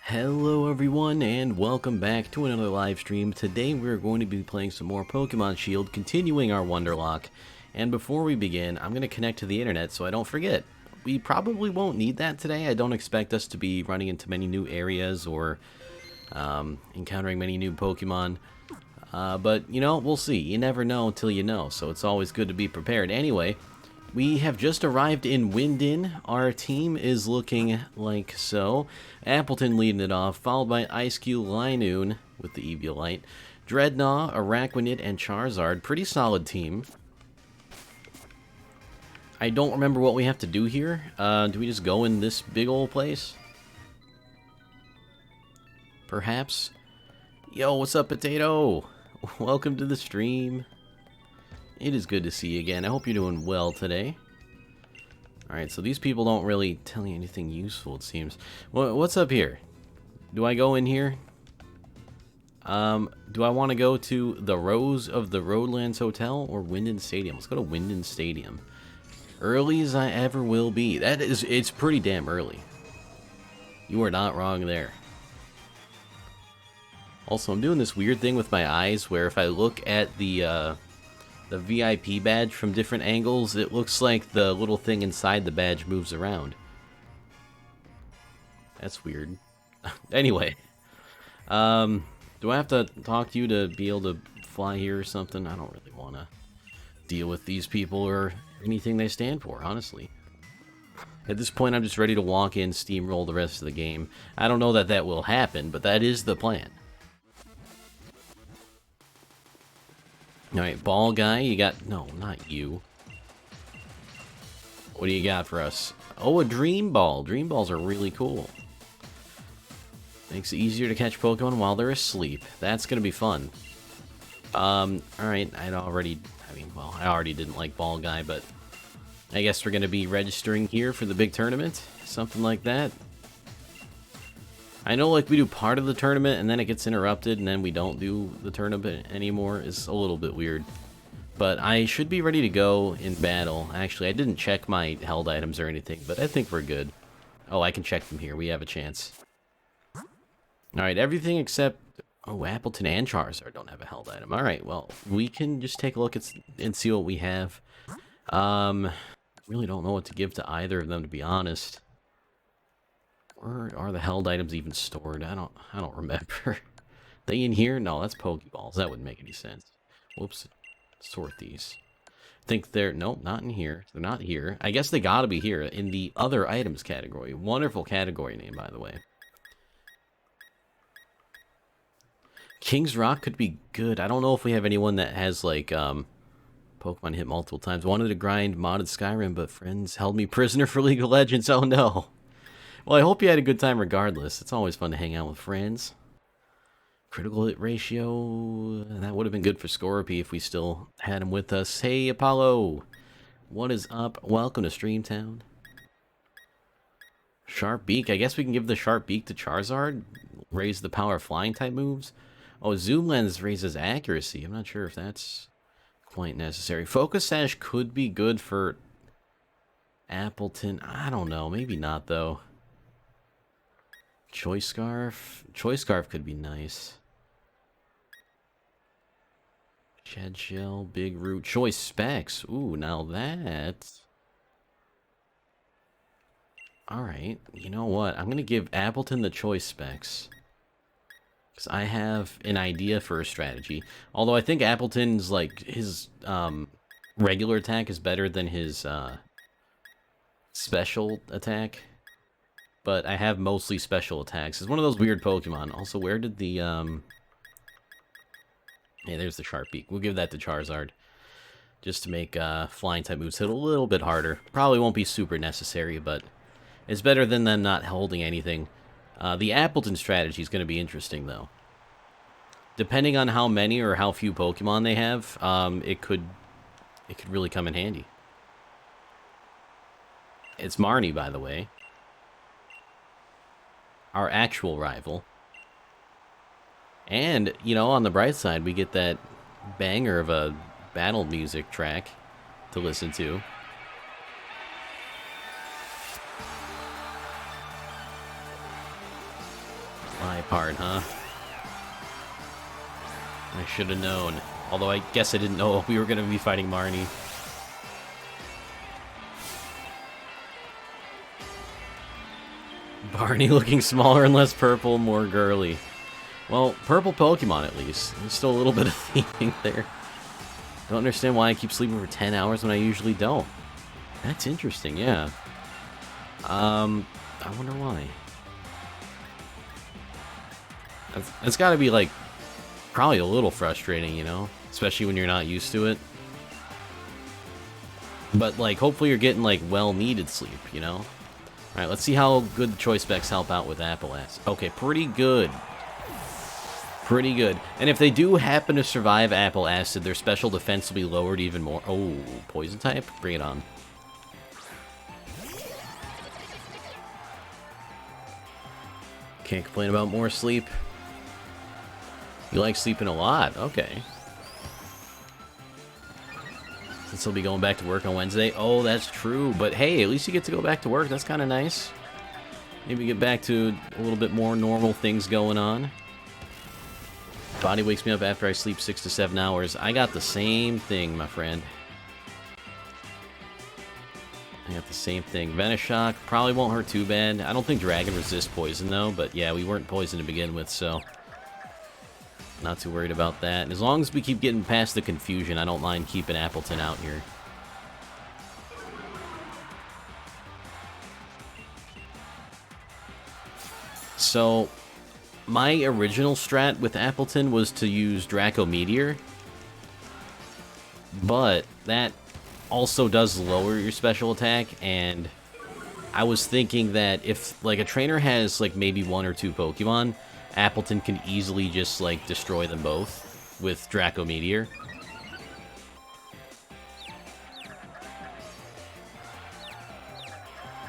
Hello everyone and welcome back to another live stream. Today we're going to be playing some more Pokemon Shield, continuing our Wonderlocke. And before we begin, I'm going to connect to the internet so I don't forget. We probably won't need that today. I don't expect us to be running into many new areas or encountering many new Pokemon. But, you know, we'll see. You never know until you know, so it's always good to be prepared. Anyway, we have just arrived in Winden. Our team is looking like so. Appleton leading it off, followed by Ice-Cube, Linoon with the Eviolite, Dreadnought, Araquanid, and Charizard. Pretty solid team. I don't remember what we have to do here. Do we just go in this big old place? Perhaps? Yo, what's up, Potato? Welcome to the stream. It is good to see you again. I hope you're doing well today. Alright, so these people don't really tell you anything useful, it seems. What's up here? Do I go in here? Do I want to go to the Rose of the Roadlands Hotel or Winden Stadium? Let's go to Winden Stadium. Early as I ever will be. It's pretty damn early. You are not wrong there. Also, I'm doing this weird thing with my eyes where if I look at the VIP badge from different angles, it looks like the little thing inside the badge moves around. That's weird. Anyway, do I have to talk to you to be able to fly here or something? I don't really want to deal with these people or anything they stand for, honestly. At this point, I'm just ready to walk in, steamroll the rest of the game. I don't know that that will happen, but that is the plan. Alright, ball guy, you got... No, not you. What do you got for us? Oh, a dream ball. Dream balls are really cool. Makes it easier to catch Pokemon while they're asleep. That's gonna be fun. Alright, I already didn't like ball guy, but I guess we're gonna be registering here for the big tournament. Something like that. I know, like, we do part of the tournament, and then it gets interrupted, and then we don't do the tournament anymore. It's a little bit weird. But I should be ready to go in battle. Actually, I didn't check my held items or anything, but I think we're good. Oh, I can check them here. We have a chance. Alright, everything except... Oh, Appleton and Charizard don't have a held item. Alright, well, we can just take a look at and see what we have. Really don't know what to give to either of them, to be honest. Where are the held items even stored? I don't remember. They in here? No, that's Pokeballs. That wouldn't make any sense. Whoops. Sort these. Think they're... Nope, not in here. They're not here. I guess they gotta be here in the other items category. Wonderful category name, by the way. King's Rock could be good. I don't know if we have anyone that has, like, Pokemon hit multiple times. Wanted to grind modded Skyrim, but friends held me prisoner for League of Legends. Oh, no. Well, I hope you had a good time regardless. It's always fun to hang out with friends. Critical hit ratio... That would have been good for Scorpy if we still had him with us. Hey, Apollo! What is up? Welcome to Streamtown. Sharp Beak. I guess we can give the Sharp Beak to Charizard. Raise the power of flying type moves. Oh, Zoom Lens raises accuracy. I'm not sure if that's quite necessary. Focus Sash could be good for Appleton. I don't know. Maybe not, though. Choice Scarf. Choice Scarf could be nice. Shed Shell, Big Root, Choice Specs. Ooh, now that... Alright, you know what? I'm gonna give Appleton the Choice Specs. Because I have an idea for a strategy. Although I think Appleton's, like, his regular attack is better than his special attack. But I have mostly special attacks. It's one of those weird Pokemon. Also, where did the, Hey, there's the Sharp Beak. We'll give that to Charizard. Just to make, flying type moves hit a little bit harder. Probably won't be super necessary, but it's better than them not holding anything. The Appleton strategy is going to be interesting, though. Depending on how many or how few Pokemon they have, it could really come in handy. It's Marnie, by the way. Our actual rival. And, you know, on the bright side, we get that banger of a battle music track to listen to. My part, huh? I should have known. Although I guess I didn't know we were going to be fighting Marnie. Barney looking smaller and less purple, more girly. Well, purple Pokemon at least. There's still a little bit of theming there. Don't understand why I keep sleeping for 10 hours when I usually don't. That's interesting, yeah. I wonder why. That's gotta be, like, probably a little frustrating, you know? Especially when you're not used to it. But, like, hopefully you're getting, like, well-needed sleep, you know? Alright, let's see how good the choice specs help out with Apple Acid. Okay, pretty good. Pretty good. And if they do happen to survive Apple Acid, their special defense will be lowered even more. Oh, poison type? Bring it on. Can't complain about more sleep. You like sleeping a lot. Okay. Since he'll be going back to work on Wednesday. Oh, that's true. But hey, at least you get to go back to work. That's kind of nice. Maybe get back to a little bit more normal things going on. Body wakes me up after I sleep 6 to 7 hours. I got the same thing, my friend. I got the same thing. Venoshock probably won't hurt too bad. I don't think Dragon resists poison, though. But yeah, we weren't poisoned to begin with, so... not too worried about that. And as long as we keep getting past the confusion, I don't mind keeping Appleton out here. So, my original strat with Appleton was to use Draco Meteor. But that also does lower your special attack, and I was thinking that if, like, a trainer has, like, maybe 1 or 2 Pokemon, Appleton can easily just, like, destroy them both with Draco Meteor.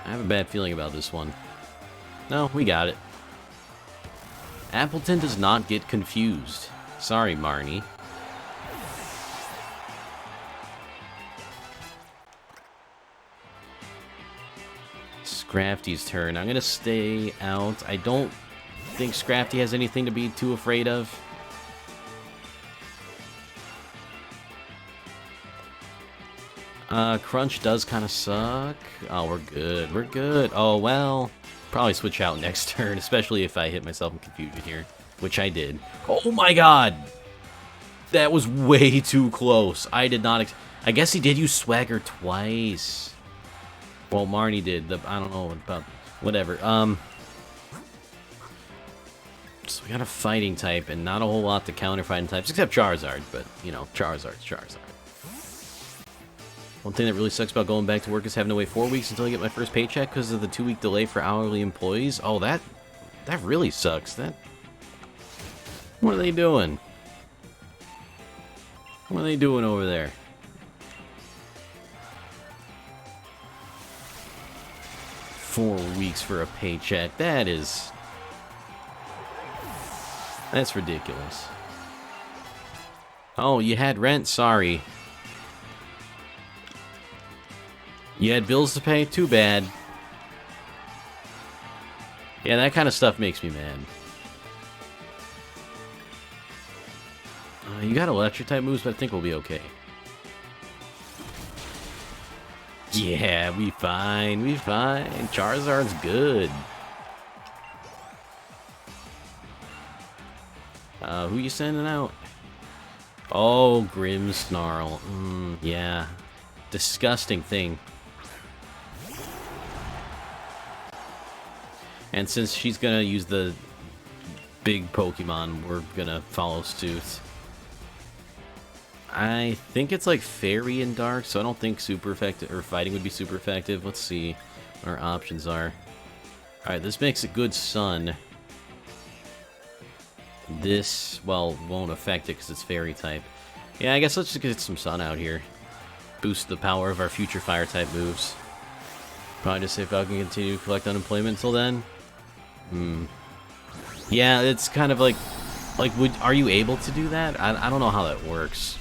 I have a bad feeling about this one. No, we got it. Appleton does not get confused. Sorry, Marnie. Scrafty's turn. I'm gonna stay out. I don't think Scrafty has anything to be too afraid of. Crunch does kind of suck. Oh, we're good. We're good. Oh, well. Probably switch out next turn, especially if I hit myself in confusion here, which I did. Oh my god! That was way too close. I did not... I guess he did use Swagger twice. Well, Marnie did. I don't know about... whatever. So we got a fighting type, and not a whole lot to counter fighting types, except Charizard, but, you know, Charizard's Charizard. One thing that really sucks about going back to work is having to wait 4 weeks until I get my first paycheck because of the 2-week delay for hourly employees. Oh, that really sucks. What are they doing? What are they doing over there? Four weeks for a paycheck. That's ridiculous. Oh, you had rent? Sorry. You had bills to pay? Too bad. Yeah, that kind of stuff makes me mad. You got electric type moves, but I think we'll be okay. Yeah, we fine. We fine. Charizard's good. Who you sending out? Oh, Grimmsnarl. Yeah. Disgusting thing. And since she's gonna use the big Pokemon, we're gonna follow suit. I think it's like Fairy and Dark, so I don't think super effective, or fighting would be super effective. Let's see what our options are. Alright, this makes a good Sun. This, well, won't affect it because it's Fairy type. Yeah, I guess let's just get some Sun out here. Boost the power of our future Fire type moves. Probably just say if I can continue to collect unemployment until then. Yeah, it's kind of like are you able to do that? I don't know how that works.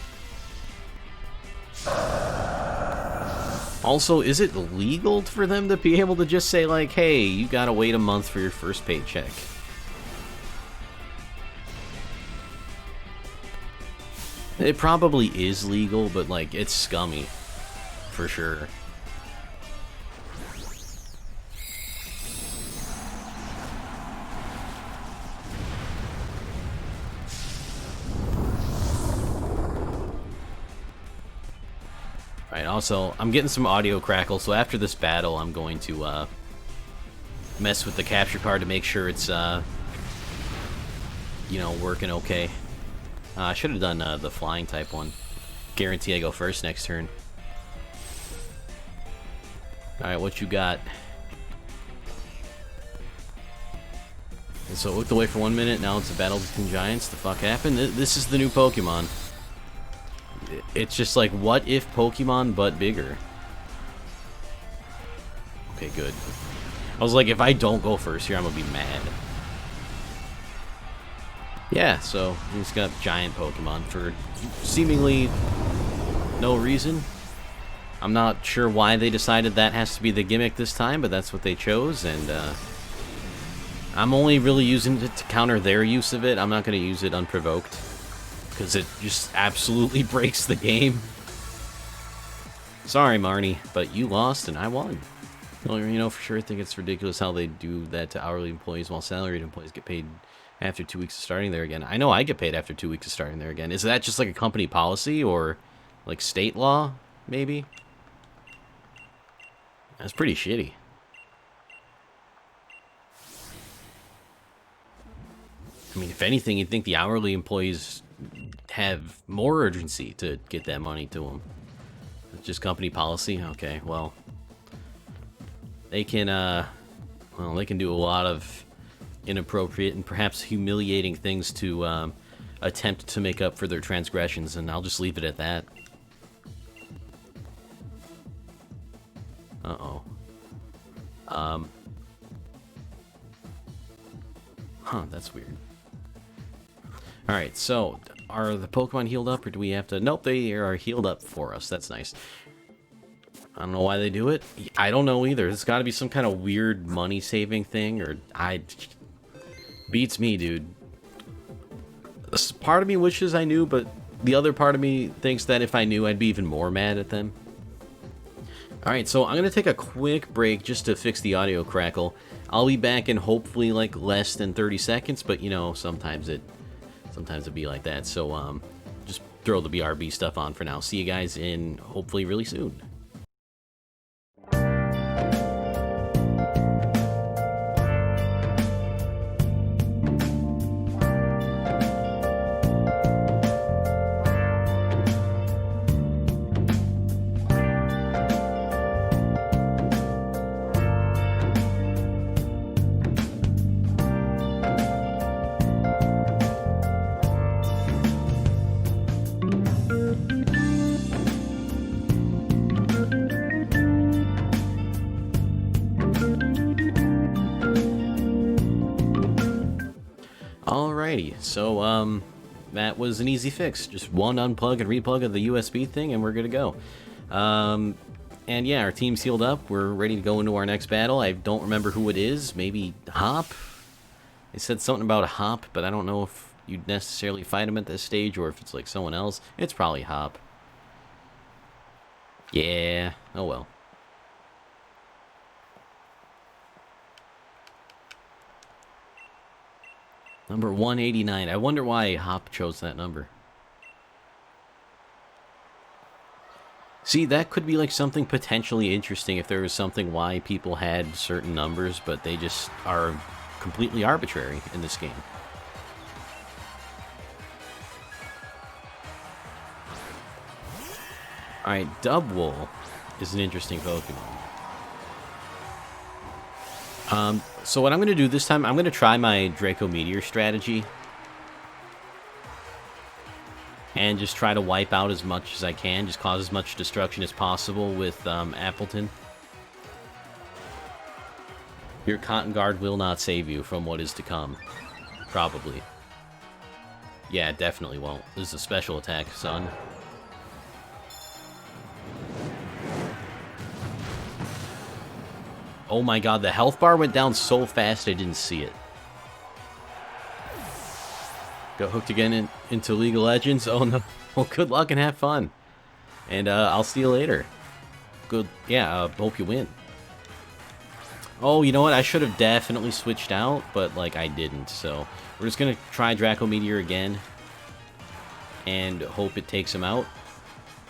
Also, is it legal for them to be able to just say, like, hey, you gotta wait a month for your first paycheck? It probably is legal, but, like, it's scummy. For sure. Alright, also, I'm getting some audio crackle, so after this battle, I'm going to, mess with the capture card to make sure it's, you know, working okay. I should have done the flying type one. Guarantee I go first next turn. Alright, what you got? And so it looked away for 1 minute, now it's a battle between giants. The fuck happened? This is the new Pokemon. It's just like, what if Pokemon, but bigger? Okay, good. I was like, if I don't go first here, I'm gonna be mad. Yeah, so he's got giant Pokemon for seemingly no reason. I'm not sure why they decided that has to be the gimmick this time, but that's what they chose, and I'm only really using it to counter their use of it. I'm not going to use it unprovoked, because it just absolutely breaks the game. Sorry, Marnie, but you lost and I won. Well, you know, for sure, I think it's ridiculous how they do that to hourly employees while salaried employees get paid after 2 weeks of starting there again. I know I get paid after 2 weeks of starting there again. Is that just like a company policy or like state law, maybe? That's pretty shitty. I mean, if anything, you'd think the hourly employees have more urgency to get that money to them. It's just company policy? Okay, well. They can, well, they can do a lot of inappropriate and perhaps humiliating things to attempt to make up for their transgressions, and I'll just leave it at that. Uh-oh. Huh, that's weird. Alright, so, are the Pokemon healed up, or do we have to... Nope, they are healed up for us. That's nice. I don't know why they do it. I don't know either. It's got to be some kind of weird money-saving thing, or... Beats me, dude. Part of me wishes I knew, but the other part of me thinks that if I knew, I'd be even more mad at them. Alright, so I'm going to take a quick break just to fix the audio crackle. I'll be back in hopefully like less than 30 seconds, but you know, sometimes it'd be like that. So just throw the BRB stuff on for now. See you guys in hopefully really soon. Alrighty, so that was an easy fix. Just one unplug and replug of the USB thing, and we're good to go. And yeah, our team's healed up. We're ready to go into our next battle. I don't remember who it is. Maybe Hop? They said something about a Hop, but I don't know if you'd necessarily fight him at this stage or if it's like someone else. It's probably Hop. Yeah, oh well. Number 189. I wonder why Hop chose that number. See, that could be like something potentially interesting if there was something why people had certain numbers, but they just are completely arbitrary in this game. Alright, Dubwool is an interesting Pokemon. So what I'm going to do this time, I'm going to try my Draco Meteor strategy. And just try to wipe out as much as I can. Just cause as much destruction as possible with Appleton. Your Cotton Guard will not save you from what is to come. Probably. Yeah, it definitely won't. This is a special attack, son. Oh my god, the health bar went down so fast I didn't see it. Got hooked again into League of Legends? Oh no. Well, good luck and have fun. And I'll see you later. Good. Yeah, hope you win. Oh, you know what? I should have definitely switched out, but, like, I didn't. So, we're just going to try Draco Meteor again. And hope it takes him out.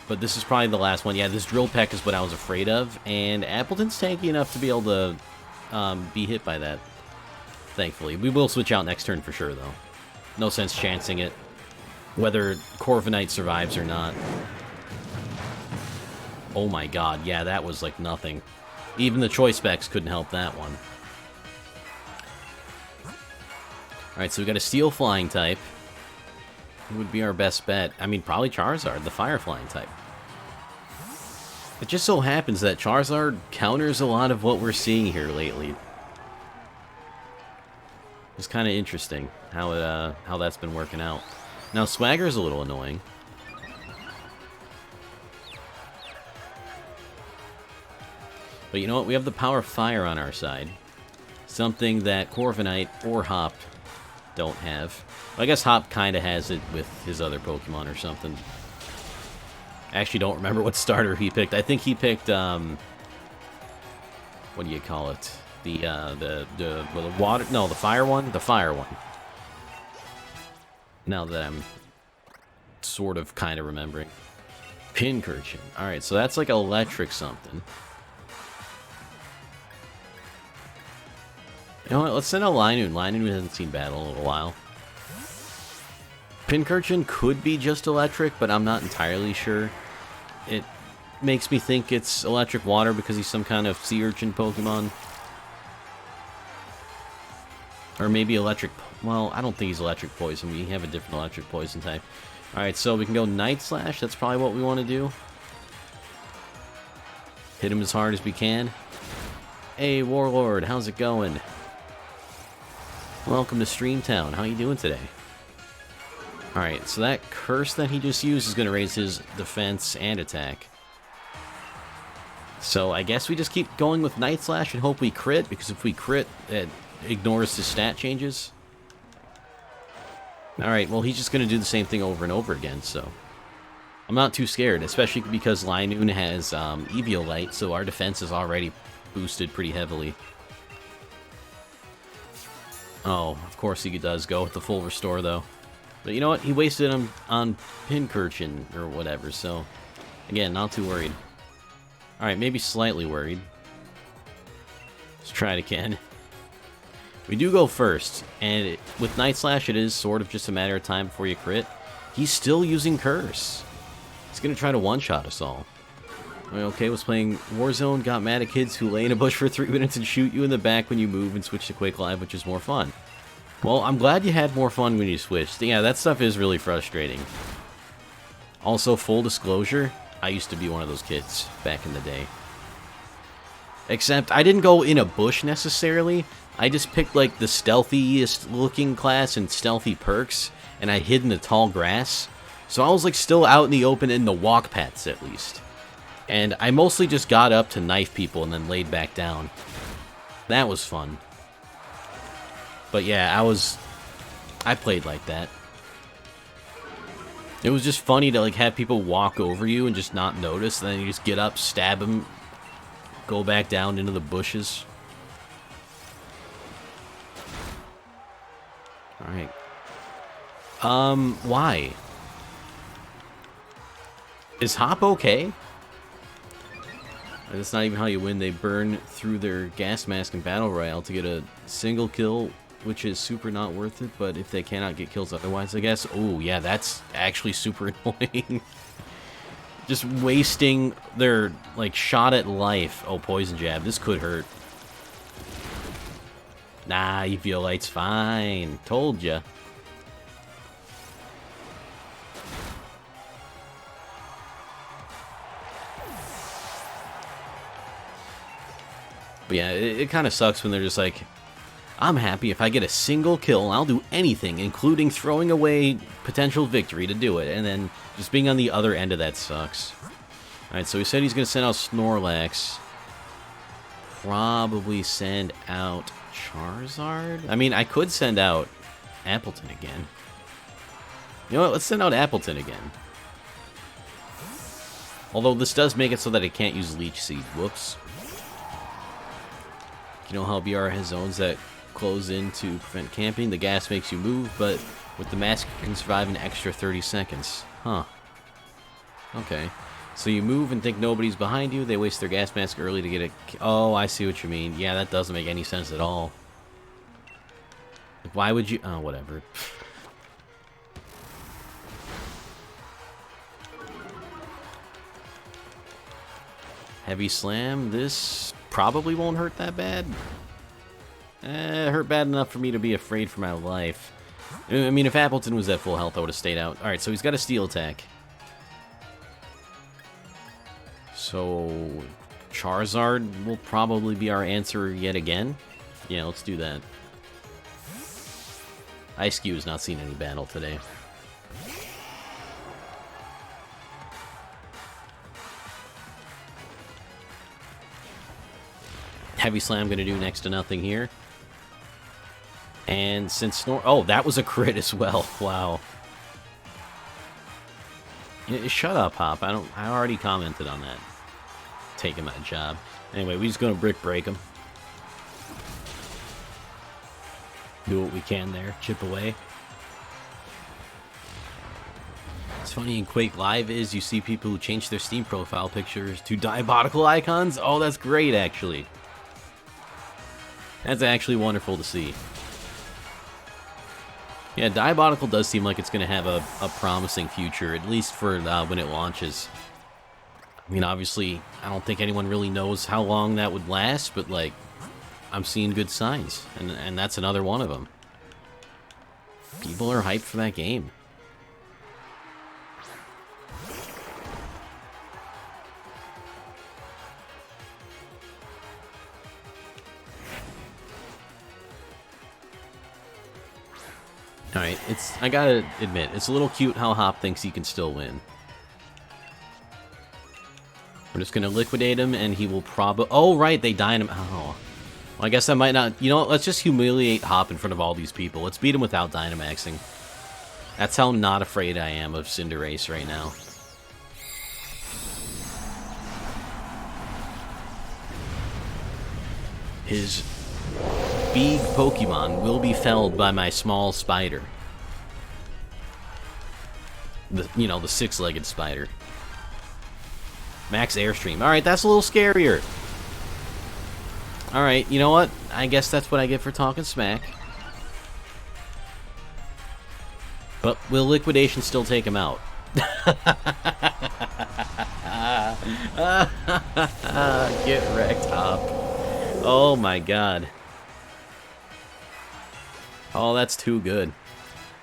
But this is probably the last one. Yeah, this Drill Peck is what I was afraid of. And Appleton's tanky enough to be able to be hit by that. Thankfully. We will switch out next turn for sure, though. No sense chancing it. Whether Corviknight survives or not. Oh my god, yeah, that was like nothing. Even the choice specs couldn't help that one. Alright, so we got a Steel Flying type. Who would be our best bet? I mean, probably Charizard, the Fire Flying type. It just so happens that Charizard counters a lot of what we're seeing here lately. It's kind of interesting how that's been working out. Now, Swagger's a little annoying. But you know what? We have the power of fire on our side. Something that Corviknight or Hop don't have. Well, I guess Hop kind of has it with his other Pokemon or something. I actually don't remember what starter he picked. I think he picked, what do you call it? The water... No, the fire one? The fire one. Now that I'm sort of kind of remembering. Pincurchin. Alright, so that's like electric something. You know what, let's send out Linoon. Linoon hasn't seen battle in a little while. Pincurchin could be just electric, but I'm not entirely sure. It makes me think it's electric water because he's some kind of sea urchin Pokemon. Or maybe electric... Well, I don't think he's electric poison. We have a different electric poison type. Alright, so we can go Night Slash. That's probably what we want to do. Hit him as hard as we can. Hey, Warlord, how's it going? Welcome to Streamtown. How you doing today? Alright, so that curse that he just used is going to raise his defense and attack. So I guess we just keep going with Night Slash and hope we crit, because if we crit, it ignores his stat changes. Alright, well he's just going to do the same thing over and over again, so... I'm not too scared, especially because Linoon has Eviolite, so our defense is already boosted pretty heavily. Oh, of course he does go with the full restore, though. But you know what? He wasted him on Pincurchin or whatever, so... Again, not too worried. Alright, maybe slightly worried. Let's try it again. We do go first, and with Night Slash it is sort of just a matter of time before you crit. He's still using Curse. He's gonna try to one-shot us all. Okay, was playing Warzone, got mad at kids who lay in a bush for 3 minutes and shoot you in the back when you move and switch to Quick Live, which is more fun. Well, I'm glad you had more fun when you switched. Yeah, that stuff is really frustrating. Also, full disclosure, I used to be one of those kids back in the day. Except, I didn't go in a bush necessarily. I just picked, like, the stealthiest looking class and stealthy perks, and I hid in the tall grass. So I was, like, still out in the open in the walk paths, at least. And I mostly just got up to knife people and then laid back down. That was fun. But yeah, I played like that. It was just funny to like have people walk over you and just not notice, and then you just get up, stab them, go back down into the bushes. Alright. Why? Is Hop okay? That's not even how you win. They burn through their gas mask in Battle Royale to get a single kill, which is super not worth it, but if they cannot get kills otherwise, I guess. Oh, yeah, that's actually super annoying. Just wasting their, like, shot at life. Oh, Poison Jab. This could hurt. Nah, Eviolite's fine. Told ya. But yeah, it kind of sucks when they're just like, I'm happy if I get a single kill, I'll do anything, including throwing away potential victory to do it, and then just being on the other end of that sucks. Alright, so he said he's going to send out Snorlax. Probably send out Charizard? I mean, I could send out Appleton again. You know what, let's send out Appleton again. Although this does make it so that it can't use Leech Seed. Whoops. You know how BR has zones that close in to prevent camping? The gas makes you move, but with the mask you can survive an extra 30 seconds. Huh. Okay. So you move and think nobody's behind you. They waste their gas mask early to get a... Oh, I see what you mean. Yeah, that doesn't make any sense at all. Why would you... Oh, whatever. Heavy Slam. This probably won't hurt that bad. It hurt bad enough for me to be afraid for my life. I mean, if Appleton was at full health, I would have stayed out. Alright, so he's got a steel attack. So, Charizard will probably be our answer yet again. Yeah, let's do that. Ice-Q has not seen any battle today. Heavy Slam going to do next to nothing here. And since Snore... Oh, that was a crit as well. Wow. Shut up, Hop. I already commented on that. Taking my job. Anyway, we're just going to Brick Break him. Do what we can there. Chip away. What's funny in Quake Live is you see people who change their Steam profile pictures to diabolical icons. Oh, that's great, actually. That's actually wonderful to see. Yeah, Diabolical does seem like it's going to have a promising future, at least for when it launches. I mean, obviously, I don't think anyone really knows how long that would last, but, like, I'm seeing good signs, and that's another one of them. People are hyped for that game. Alright, I gotta admit, it's a little cute how Hop thinks he can still win. We're just gonna liquidate him, and he will probably... Oh, right, they Dynam... Oh. Well, I guess I might not... You know what, let's just humiliate Hop in front of all these people. Let's beat him without Dynamaxing. That's how not afraid I am of Cinderace right now. His big Pokemon will be felled by my small spider. The six-legged spider. Max Airstream. Alright, that's a little scarier. Alright, you know what? I guess that's what I get for talking smack. But will Liquidation still take him out? Get wrecked, Hop. Oh my god. Oh, that's too good.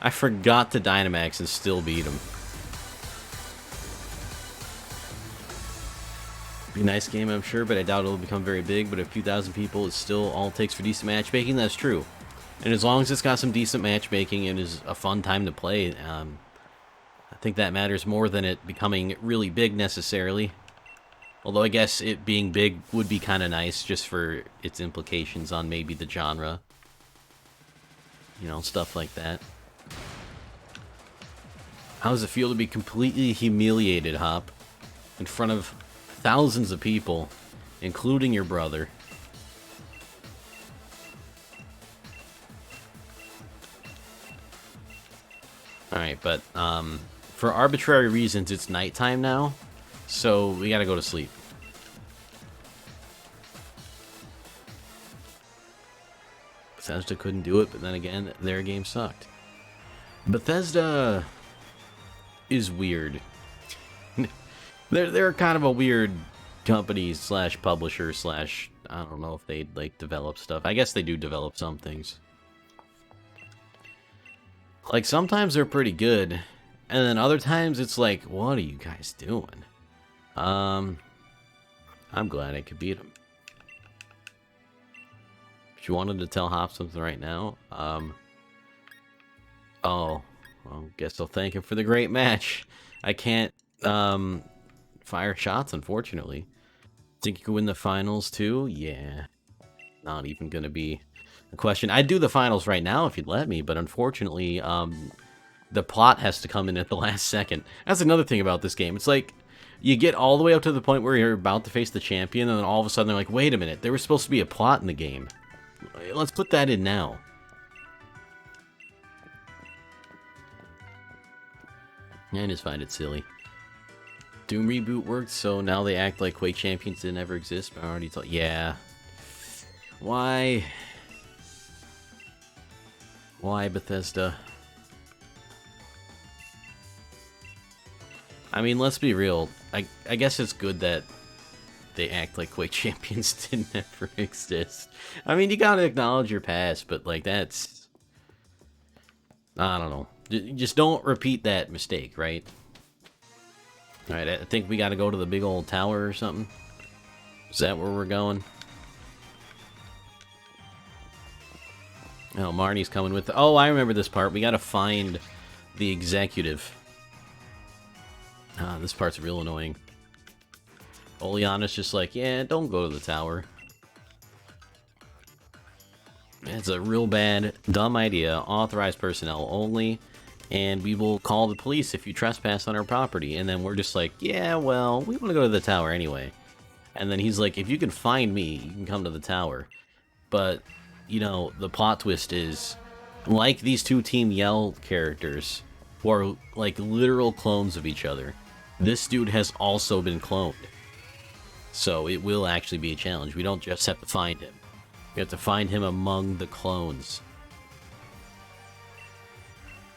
I forgot to Dynamax and still beat him. Be a nice game, I'm sure, but I doubt it'll become very big. But a few thousand people is still all it takes for decent matchmaking. That's true. And as long as it's got some decent matchmaking and is a fun time to play, I think that matters more than it becoming really big necessarily. Although I guess it being big would be kind of nice just for its implications on maybe the genre. You know, stuff like that. How does it feel to be completely humiliated, Hop? In front of thousands of people, including your brother. Alright, but, for arbitrary reasons, it's nighttime now, so we gotta go to sleep. Bethesda couldn't do it, but then again, their game sucked. Bethesda is weird. They're kind of a weird company slash publisher slash... I don't know if they, like, develop stuff. I guess they do develop some things. Like, sometimes they're pretty good, and then other times it's like, what are you guys doing? I'm glad I could beat them. If you wanted to tell Hop something right now, oh, well, guess I'll thank him for the great match. I can't, fire shots, unfortunately. Think you could win the finals, too? Yeah. Not even gonna be a question. I'd do the finals right now if you'd let me, but unfortunately, the plot has to come in at the last second. That's another thing about this game. It's like, You get all the way up to the point where you're about to face the champion, and then all of a sudden they're like, wait a minute, there was supposed to be a plot in the game. Let's put that in now. I just find it silly. Doom reboot worked, so now they act like Quake champions didn't ever exist. I already told. Yeah. Why? Why, Bethesda? I mean, let's be real. I guess it's good that they act like Quake champions didn't ever exist. I mean, you gotta acknowledge your past, but like that's... I don't know. Just don't repeat that mistake, right? Alright, I think we gotta go to the big old tower or something. Is that where we're going? Oh, Marnie's coming with... Oh, I remember this part. We gotta find the executive. Ah, this part's real annoying. Oleana's just like, yeah, don't go to the tower. It's a real bad, dumb idea. Authorized personnel only. And we will call the police if you trespass on our property. And then we're just like, yeah, well, we want to go to the tower anyway. And then he's like, if you can find me, you can come to the tower. But, you know, the plot twist is, like these two Team Yell characters, who are like literal clones of each other, this dude has also been cloned. So it will actually be a challenge. We don't just have to find him. We have to find him among the clones.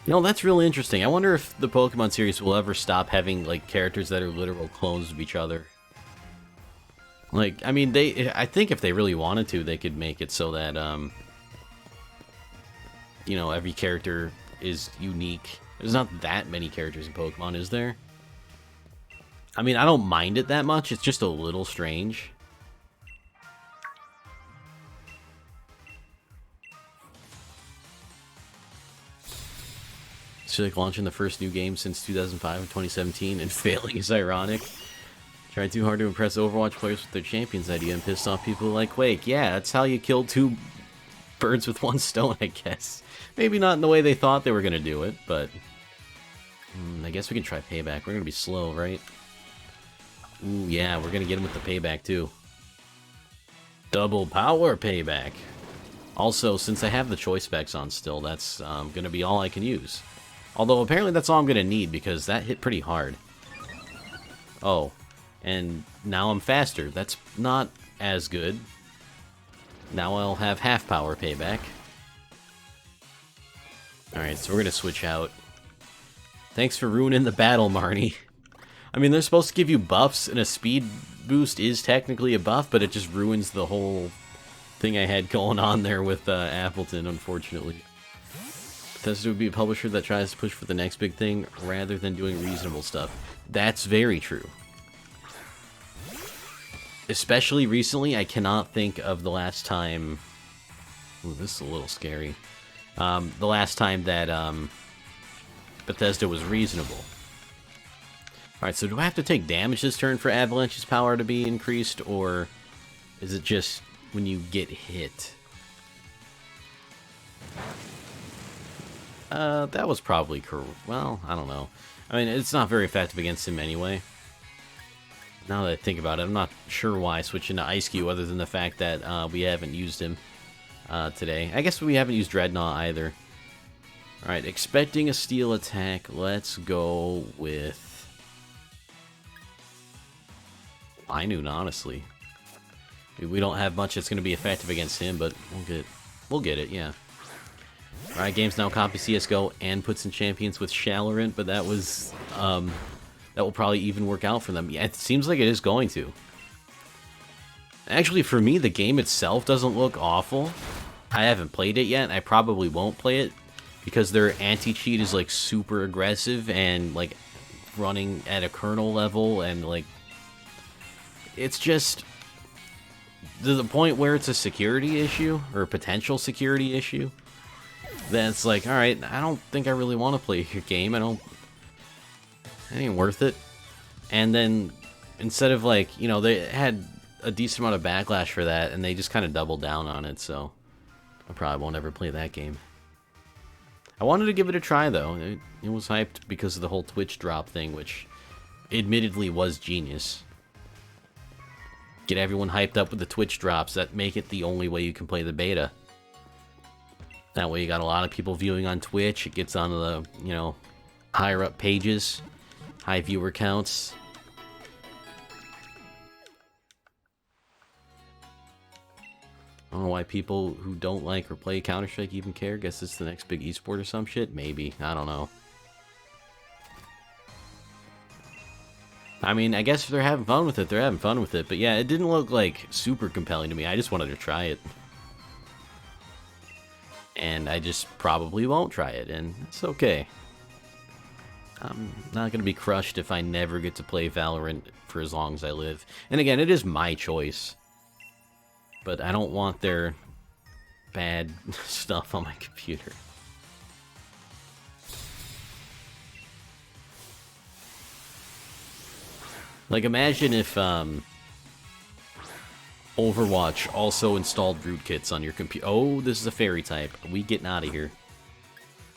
You know, that's really interesting. I wonder if the Pokemon series will ever stop having, like, characters that are literal clones of each other. Like, I mean, I think if they really wanted to, they could make it so that, you know, every character is unique. There's not that many characters in Pokemon, is there? I mean, I don't mind it that much. It's just a little strange. So like launching the first new game since 2005 and 2017 and failing is ironic. Tried too hard to impress Overwatch players with their champions idea and pissed off people like Quake. Yeah, that's how you kill two birds with one stone, I guess. Maybe not in the way they thought they were going to do it, but... I guess we can try Payback. We're going to be slow, right? Ooh, yeah, we're going to get him with the Payback, too. Double power Payback. Also, since I have the choice specs on still, that's going to be all I can use. Although, apparently that's all I'm going to need, because that hit pretty hard. Oh, and now I'm faster. That's not as good. Now I'll have half power Payback. Alright, so we're going to switch out. Thanks for ruining the battle, Marnie. I mean, they're supposed to give you buffs, and a speed boost is technically a buff, but it just ruins the whole thing I had going on there with Appleton, unfortunately. Bethesda would be a publisher that tries to push for the next big thing, rather than doing reasonable stuff. That's very true. Especially recently, I cannot think of the last time... Ooh, this is a little scary. The last time that Bethesda was reasonable. Alright, so do I have to take damage this turn for Avalanche's power to be increased, or is it just when you get hit? That was probably well, I don't know. I mean, it's not very effective against him anyway. Now that I think about it, I'm not sure why I switched into Ice Cube other than the fact that we haven't used him today. I guess we haven't used Dreadnought either. Alright, expecting a steel attack. Let's go with Ainu, honestly. We don't have much that's going to be effective against him, but we'll get it, yeah. Alright, game's now copy CSGO and puts in champions with Shalorant, but that was, that will probably even work out for them. Yeah, it seems like it is going to. Actually, for me, the game itself doesn't look awful. I haven't played it yet, and I probably won't play it, because their anti-cheat is, like, super aggressive and, like, running at a kernel level, and, like, it's just to the point where it's a security issue, or a potential security issue. Then it's like, alright, I don't think I really want to play your game. It ain't worth it. And then, instead of like, you know, they had a decent amount of backlash for that, and they just kind of doubled down on it, so I probably won't ever play that game. I wanted to give it a try, though. It was hyped because of the whole Twitch drop thing, which admittedly was genius. Get everyone hyped up with the Twitch drops that make it the only way you can play the beta. That way you got a lot of people viewing on Twitch. It gets onto the, you know, higher up pages, high viewer counts. I don't know why people who don't like or play Counter-Strike even care. Guess it's the next big esport or some shit? Maybe. I don't know. I mean, I guess if they're having fun with it, they're having fun with it. But yeah, it didn't look, like, super compelling to me. I just wanted to try it. And I just probably won't try it, and it's okay. I'm not going to be crushed if I never get to play Valorant for as long as I live. And again, it is my choice. But I don't want their bad stuff on my computer. Like, imagine if Overwatch also installed rootkits on your computer. Oh, this is a fairy type. We getting out of here.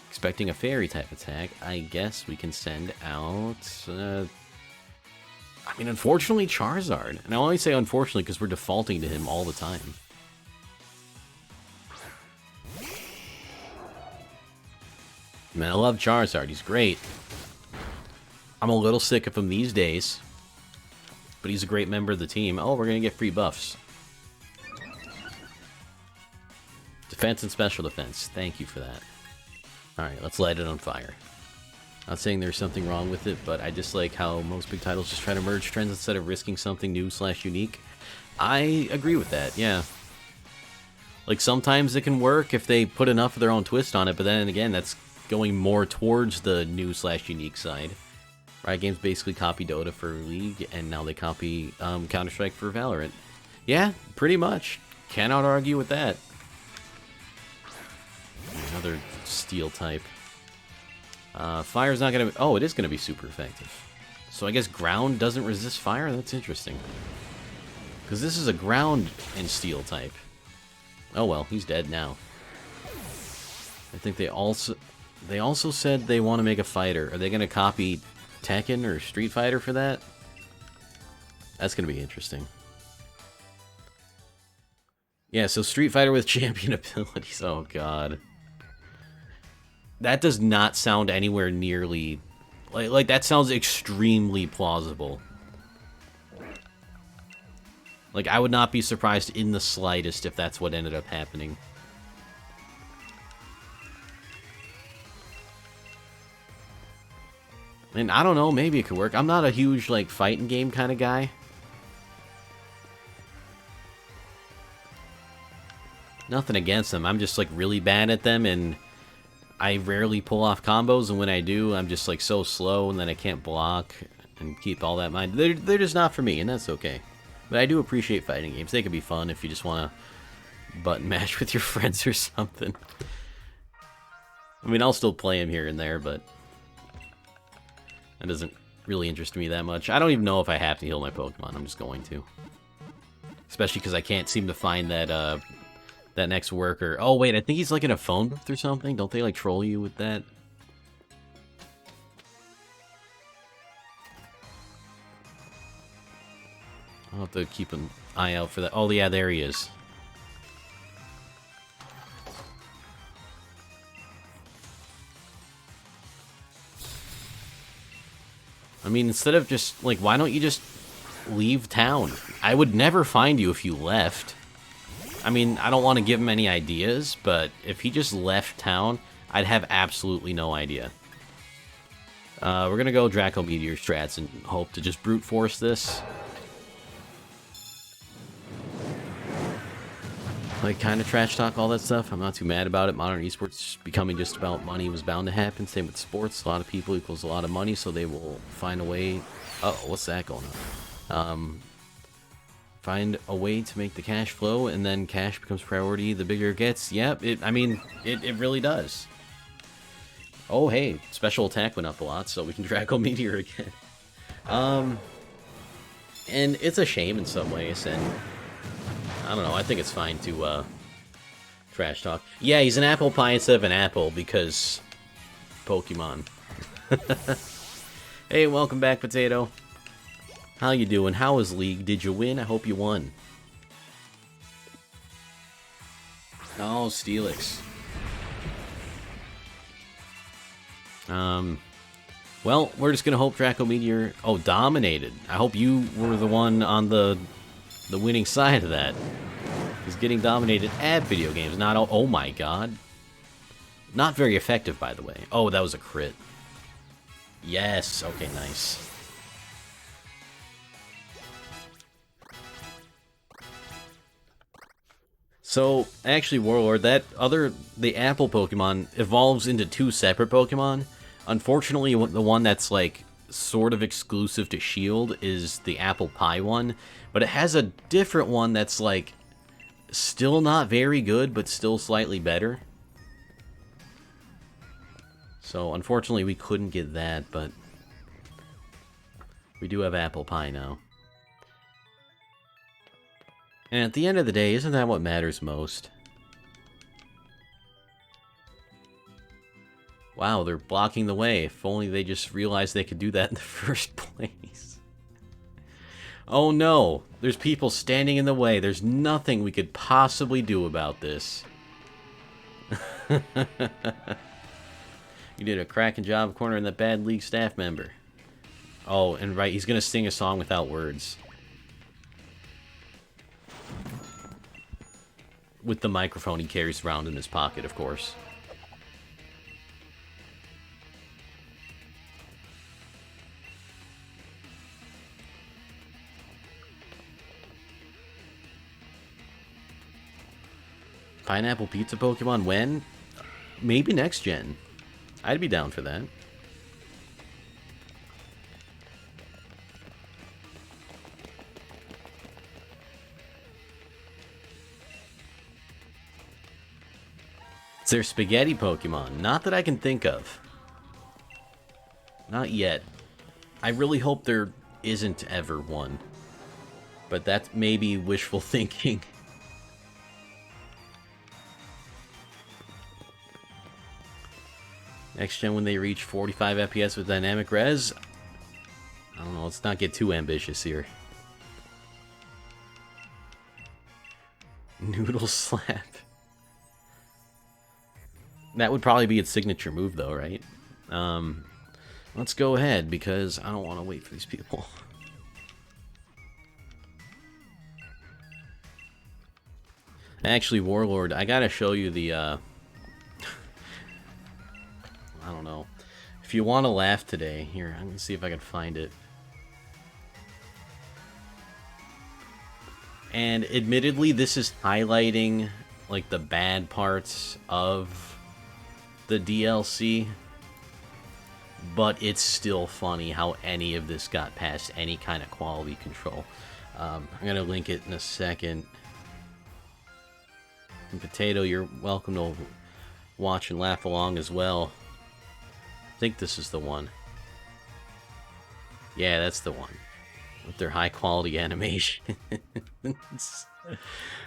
Expecting a fairy type attack. I guess we can send out... I mean, unfortunately, Charizard. And I only say unfortunately because we're defaulting to him all the time. Man, I love Charizard. He's great. I'm a little sick of him these days. But he's a great member of the team. Oh, we're going to get free buffs. Defense and special defense. Thank you for that. Alright, let's light it on fire. Not saying there's something wrong with it, but I just like how most big titles just try to merge trends instead of risking something new / unique. I agree with that, yeah. Like, sometimes it can work if they put enough of their own twist on it, but then again, that's going more towards the new / unique side. Riot Games basically copied Dota for League, and now they copy Counter-Strike for Valorant. Yeah, pretty much. Cannot argue with that. Another steel type. Fire's not gonna... Oh, it is gonna be super effective. So I guess ground doesn't resist fire? That's interesting. Because this is a ground and steel type. Oh well, he's dead now. I think they also said they want to make a fighter. Are they gonna copy Tekken or Street Fighter for that? That's gonna be interesting. Yeah, so Street Fighter with champion abilities. Oh god. That does not sound anywhere nearly... Like that sounds extremely plausible. Like, I would not be surprised in the slightest if that's what ended up happening. And I don't know, maybe it could work. I'm not a huge, like, fighting game kind of guy. Nothing against them. I'm just, like, really bad at them, and I rarely pull off combos, and when I do, I'm just, like, so slow, and then I can't block and keep all that in mind. They're just not for me, and that's okay. But I do appreciate fighting games. They can be fun if you just want to button mash with your friends or something. I mean, I'll still play them here and there, but that doesn't really interest me that much. I don't even know if I have to heal my Pokemon. I'm just going to. Especially because I can't seem to find that, that next worker. Oh, wait, I think he's, like, in a phone booth or something. Don't they, like, troll you with that? I'll have to keep an eye out for that. Oh, yeah, there he is. I mean, instead of just, like, why don't you just leave town? I would never find you if you left. I mean, I don't want to give him any ideas, but if he just left town, I'd have absolutely no idea. We're gonna go Draco Meteor strats and hope to just brute force this. Like, kind of trash talk, all that stuff. I'm not too mad about it. Modern esports becoming just about money was bound to happen. Same with sports. A lot of people equals a lot of money, so they will find a way... Uh-oh, what's that going on? Find a way to make the cash flow, and then cash becomes priority the bigger it gets. Yep, I mean, it really does. Oh, hey, special attack went up a lot, so we can Draco Meteor again. And it's a shame in some ways, and... I don't know, I think it's fine to, trash talk. Yeah, he's an apple pie instead of an apple, because... Pokemon. Hey, welcome back, Potato. How you doing? How was League? Did you win? I hope you won. Oh, Steelix. Well, we're just gonna hope Draco Meteor... Oh, dominated. I hope you were the one on the winning side of that. He's getting dominated at video games, not... Oh my god. Not very effective, by the way. Oh, that was a crit. Yes. Okay, nice. So, actually, Warlord, the Apple Pokemon evolves into two separate Pokemon. Unfortunately, the one that's, like, sort of exclusive to Shield is the Apple Pie one. But it has a different one that's, like, still not very good, but still slightly better. So, unfortunately, we couldn't get that, but we do have Apple Pie now. And at the end of the day, isn't that what matters most? Wow, they're blocking the way. If only they just realized they could do that in the first place. Oh no, there's people standing in the way. There's nothing we could possibly do about this. You did a cracking job cornering that bad League staff member. Oh, and right, he's gonna sing a song without words. With the microphone he carries around in his pocket, of course. Pineapple Pizza Pokemon when? Maybe next gen. I'd be down for that. Is there spaghetti Pokemon? Not that I can think of. Not yet. I really hope there isn't ever one. But that's maybe wishful thinking. Next gen when they reach 45 FPS with dynamic res? I don't know, let's not get too ambitious here. Noodle Slap. That would probably be its signature move though, right? Let's go ahead because I don't want to wait for these people. Actually, Warlord, I gotta show you the, I don't know. If you want to laugh today, here, I'm gonna see if I can find it. And admittedly, this is highlighting, like, the bad parts of the DLC. But it's still funny how any of this got past any kind of quality control. I'm gonna link it in a second. And Potato, you're welcome to watch and laugh along as well. I think this is the one. Yeah, that's the one. With their high quality animations.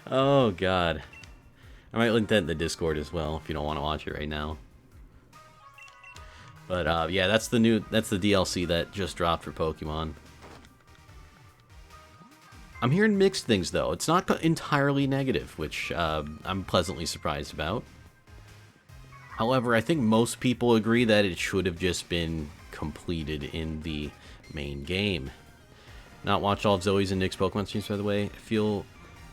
Oh, God. I might link that in the Discord as well if you don't want to watch it right now. But, yeah, that's the DLC that just dropped for Pokemon. I'm hearing mixed things, though. It's not entirely negative, which I'm pleasantly surprised about. However, I think most people agree that it should have just been completed in the main game. Not watch all of Zoe's and Nick's Pokemon streams, by the way. I feel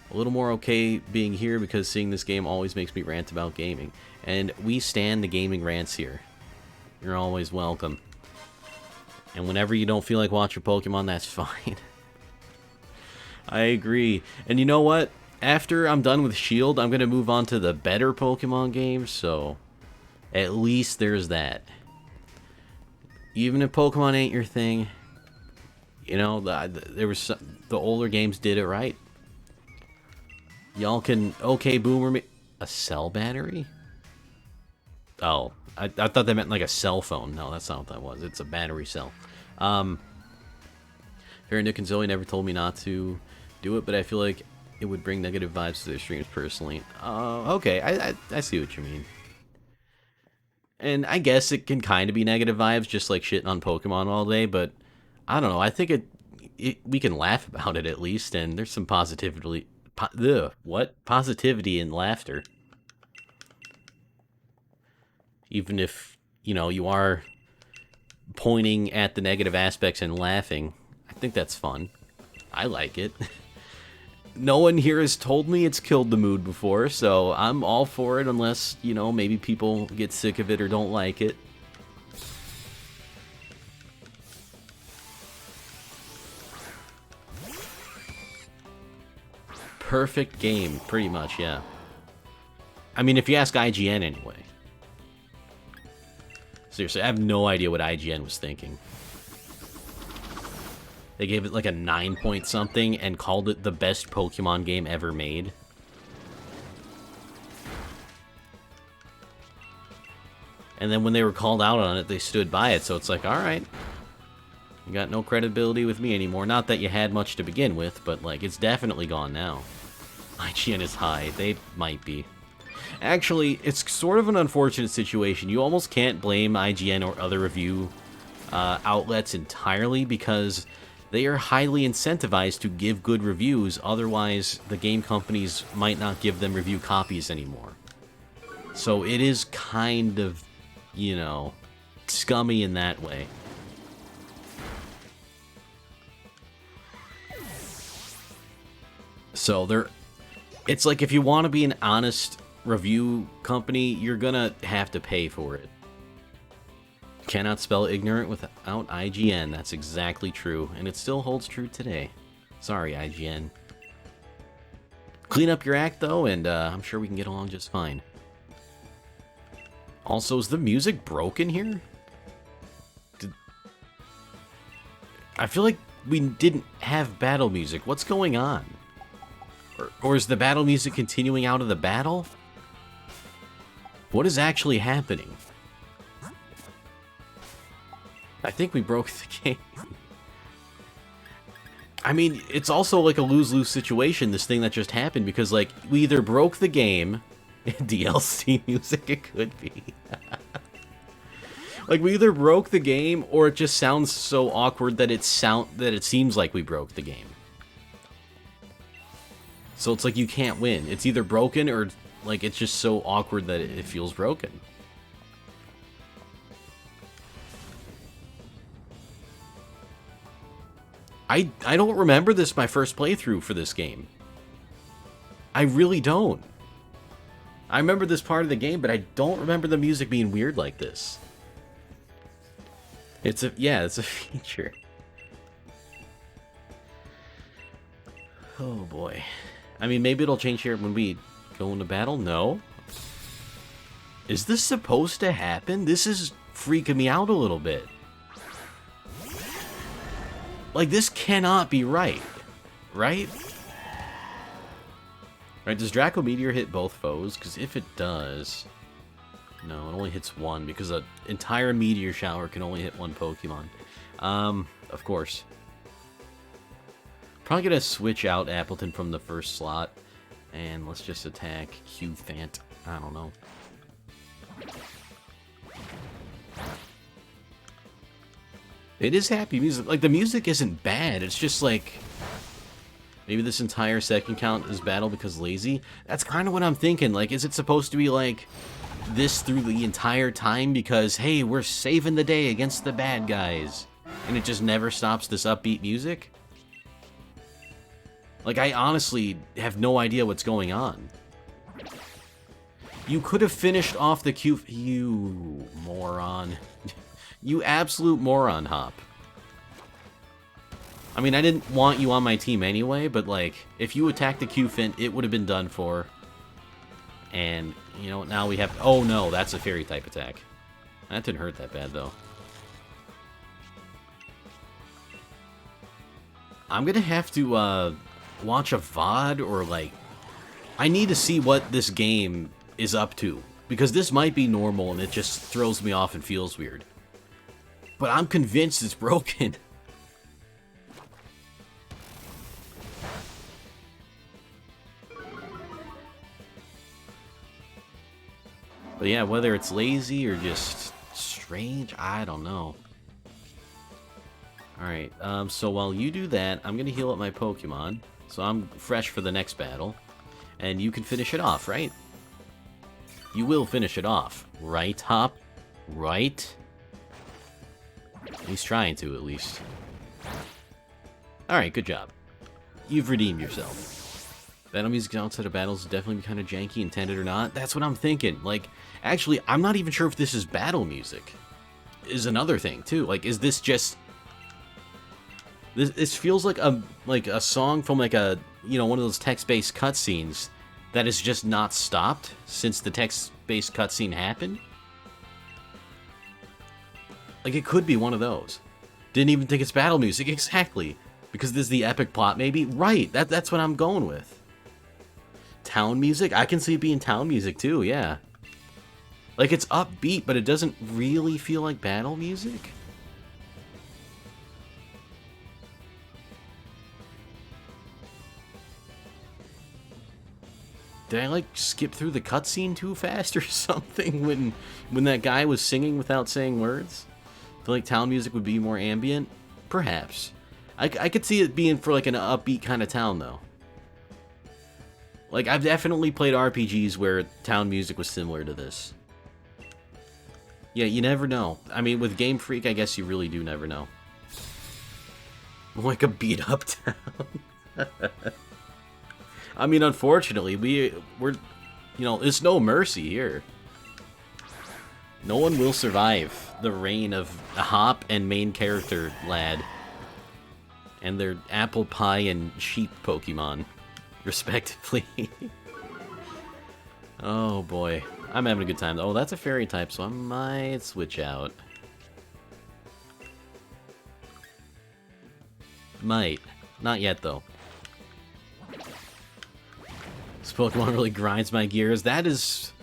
a little more okay being here because seeing this game always makes me rant about gaming. And we stand the gaming rants here. You're always welcome. And whenever you don't feel like watching Pokemon, that's fine. I agree. And you know what? After I'm done with Shield, I'm going to move on to the better Pokemon games, so at least there's that. Even if Pokemon ain't your thing, you know, the older games did it right. Y'all can boomer me. A cell battery? Oh, I thought that meant like a cell phone. No, that's not what that was. It's a battery cell. Fair Nick and Zoe never told me not to do it, but I feel like it would bring negative vibes to their streams personally. Okay, I see what you mean. And I guess it can kind of be negative vibes, just like shitting on Pokemon all day, but I don't know. I think we can laugh about it at least, and there's some positivity. What? Positivity and laughter. Even if, you are pointing at the negative aspects and laughing, I think that's fun. I like it. No one here has told me it's killed the mood before, so I'm all for it unless, maybe people get sick of it or don't like it. Perfect game, pretty much, yeah. I mean, if you ask IGN anyway. Seriously, I have no idea what IGN was thinking. They gave it like a 9 point something and called it the best Pokemon game ever made. And then when they were called out on it, they stood by it, so it's like, alright. You got no credibility with me anymore. Not that you had much to begin with, but like, it's definitely gone now. IGN is high. They might be. Actually, it's sort of an unfortunate situation. You almost can't blame IGN or other review outlets entirely because they are highly incentivized to give good reviews, otherwise the game companies might not give them review copies anymore. So it is kind of, scummy in that way. So it's like if you want to be an honest review company, you're gonna have to pay for it. Cannot spell ignorant without IGN. That's exactly true, and it still holds true today. Sorry, IGN. Clean up your act, though, and I'm sure we can get along just fine. Also, is the music broken here? I feel like we didn't have battle music. What's going on? Or is the battle music continuing out of the battle? What is actually happening? I think we broke the game. I mean, it's also like a lose-lose situation, this thing that just happened, because, like, we either broke the game, DLC music it could be. Like, we either broke the game, or it just sounds so awkward that it seems like we broke the game. So it's like you can't win. It's either broken, or, like, it's just so awkward that it feels broken. I don't remember this my first playthrough for this game. I really don't. I remember this part of the game, but I don't remember the music being weird like this. It's a feature. Oh boy. I mean, maybe it'll change here when we go into battle? No? Is this supposed to happen? This is freaking me out a little bit. Like, this cannot be right. Right? Right, does Draco Meteor hit both foes? Because if it does... No, it only hits one, because an entire Meteor Shower can only hit one Pokemon. Of course. Probably gonna switch out Appleton from the first slot. And let's just attack Q-Fant. I don't know. It is happy music. Like, the music isn't bad. It's just like... Maybe this entire second count is battle because lazy? That's kind of what I'm thinking. Like, is it supposed to be like this through the entire time because, hey, we're saving the day against the bad guys? And it just never stops this upbeat music? Like, I honestly have no idea what's going on. You could have finished off the Q... You moron. You absolute moron, Hop. I mean, I didn't want you on my team anyway, but, like, if you attacked the Q-Fin, it would have been done for. And, you know, now we have... Oh, no, that's a Fairy-type attack. That didn't hurt that bad, though. I'm gonna have to, watch a VOD or, like... I need to see what this game is up to. Because this might be normal and it just throws me off and feels weird. But I'm convinced it's broken. But yeah, whether it's lazy or just strange, I don't know. Alright, so while you do that, I'm gonna heal up my Pokemon. So I'm fresh for the next battle. And you can finish it off, right? You will finish it off, right, Hop? Right? He's trying to, at least. Alright, good job. You've redeemed yourself. Battle music outside of battles is definitely kind of janky, intended or not. That's what I'm thinking. Like, actually, I'm not even sure if this is battle music. Is another thing, too. Like, is this just... This feels like a song from, like, a... You know, one of those text-based cutscenes that has just not stopped since the text-based cutscene happened. Like, it could be one of those. Didn't even think it's battle music. Exactly. Because this is the epic plot, maybe? Right. That's what I'm going with. Town music? I can see it being town music, too, yeah. Like, it's upbeat, but it doesn't really feel like battle music. Did I, like, skip through the cutscene too fast or something when that guy was singing without saying words? I feel like town music would be more ambient? Perhaps. I could see it being for, like, an upbeat kind of town, though. Like, I've definitely played RPGs where town music was similar to this. Yeah, you never know. I mean, with Game Freak, I guess you really do never know. Like a beat-up town. I mean, unfortunately, we're... You know, there's no mercy here. No one will survive the reign of Hop and main character Lad. And their apple pie and sheep Pokemon, respectively. Oh boy. I'm having a good time. Oh, that's a fairy type, so I might switch out. Might. Not yet, though. This Pokemon really grinds my gears. That is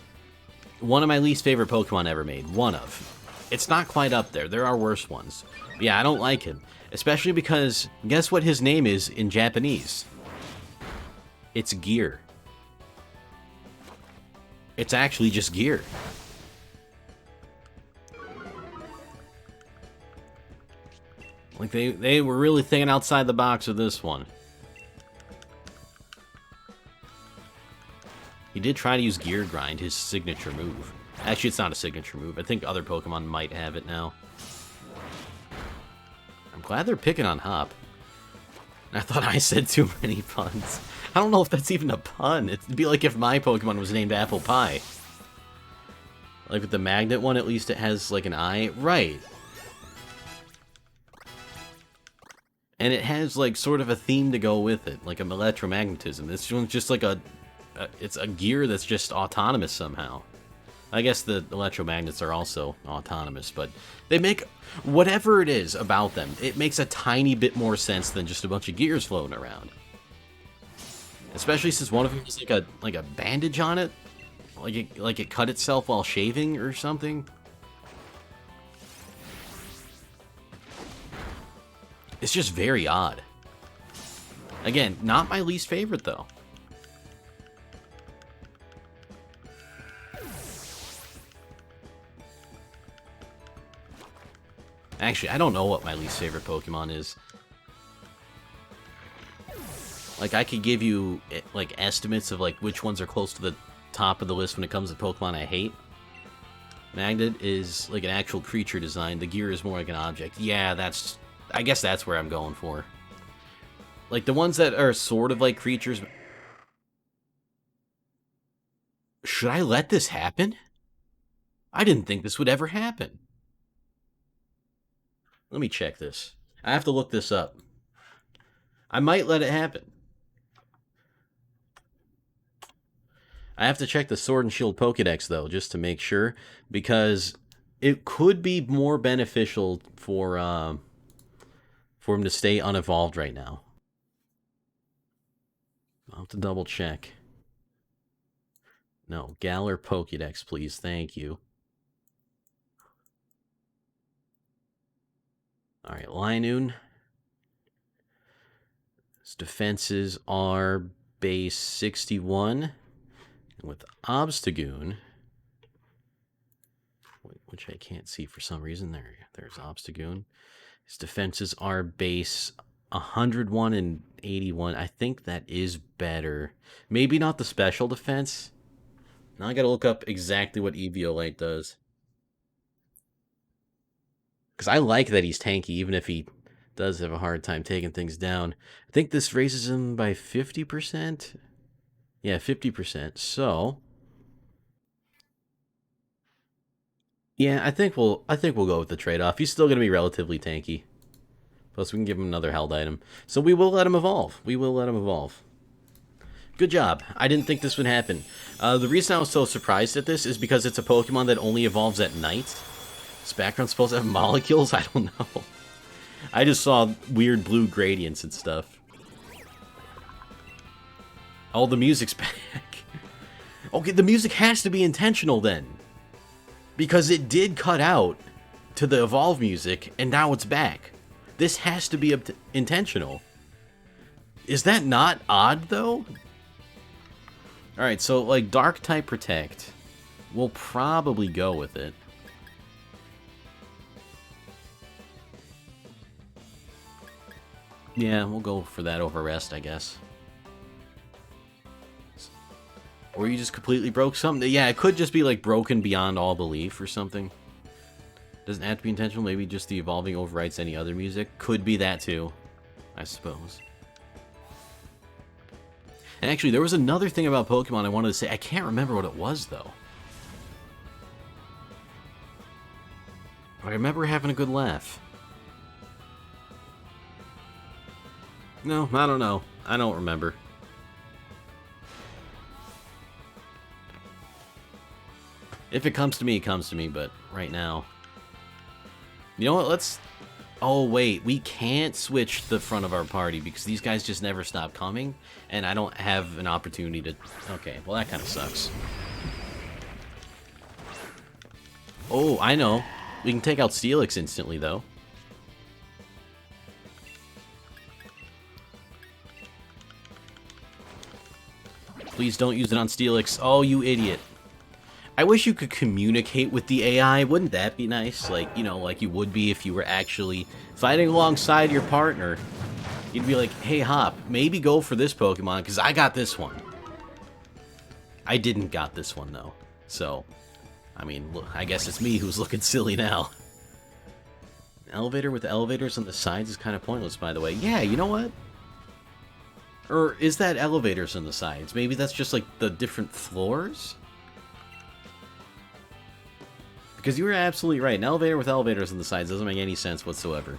one of my least favorite Pokemon ever made. One of. It's not quite up there. There are worse ones. But yeah, I don't like him. Especially because, guess what his name is in Japanese? It's Gear. It's actually just Gear. Like, they were really thinking outside the box with this one. He did try to use Gear Grind, his signature move. Actually, it's not a signature move. I think other Pokemon might have it now. I'm glad they're picking on Hop. I thought I said too many puns. I don't know if that's even a pun. It'd be like if my Pokemon was named Apple Pie. Like with the magnet one, at least it has like an eye. Right. And it has like sort of a theme to go with it, like a electromagnetism. This one's just like it's a gear that's just autonomous somehow. I guess the electromagnets are also autonomous, but they make whatever it is about them, it makes a tiny bit more sense than just a bunch of gears floating around. Especially since one of them has like a bandage on it, like it cut itself while shaving or something. It's just very odd. Again, not my least favorite though. Actually, I don't know what my least favorite Pokemon is. Like, I could give you, like, estimates of, like, which ones are close to the top of the list when it comes to Pokemon I hate. Magnet is, like, an actual creature design. The gear is more like an object. Yeah, I guess that's where I'm going for. Like, the ones that are sort of like creatures... Should I let this happen? I didn't think this would ever happen. Let me check this. I have to look this up. I might let it happen. I have to check the Sword and Shield Pokédex, though, just to make sure, because it could be more beneficial for him to stay unevolved right now. I'll have to double check. No, Galar Pokédex, please. Thank you. Alright, Linoon. His defenses are base 61. And with Obstagoon, which I can't see for some reason. There's Obstagoon. His defenses are base 101 and 81. I think that is better. Maybe not the special defense. Now I gotta look up exactly what Eviolite does. Because I like that he's tanky, even if he does have a hard time taking things down. I think this raises him by 50%. Yeah, 50%. So, yeah, I think we'll go with the trade-off. He's still gonna be relatively tanky. Plus, we can give him another held item. So we will let him evolve. We will let him evolve. Good job. I didn't think this would happen. The reason I was so surprised at this is because it's a Pokemon that only evolves at night. Is background supposed to have molecules? I don't know. I just saw weird blue gradients and stuff. Oh, the music's back. Okay, the music has to be intentional then. Because it did cut out to the evolve music, and now it's back. This has to be intentional. Is that not odd, though? Alright, so, like, Dark-type Protect. We'll probably go with it. Yeah, we'll go for that over Rest, I guess. Or you just completely broke something. Yeah, it could just be, like, broken beyond all belief or something. Doesn't have to be intentional. Maybe just the evolving overwrites any other music. Could be that, too, I suppose. And actually, there was another thing about Pokemon I wanted to say. I can't remember what it was, though. I remember having a good laugh. No, I don't know. I don't remember. If it comes to me, it comes to me, but right now... You know what, let's... Oh, wait, we can't switch the front of our party because these guys just never stop coming, and I don't have an opportunity to... Okay, well, that kind of sucks. Oh, I know. We can take out Steelix instantly, though. Please don't use it on Steelix. Oh, you idiot. I wish you could communicate with the AI. Wouldn't that be nice? Like, you know, like you would be if you were actually fighting alongside your partner. You'd be like, hey, Hop, maybe go for this Pokemon, because I got this one. I didn't got this one, though. So, I mean, look, I guess it's me who's looking silly now. An elevator with elevators on the sides is kind of pointless, by the way. Yeah, you know what? Or is that elevators on the sides? Maybe that's just, like, the different floors? Because you were absolutely right. An elevator with elevators on the sides doesn't make any sense whatsoever.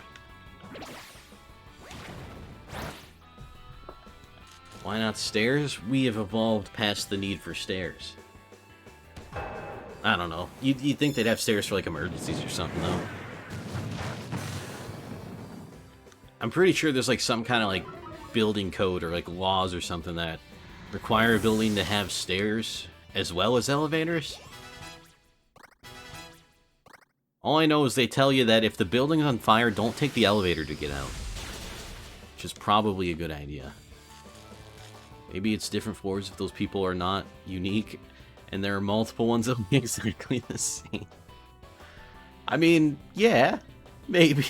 Why not stairs? We have evolved past the need for stairs. I don't know. You'd think they'd have stairs for, like, emergencies or something, though. I'm pretty sure there's, like, some kind of, like, building code or, like, laws or something that require a building to have stairs as well as elevators. All I know is they tell you that if the building's on fire, don't take the elevator to get out. Which is probably a good idea. Maybe it's different floors if those people are not unique, and there are multiple ones that look exactly the same. I mean, yeah, maybe.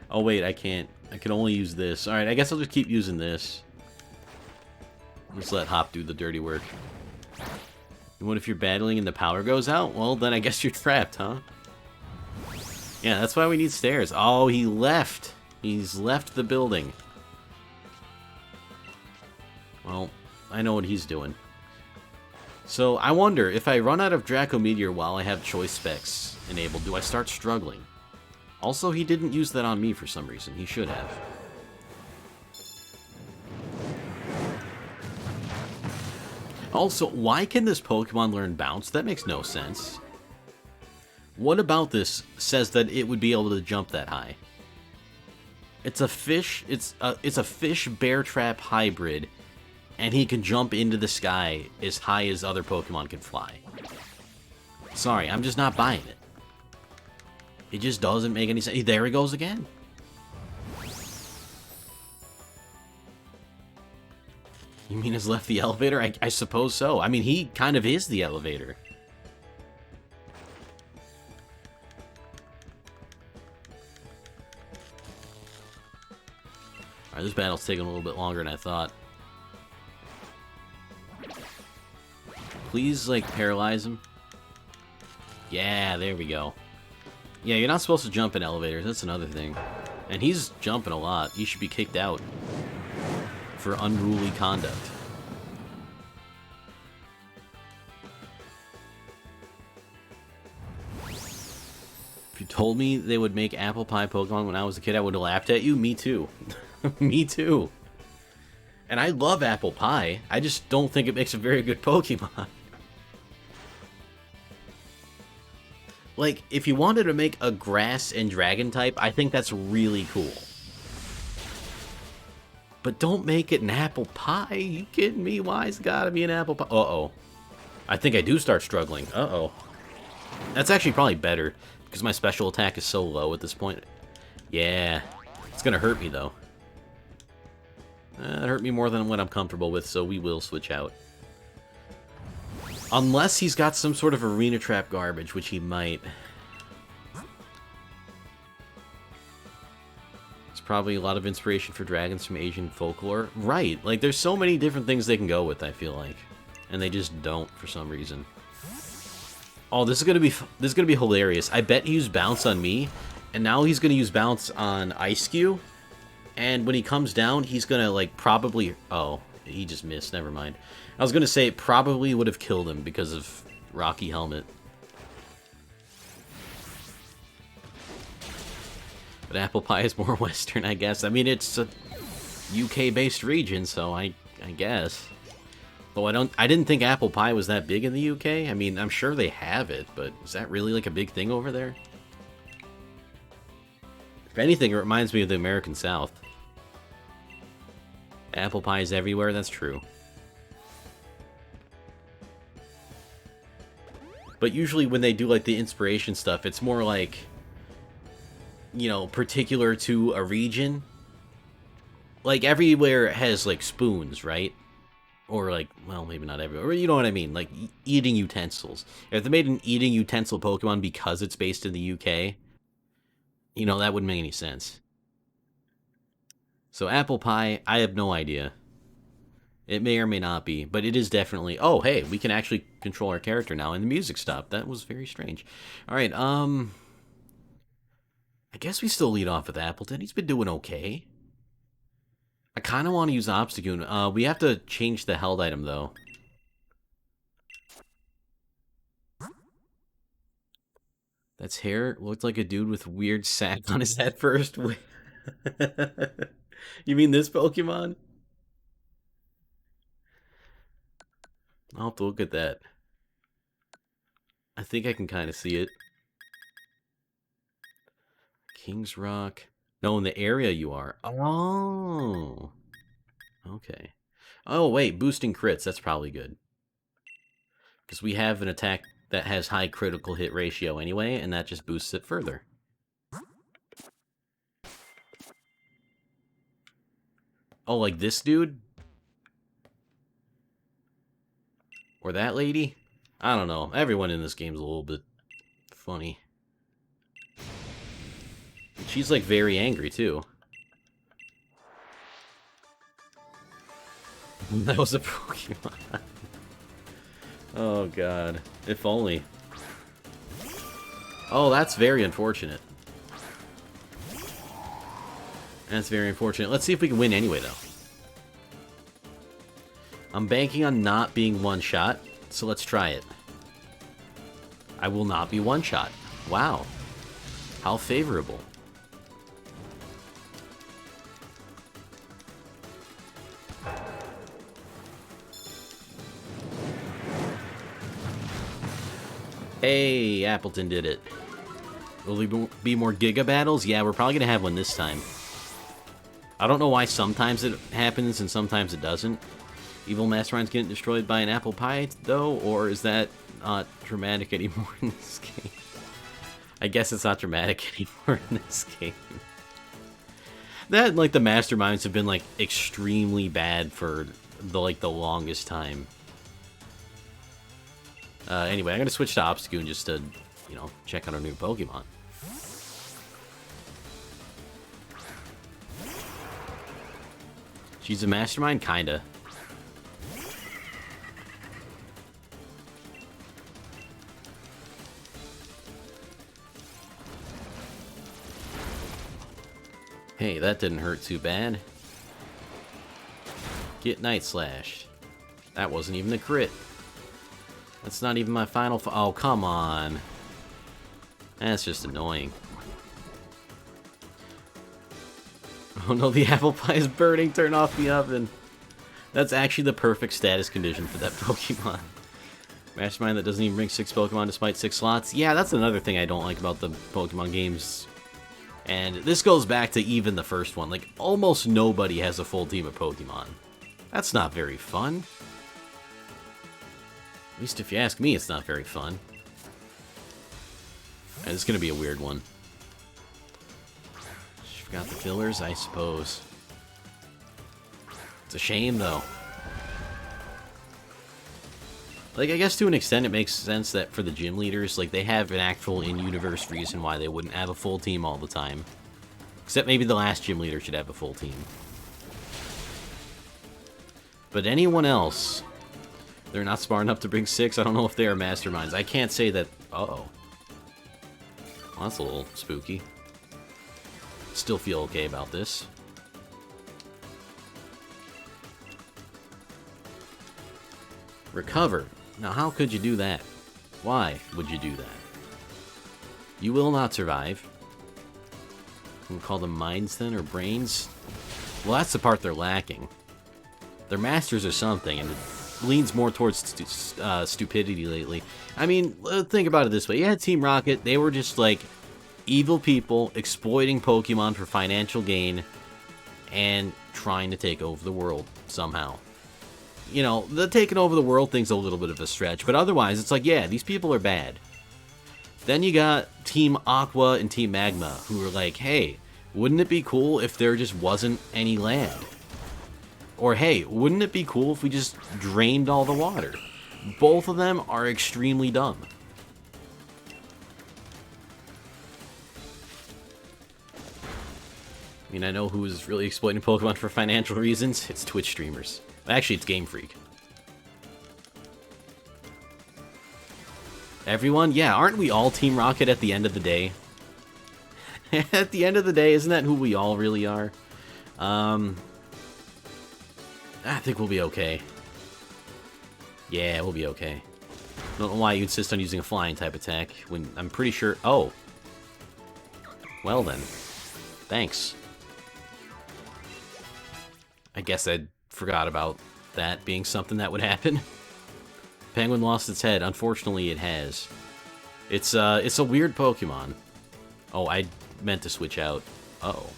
Oh wait, I can't. I can only use this. Alright, I guess I'll just keep using this. Just let Hop do the dirty work. And what if you're battling and the power goes out? Well, then I guess you're trapped, huh? Yeah, that's why we need stairs. Oh, he left. He's left the building. Well, I know what he's doing. So, I wonder, if I run out of Draco Meteor while I have choice specs enabled, do I start struggling? Also, he didn't use that on me for some reason. He should have. Also, why can this Pokemon learn Bounce? That makes no sense. What about this says that it would be able to jump that high? It's a fish. It's a fish bear trap hybrid, and he can jump into the sky as high as other Pokemon can fly. Sorry, I'm just not buying it. It just doesn't make any sense. There he goes again. You mean has left the elevator? I suppose so. I mean, he kind of is the elevator. Alright, this battle's taking a little bit longer than I thought. Please, like, paralyze him. Yeah, there we go. Yeah, you're not supposed to jump in elevators. That's another thing. And he's jumping a lot. He should be kicked out for unruly conduct. If you told me they would make apple pie Pokemon when I was a kid, I would have laughed at you. Me too. Me too. And I love apple pie. I just don't think it makes a very good Pokemon. Like, if you wanted to make a grass and dragon type, I think that's really cool. But don't make it an apple pie. You kidding me? Why's it gotta be an apple pie? Uh-oh. I think I do start struggling. Uh-oh. That's actually probably better, because my special attack is so low at this point. Yeah. It's gonna hurt me, though. It hurt me more than what I'm comfortable with, so we will switch out. Unless he's got some sort of arena trap garbage, which he might. It's probably a lot of inspiration for dragons from Asian folklore. Right, like there's so many different things they can go with, I feel like. And they just don't for some reason. Oh, this is gonna be hilarious. I bet he used bounce on me, and now he's gonna use bounce on Ice-Q. And when he comes down, he's gonna like probably oh, he just missed, never mind. I was going to say it probably would have killed him because of Rocky Helmet. But apple pie is more Western, I guess. I mean, it's a UK-based region, so I guess. Though I didn't think apple pie was that big in the UK. I mean, I'm sure they have it, but is that really like a big thing over there? If anything, it reminds me of the American South. Apple pie is everywhere, that's true. But usually when they do, like, the inspiration stuff, it's more like, you know, particular to a region. Like, everywhere has, like, spoons, right? Or, like, well, maybe not everywhere. You know what I mean? Like, eating utensils. If they made an eating utensil Pokemon because it's based in the UK, you know, that wouldn't make any sense. So, apple pie, I have no idea. It may or may not be, but it is definitely... Oh, hey, we can actually control our character now, and the music stopped. That was very strange. Alright, I guess we still lead off with Appleton. He's been doing okay. I kind of want to use Obstagoon. We have to change the held item, though. That's hair. Looked like a dude with a weird sack on his head first. You mean this Pokemon? I'll have to look at that. I think I can kind of see it. King's Rock. No, in the area you are. Oh. Okay. Oh, wait. Boosting crits. That's probably good. Because we have an attack that has high critical hit ratio anyway, and that just boosts it further. Oh, like this dude? Or that lady? I don't know. Everyone in this game's a little bit funny. She's like very angry too. That was a Pokemon. Oh god. If only. Oh, that's very unfortunate. That's very unfortunate. Let's see if we can win anyway, though. I'm banking on not being one-shot, so let's try it. I will not be one-shot. Wow. How favorable. Hey, Appleton did it. Will there be more Giga battles? Yeah, we're probably going to have one this time. I don't know why sometimes it happens and sometimes it doesn't. Evil Mastermind's getting destroyed by an apple pie, though? Or is that not dramatic anymore in this game? I guess it's not dramatic anymore in this game. That, like, the Masterminds have been, like, extremely bad for, the longest time. Anyway, I'm going to switch to Obstagoon just to, you know, check out our new Pokemon. She's a mastermind? Kinda. Hey, that didn't hurt too bad. Get Night Slash. That wasn't even a crit. That's not even my final oh, come on. That's just annoying. Oh no, the apple pie is burning. Turn off the oven. That's actually the perfect status condition for that Pokemon. Mastermind that doesn't even bring 6 Pokemon despite 6 slots. Yeah, that's another thing I don't like about the Pokemon games. And this goes back to even the first one. Like, almost nobody has a full team of Pokemon. That's not very fun. At least if you ask me, it's not very fun. And it's gonna be a weird one. Forgot the fillers, I suppose. It's a shame, though. Like, I guess to an extent it makes sense that for the gym leaders, like, they have an actual in-universe reason why they wouldn't have a full team all the time. Except maybe the last gym leader should have a full team. But anyone else, they're not smart enough to bring 6. I don't know if they are masterminds. I can't say that... Uh-oh. Well, that's a little spooky. Still feel okay about this. Recover. Now, how could you do that? Why would you do that? You will not survive. Can we call them minds then, or brains? Well, that's the part they're lacking. They're masters of something, and it leans more towards stupidity lately. I mean, think about it this way. You had Team Rocket. They were just, like, evil people exploiting Pokemon for financial gain and trying to take over the world somehow. You know, the taking over the world thing's a little bit of a stretch, but otherwise, it's like, yeah, these people are bad. Then you got Team Aqua and Team Magma, who are like, hey, wouldn't it be cool if there just wasn't any land? Or, hey, wouldn't it be cool if we just drained all the water? Both of them are extremely dumb. I mean, I know who's really exploiting Pokemon for financial reasons. It's Twitch streamers. Actually, it's Game Freak. Everyone? Yeah, aren't we all Team Rocket at the end of the day? At the end of the day, isn't that who we all really are? I think we'll be okay. Yeah, we'll be okay. I don't know why you insist on using a flying type attack when I'm pretty sure... Oh. Well then. Thanks. I guess I forgot about that being something that would happen. Penguin lost its head. Unfortunately, it has. It's a weird Pokemon. Oh, I meant to switch out. Uh-oh.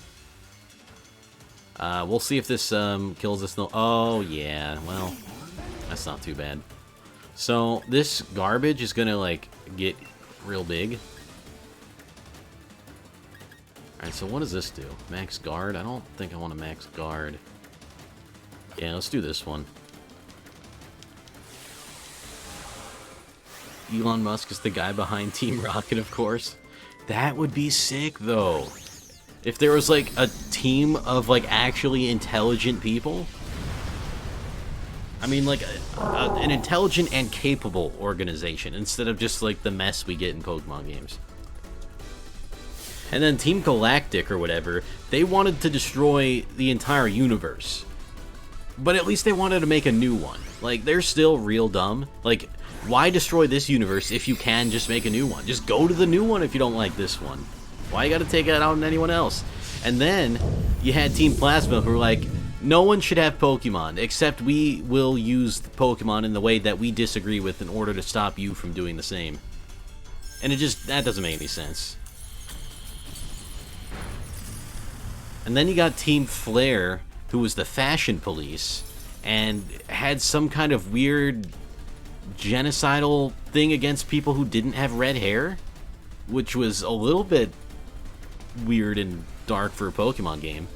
We'll see if this kills us. Oh, yeah. Well, that's not too bad. So, this garbage is gonna, like, get real big. Alright, so what does this do? Max guard? I don't think I want to max guard. Yeah, let's do this one. Elon Musk is the guy behind Team Rocket, of course. That would be sick, though. If there was, like, a team of, like, actually intelligent people. I mean, like, an intelligent and capable organization, instead of just, like, the mess we get in Pokemon games. And then Team Galactic, or whatever, they wanted to destroy the entire universe. But at least they wanted to make a new one. Like, they're still real dumb. Like, why destroy this universe if you can just make a new one? Just go to the new one if you don't like this one. Why you gotta take it out on anyone else? And then, you had Team Plasma who were like, no one should have Pokemon, except we will use the Pokemon in the way that we disagree with in order to stop you from doing the same. And that doesn't make any sense. And then you got Team Flare, who was the fashion police, and had some kind of weird genocidal thing against people who didn't have red hair, which was a little bit weird and dark for a Pokemon game.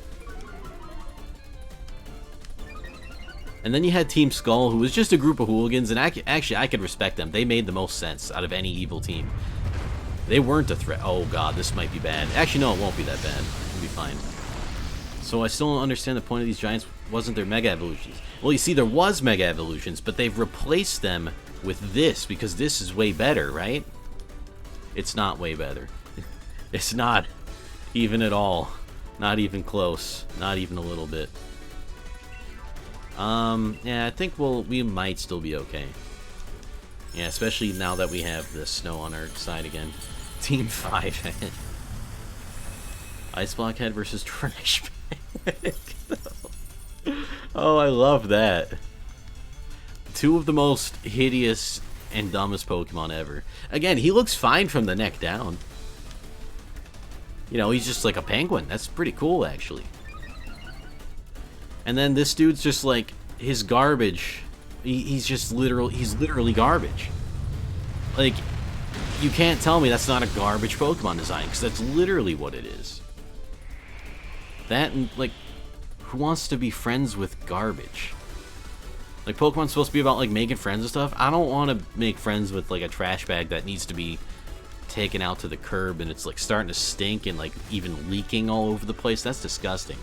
And then you had Team Skull, who was just a group of hooligans, and actually I could respect them. They made the most sense out of any evil team. They weren't a threat. Oh god, this might be bad. Actually, no, it won't be that bad. It'll be fine. So I still don't understand the point of these giants wasn't there Mega Evolutions? Well, you see, there was Mega Evolutions, but they've replaced them with this, because this is way better, right? It's not way better. It's not even at all. Not even close. Not even a little bit. Yeah, I think we might still be okay. Yeah, especially now that we have the snow on our side again. Team 5 Ice Block Head versus Trash Bag. Oh, I love that. Two of the most hideous and dumbest Pokemon ever. Again, he looks fine from the neck down. You know, he's just like a penguin. That's pretty cool, actually. And then this dude's just like, his garbage. He's literally garbage. Like, you can't tell me that's not a garbage Pokemon design, because that's literally what it is. That, and, like, who wants to be friends with garbage? Like, Pokemon's supposed to be about, like, making friends and stuff. I don't want to make friends with, like, a trash bag that needs to be taken out to the curb and it's, like, starting to stink and, like, even leaking all over the place. That's disgusting.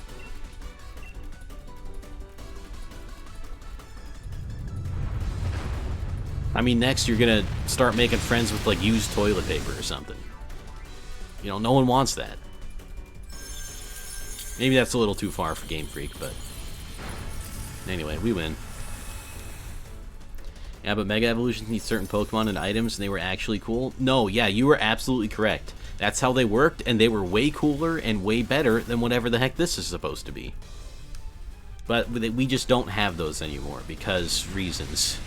I mean, next you're gonna start making friends with, like, used toilet paper or something. You know, no one wants that. Maybe that's a little too far for Game Freak, but... Anyway, we win. Yeah, but Mega Evolutions need certain Pokemon and items, and they were actually cool. No, yeah, you were absolutely correct. That's how they worked, and they were way cooler and way better than whatever the heck this is supposed to be. But we just don't have those anymore, because reasons.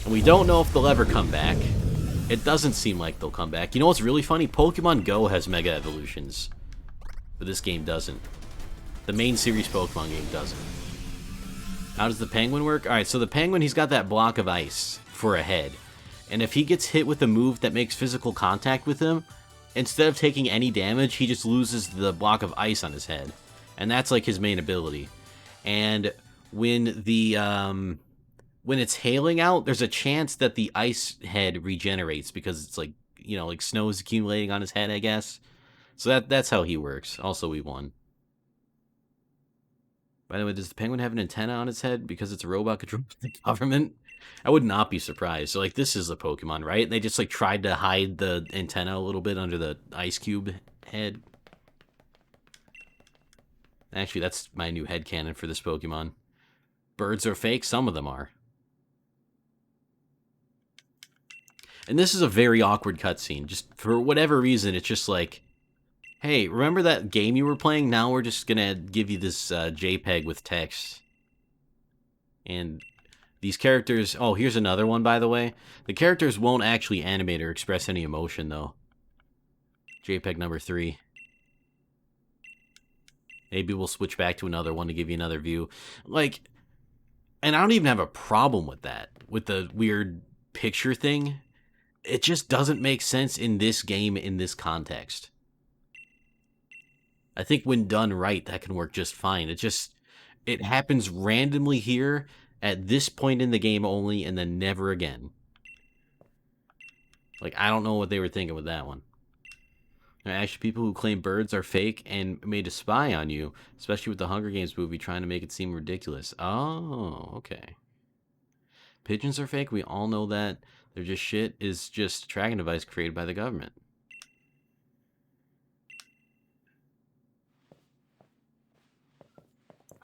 And we don't know if they'll ever come back. It doesn't seem like they'll come back. You know what's really funny? Pokemon Go has Mega Evolutions. But this game doesn't. The main series Pokemon game doesn't. How does the penguin work? Alright, so the penguin, he's got that block of ice for a head. And if he gets hit with a move that makes physical contact with him, instead of taking any damage, he just loses the block of ice on his head. And that's like his main ability. And when the when it's hailing out, there's a chance that the ice head regenerates because it's like, you know, like snow is accumulating on his head, I guess. So that's how he works. Also, we won. By the way, does the penguin have an antenna on its head because it's a robot controlled by the government? I would not be surprised. So, like, this is a Pokemon, right? They just, like, tried to hide the antenna a little bit under the ice cube head. Actually, that's my new headcanon for this Pokemon. Birds are fake? Some of them are. And this is a very awkward cutscene. Just for whatever reason, it's just like, hey, remember that game you were playing? Now we're just gonna give you this JPEG with text. And these characters... Oh, here's another one, by the way. The characters won't actually animate or express any emotion, though. JPEG number 3. Maybe we'll switch back to another one to give you another view. Like, and I don't even have a problem with that. With the weird picture thing. It just doesn't make sense in this game, in this context. I think when done right, that can work just fine. It happens randomly here, at this point in the game only, and then never again. Like, I don't know what they were thinking with that one. Actually, people who claim birds are fake and made to spy on you, especially with the Hunger Games movie, trying to make it seem ridiculous. Oh, okay. Pigeons are fake, we all know that. They're just shit, is just a tracking device created by the government.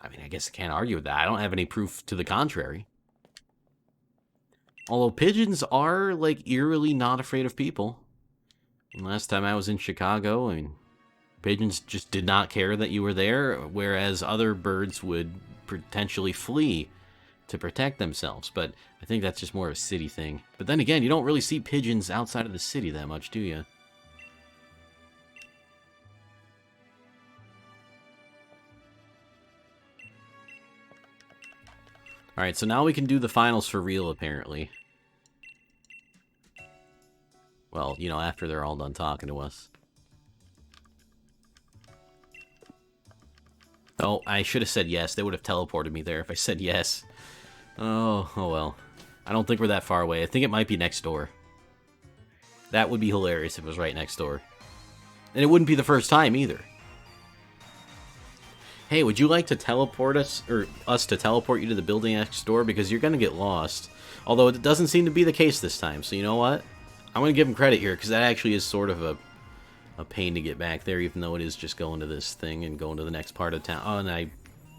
I mean, I guess I can't argue with that. I don't have any proof to the contrary. Although pigeons are, like, eerily not afraid of people. And last time I was in Chicago, I mean, pigeons just did not care that you were there, whereas other birds would potentially flee to protect themselves. But I think that's just more of a city thing. But then again, you don't really see pigeons outside of the city that much, do you? Alright, so now we can do the finals for real, apparently. Well, you know, after they're all done talking to us. Oh, I should have said yes. They would have teleported me there if I said yes. Oh well. I don't think we're that far away. I think it might be next door. That would be hilarious if it was right next door. And it wouldn't be the first time, either. Hey, would you like to teleport us, or us to teleport you to the building next door? Because you're gonna get lost. Although it doesn't seem to be the case this time, so you know what? I'm gonna give him credit here, because that actually is sort of a pain to get back there, even though it is just going to this thing and going to the next part of town. Oh, and I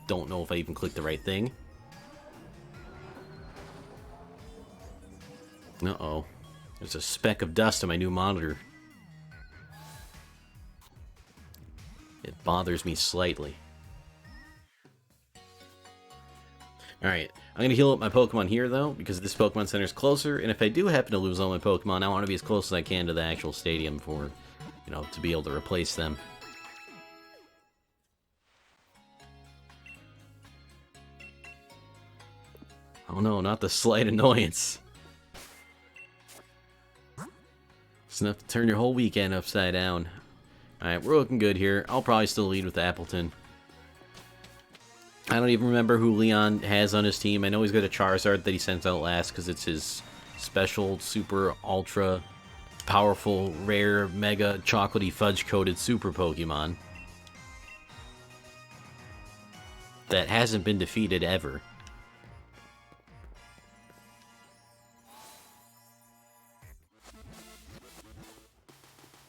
don't know if I even clicked the right thing. Uh-oh. There's a speck of dust on my new monitor. It bothers me slightly. Alright, I'm going to heal up my Pokemon here, though, because this Pokemon Center is closer, and if I do happen to lose all my Pokemon, I want to be as close as I can to the actual stadium for, you know, to be able to replace them. Oh no, not the slight annoyance. It's enough to turn your whole weekend upside down. Alright, we're looking good here. I'll probably still lead with Appleton. I don't even remember who Leon has on his team. I know he's got a Charizard that he sends out last because it's his special, super, ultra, powerful, rare, mega, chocolatey, fudge-coated super Pokemon that hasn't been defeated ever.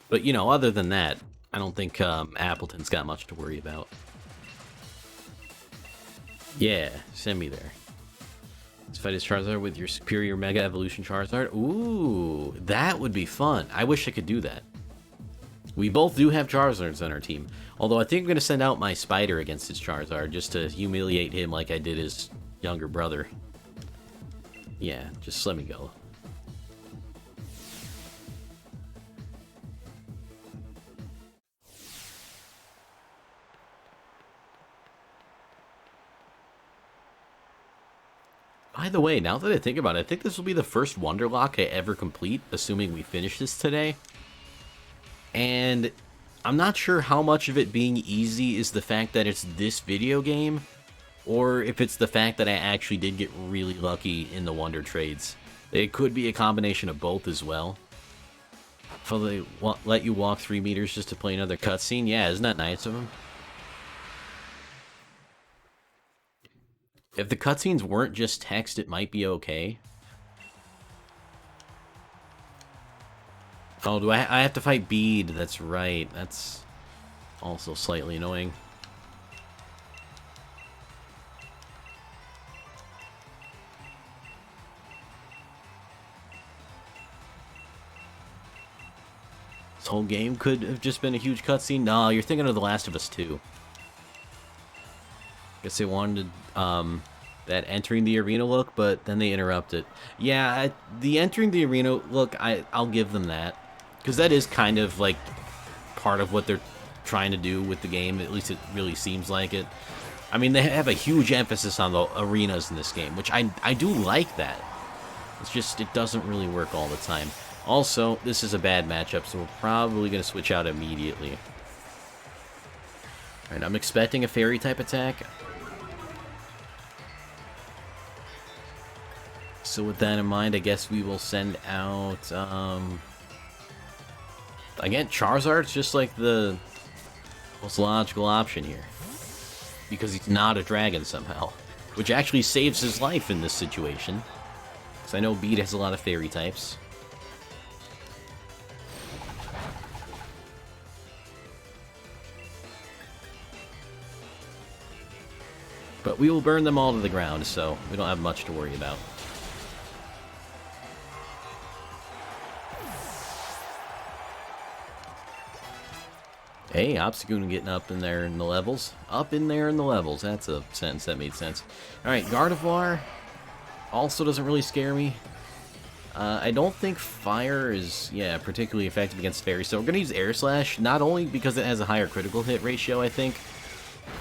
But, you know, other than that, I don't think Appleton's got much to worry about. Yeah, send me there. Let's fight his Charizard with your superior Mega Evolution Charizard. Ooh, that would be fun. I wish I could do that. We both do have Charizards on our team. Although I think I'm going to send out my Spider against his Charizard just to humiliate him like I did his younger brother. Yeah, just let me go. By the way, now that I think about it, I think this will be the first Wonderlocke I ever complete, assuming we finish this today. And I'm not sure how much of it being easy is the fact that it's this video game, or if it's the fact that I actually did get really lucky in the Wonder Trades. It could be a combination of both as well. So they let you walk 3 meters just to play another cutscene? Yeah, isn't that nice of them? If the cutscenes weren't just text, it might be okay. Oh, do I have to fight Bede? That's right. That's also slightly annoying. This whole game could have just been a huge cutscene. No, you're thinking of The Last of Us 2. Guess they wanted that entering the arena look, but then they interrupted. Yeah, the entering the arena look, I'll give them that. Because that is kind of like part of what they're trying to do with the game. At least it really seems like it. I mean, they have a huge emphasis on the arenas in this game, which I do like that. It's just, it doesn't really work all the time. Also, this is a bad matchup, so we're probably going to switch out immediately. Alright, I'm expecting a fairy-type attack. So with that in mind, I guess we will send out, again, Charizard's just like the most logical option here. Because he's not a dragon somehow. Which actually saves his life in this situation. Because I know Bede has a lot of fairy types. But we will burn them all to the ground, so we don't have much to worry about. Hey, Obstagoon getting up in there in the levels. Up in there in the levels. That's a sentence that made sense. Alright, Gardevoir also doesn't really scare me. I don't think fire is, yeah, particularly effective against fairies. So we're going to use Air Slash, not only because it has a higher critical hit ratio, I think,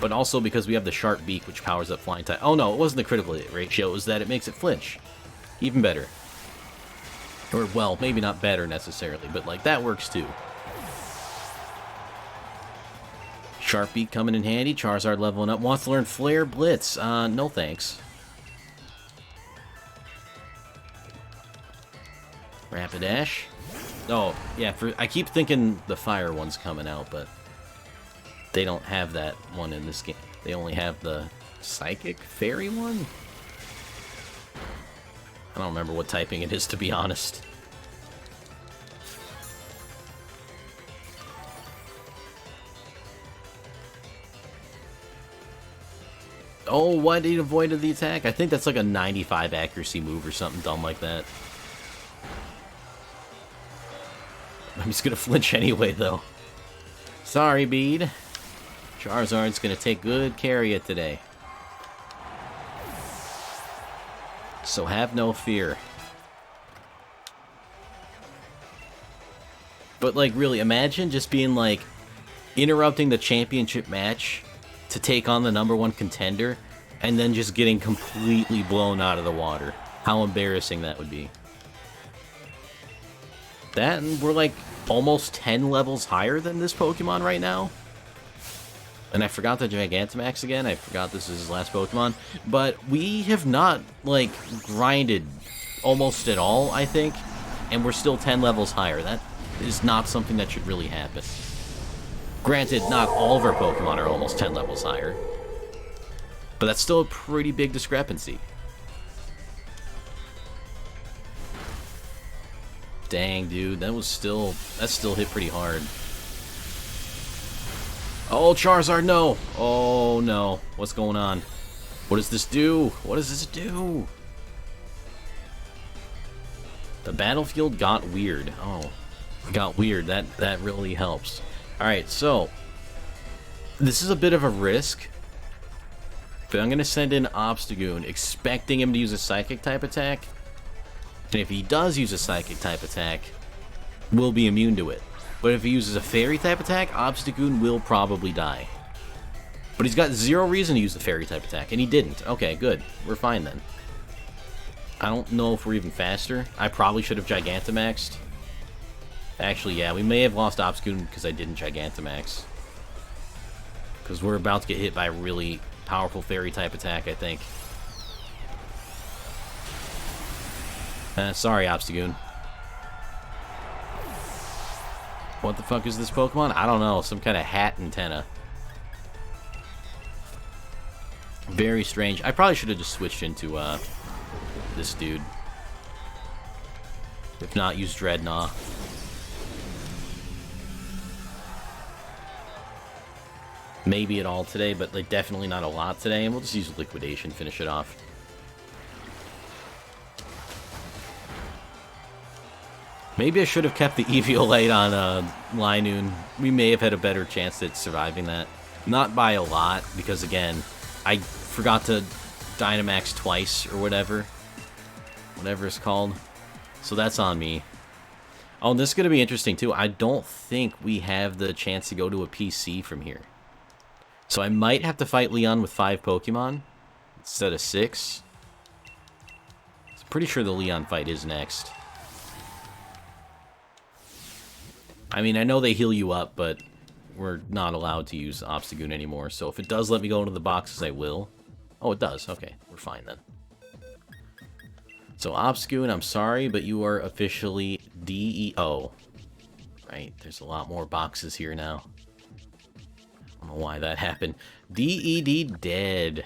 but also because we have the Sharp Beak, which powers up Flying type. Oh no, it wasn't the critical hit ratio, it was that it makes it flinch. Even better. Or, well, maybe not better necessarily, but like, that works too. Sharp Beak coming in handy. Charizard leveling up. Wants to learn Flare Blitz. No thanks. Rapidash. Oh, yeah, I keep thinking the fire one's coming out, but they don't have that one in this game. They only have the Psychic Fairy one? I don't remember what typing it is, to be honest. Oh, why did he avoid the attack? I think that's like a 95 accuracy move or something dumb like that. I'm just gonna flinch anyway, though. Sorry, Bede. Charizard's gonna take good care of you today. So have no fear. But, like, really, imagine just being, like, interrupting the championship match to take on the #1 contender, and then just getting completely blown out of the water. How embarrassing that would be. That, and we're like almost 10 levels higher than this Pokemon right now. And I forgot the Gigantamax again. I forgot this is his last Pokemon. But we have not, like, grinded almost at all, I think. And we're still 10 levels higher. That is not something that should really happen. Granted, not all of our Pokemon are almost 10 levels higher. But that's still a pretty big discrepancy. Dang, dude, that still hit pretty hard. Oh, Charizard, no! Oh, no. What's going on? What does this do? What does this do? The battlefield got weird. Oh, it got weird. That really helps. Alright, so this is a bit of a risk. But I'm going to send in Obstagoon, expecting him to use a Psychic-type attack. And if he does use a Psychic-type attack, we'll be immune to it. But if he uses a Fairy-type attack, Obstagoon will probably die. But he's got zero reason to use the Fairy-type attack, and he didn't. Okay, good. We're fine then. I don't know if we're even faster. I probably should have Gigantamaxed. Actually, yeah, we may have lost Obstagoon because I didn't Gigantamax. Because we're about to get hit by a really powerful Fairy-type attack, I think. Sorry, Obstagoon. What the fuck is this Pokemon? I don't know. Some kind of hat antenna. Very strange. I probably should have just switched into this dude. If not, use Dreadnought. Maybe at all today, but like definitely not a lot today. And we'll just use Liquidation, finish it off. Maybe I should have kept the Eviolite on Linoon. We may have had a better chance at surviving that. Not by a lot, because again, I forgot to Dynamax twice, or whatever. Whatever it's called. So that's on me. Oh, and this is going to be interesting, too. I don't think we have the chance to go to a PC from here. So I might have to fight Leon with 5 Pokemon, instead of 6. I'm pretty sure the Leon fight is next. I mean, I know they heal you up, but we're not allowed to use Obstagoon anymore. So if it does let me go into the boxes, I will. Oh, it does. Okay, we're fine then. So Obstagoon, I'm sorry, but you are officially DEO. Right, there's a lot more boxes here now. I don't know why that happened. DED dead.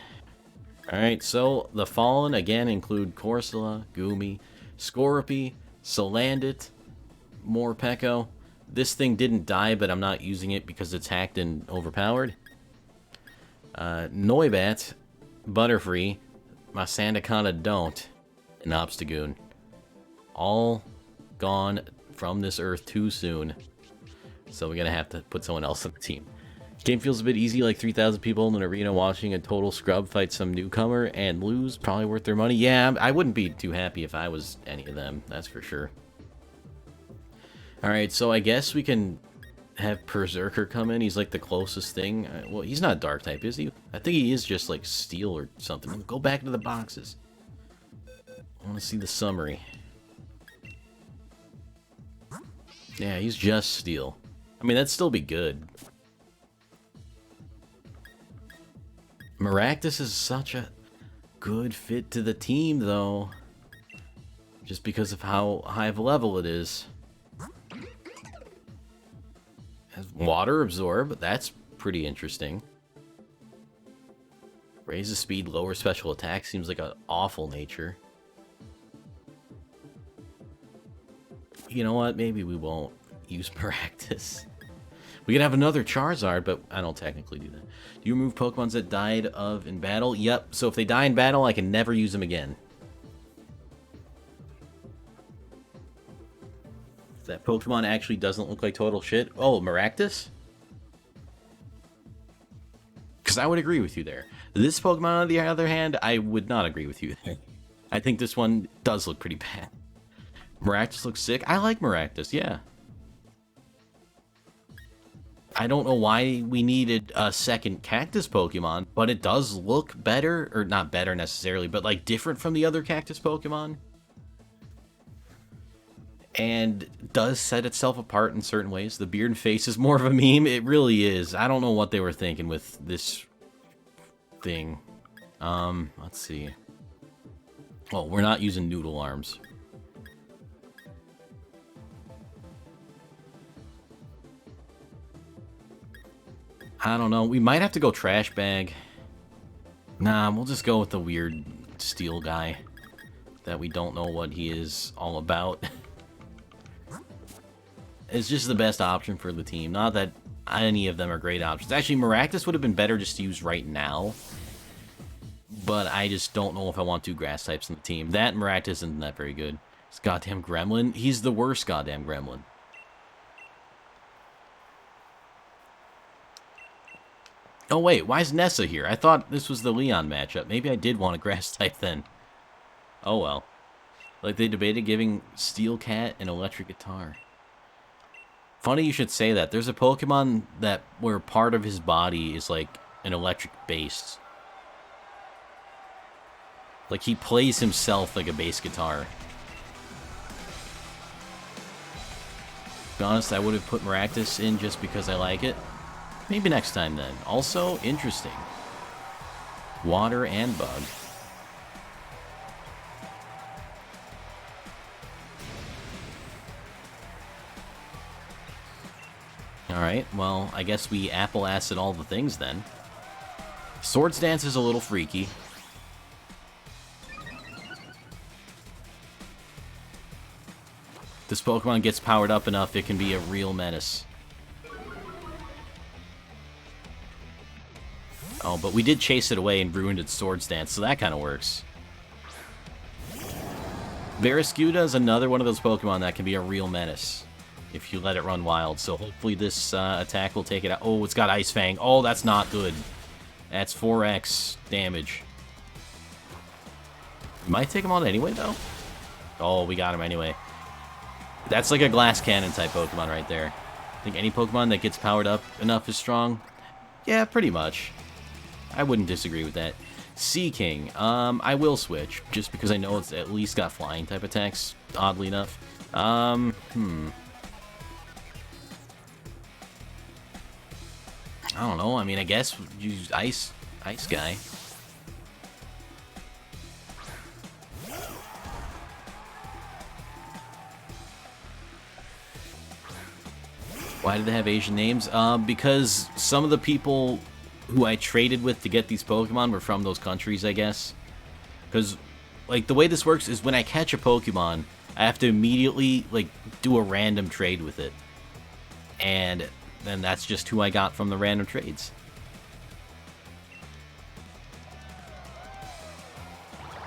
Alright, so the Fallen, again, include Corsola, Goomy, Scorpy, Salandit, Morpeko. This thing didn't die, but I'm not using it because it's hacked and overpowered. Noibat, Butterfree, my Sandaconda don't, and Obstagoon. All gone from this earth too soon. So we're going to have to put someone else on the team. Game feels a bit easy, like 3,000 people in an arena watching a total scrub fight some newcomer and lose. Probably worth their money. Yeah, I wouldn't be too happy if I was any of them, that's for sure. Alright, so I guess we can have Berserker come in. He's like the closest thing. Well, he's not Dark type, is he? I think he is just like Steel or something. Go back to the boxes. I want to see the summary. Yeah, he's just Steel. I mean, that'd still be good. Maractus is such a good fit to the team, though. Just because of how high of a level it is. Has water absorb, that's pretty interesting. Raises speed, lower special attack. Seems like an awful nature. You know what? Maybe we won't use practice. We could have another Charizard, but I don't technically do that. Do you remove Pokemons that died of in battle? Yep. So if they die in battle, I can never use them again. That Pokemon actually doesn't look like total shit. Oh, Maractus? Because I would agree with you there. This Pokemon, on the other hand, I would not agree with you there. I think this one does look pretty bad. Maractus looks sick. I like Maractus, yeah. I don't know why we needed a second cactus Pokemon, but it does look better, or not better necessarily, but like different from the other cactus Pokemon. And does set itself apart in certain ways. The beard and face is more of a meme. It really is. I don't know what they were thinking with this thing. Let's see. Well, we're not using noodle arms. I don't know. We might have to go trash bag. Nah, we'll just go with the weird steel guy that we don't know what he is all about. It's just the best option for the team. Not that any of them are great options. Actually, Maractus would have been better just to use right now. But I just don't know if I want two grass types in the team. That Maractus isn't that very good. This goddamn gremlin. He's the worst goddamn gremlin. Oh wait, why is Nessa here? I thought this was the Leon matchup. Maybe I did want a grass type then. Oh well. Like they debated giving Steel Cat an electric guitar. Funny you should say that. There's a Pokemon that where part of his body is like an electric bass. Like he plays himself like a bass guitar. To be honest, I would have put Maractus in just because I like it. Maybe next time then. Also, interesting. Water and bug. Alright, well, I guess we apple acid all the things then. Swords Dance is a little freaky. This Pokemon gets powered up enough, it can be a real menace. Oh, but we did chase it away and ruined its Swords Dance, so that kind of works. Veriscuda is another one of those Pokemon that can be a real menace if you let it run wild, so hopefully this attack will take it out. Oh, it's got Ice Fang. Oh, that's not good. That's 4x damage. We might take him on anyway, though. Oh, we got him anyway. That's like a Glass Cannon type Pokemon right there. I think any Pokemon that gets powered up enough is strong. Yeah, pretty much. I wouldn't disagree with that. Sea King. I will switch, just because I know it's at least got flying type attacks, oddly enough. I don't know. I mean, I guess use Ice Guy. Why did they have Asian names? Because some of the people who I traded with to get these Pokemon were from those countries, I guess. Because, like, the way this works is when I catch a Pokemon, I have to immediately, like, do a random trade with it. And then that's just who I got from the random trades.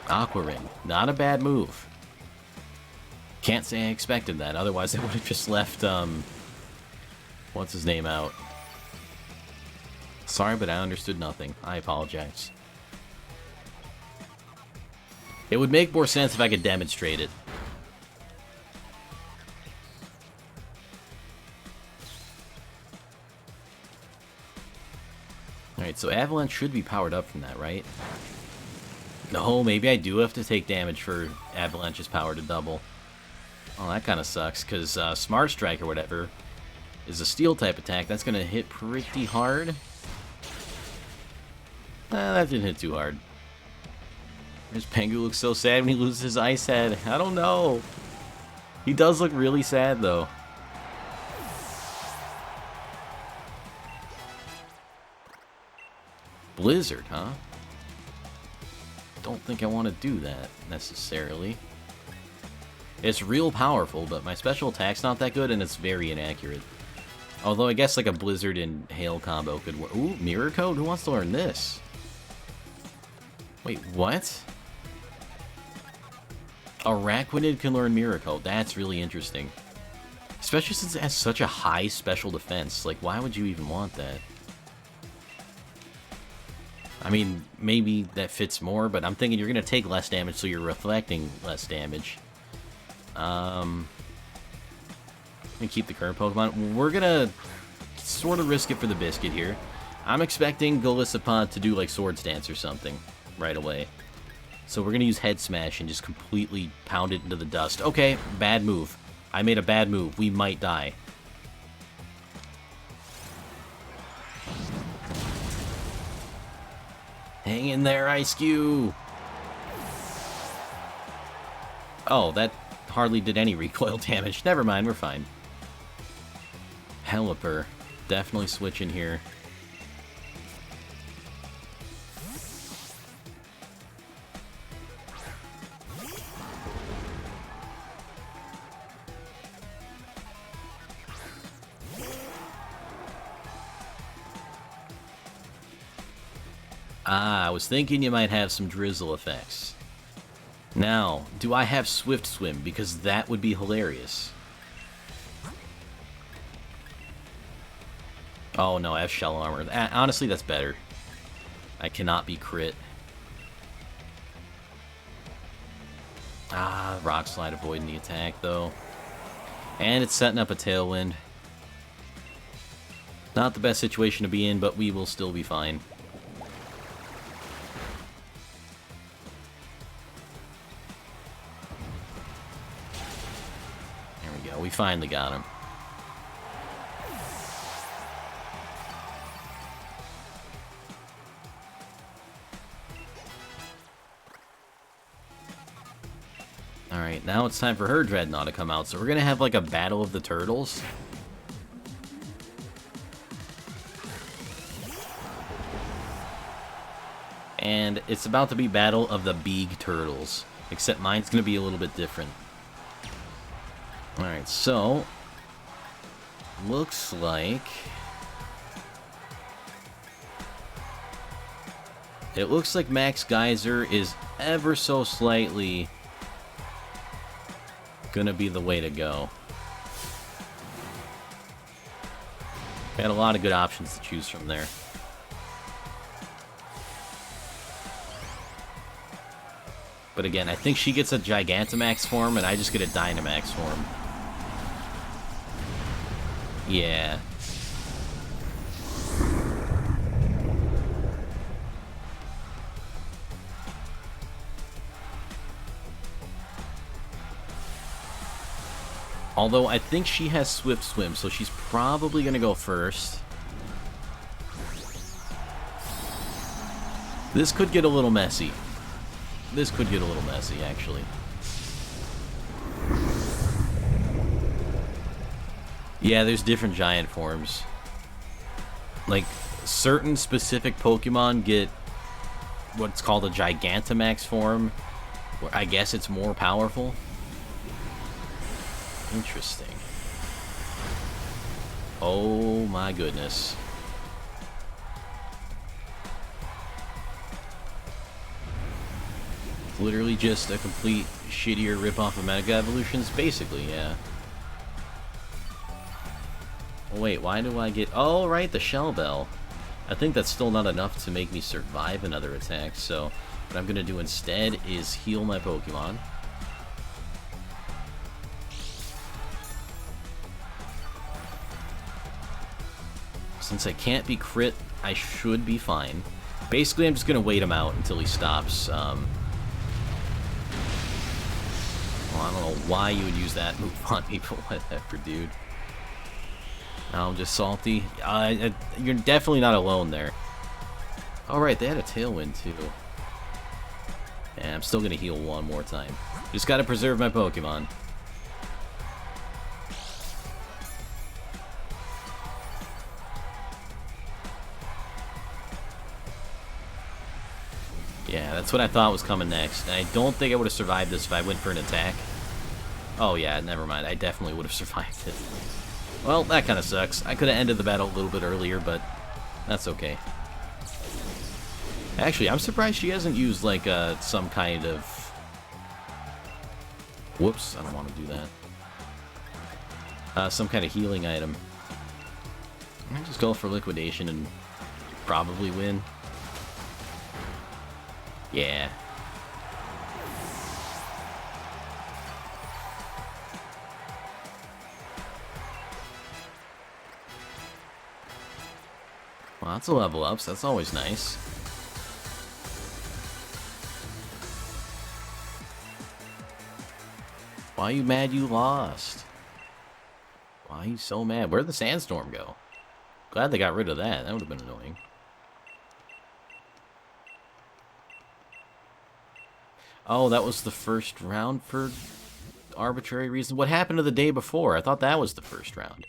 Aqua Ring. Not a bad move. Can't say I expected that, otherwise I would have just left, what's his name out. Sorry, but I understood nothing. I apologize. It would make more sense if I could demonstrate it. Alright, so Avalanche should be powered up from that, right? No, maybe I do have to take damage for Avalanche's power to double. Oh, that kind of sucks, because Smart Strike or whatever is a Steel-type attack. That's going to hit pretty hard. That didn't hit too hard. This Pengu looks so sad when he loses his Ice Head. I don't know. He does look really sad, though. Blizzard, huh? don't think I want to do that, necessarily. It's real powerful, but my special attack's not that good, and it's very inaccurate. Although I guess like a Blizzard and Hail combo could work. Ooh, Mirror Code? Who wants to learn this? Wait, what? Araquanid can learn Mirror Code. That's really interesting. Especially since it has such a high special defense. Like, why would you even want that? I mean, maybe that fits more, but I'm thinking you're going to take less damage, so you're reflecting less damage. I'm going to keep the current Pokemon. We're going to sort of risk it for the biscuit here. I'm expecting Golisopod to do, like, Swords Dance or something right away. So we're going to use Head Smash and just completely pound it into the dust. Okay, bad move. I made a bad move. We might die. Hang in there, Ice Cube! Oh, that hardly did any recoil damage. Never mind, we're fine. Helliper. Definitely switching here. Ah, I was thinking you might have some drizzle effects. Now, do I have Swift Swim? Because that would be hilarious. Oh no, I have Shell Armor. Honestly, that's better. I cannot be crit. Ah, Rock Slide avoiding the attack, though. And it's setting up a Tailwind. Not the best situation to be in, but we will still be fine. We finally got him. Alright, now it's time for her Dreadnought to come out. So we're gonna have like a battle of the turtles. And it's about to be battle of the big turtles. Except mine's gonna be a little bit different. Alright, so looks like Max Geyser is ever so slightly gonna be the way to go. Got a lot of good options to choose from there. But again, I think she gets a Gigantamax form and I just get a Dynamax form. Yeah. Although I think she has Swift Swim, so she's probably gonna go first. This could get a little messy. This could get a little messy, actually. Yeah, there's different giant forms. Like, certain specific Pokemon get what's called a Gigantamax form, where I guess it's more powerful. Interesting. Oh my goodness. Literally just a complete shittier ripoff of Mega Evolutions, basically, yeah. Wait, why do I get... Oh, right, the Shell Bell. I think that's still not enough to make me survive another attack, so what I'm going to do instead is heal my Pokemon. Since I can't be crit, I should be fine. Basically, I'm just going to wait him out until he stops. Well, I don't know why you would use that move on me, but whatever, dude. I'm just salty. You're definitely not alone there. Alright, they had a Tailwind, too. And I'm still going to heal one more time. Just got to preserve my Pokemon. Yeah, that's what I thought was coming next. And I don't think I would have survived this if I went for an attack. Oh yeah, never mind. I definitely would have survived it. Well, that kind of sucks. I could have ended the battle a little bit earlier, but that's okay. Actually, I'm surprised she hasn't used, like, some kind of... Whoops, I don't want to do that. Some kind of healing item. I just go for liquidation and probably win. Yeah. Well, that's a level up, so that's always nice. Why are you mad you lost? Why are you so mad? Where'd the sandstorm go? Glad they got rid of that. That would have been annoying. Oh, that was the first round for arbitrary reason. What happened to the day before? I thought that was the first round.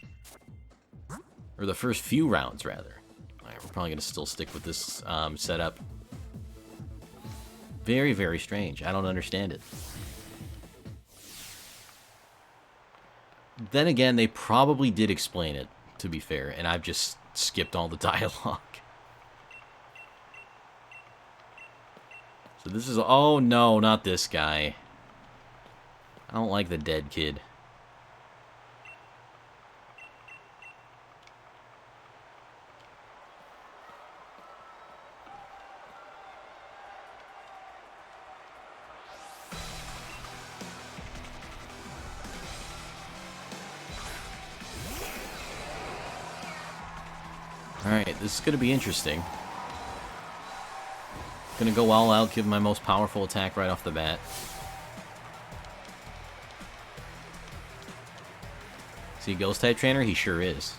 Or the first few rounds, rather. Alright, we're probably going to still stick with this setup. Very, very strange. I don't understand it. Then again, they probably did explain it, to be fair, and I've just skipped all the dialogue. So this is... Oh, no, not this guy. I don't like the dead kid. Alright, this is going to be interesting. Gonna go all out, give my most powerful attack right off the bat. See, Ghost type trainer? He sure is.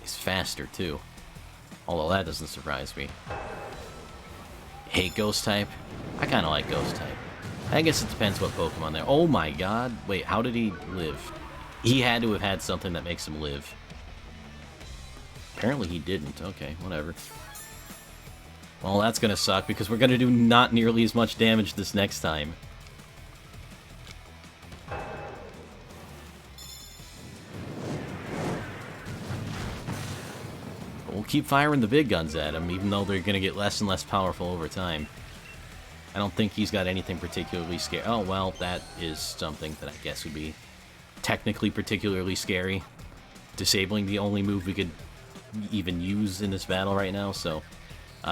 He's faster, too. Although that doesn't surprise me. Hate Ghost type? I kinda like Ghost type. I guess it depends what Pokemon there. Oh my god. Wait, how did he live? He had to have had something that makes him live. Apparently he didn't. Okay, whatever. Well, that's gonna suck because we're gonna do not nearly as much damage this next time. We'll keep firing the big guns at him, even though they're gonna get less and less powerful over time. I don't think he's got anything particularly scary. Oh, well, that is something that I guess would be technically particularly scary. Disabling the only move we could even use in this battle right now, so...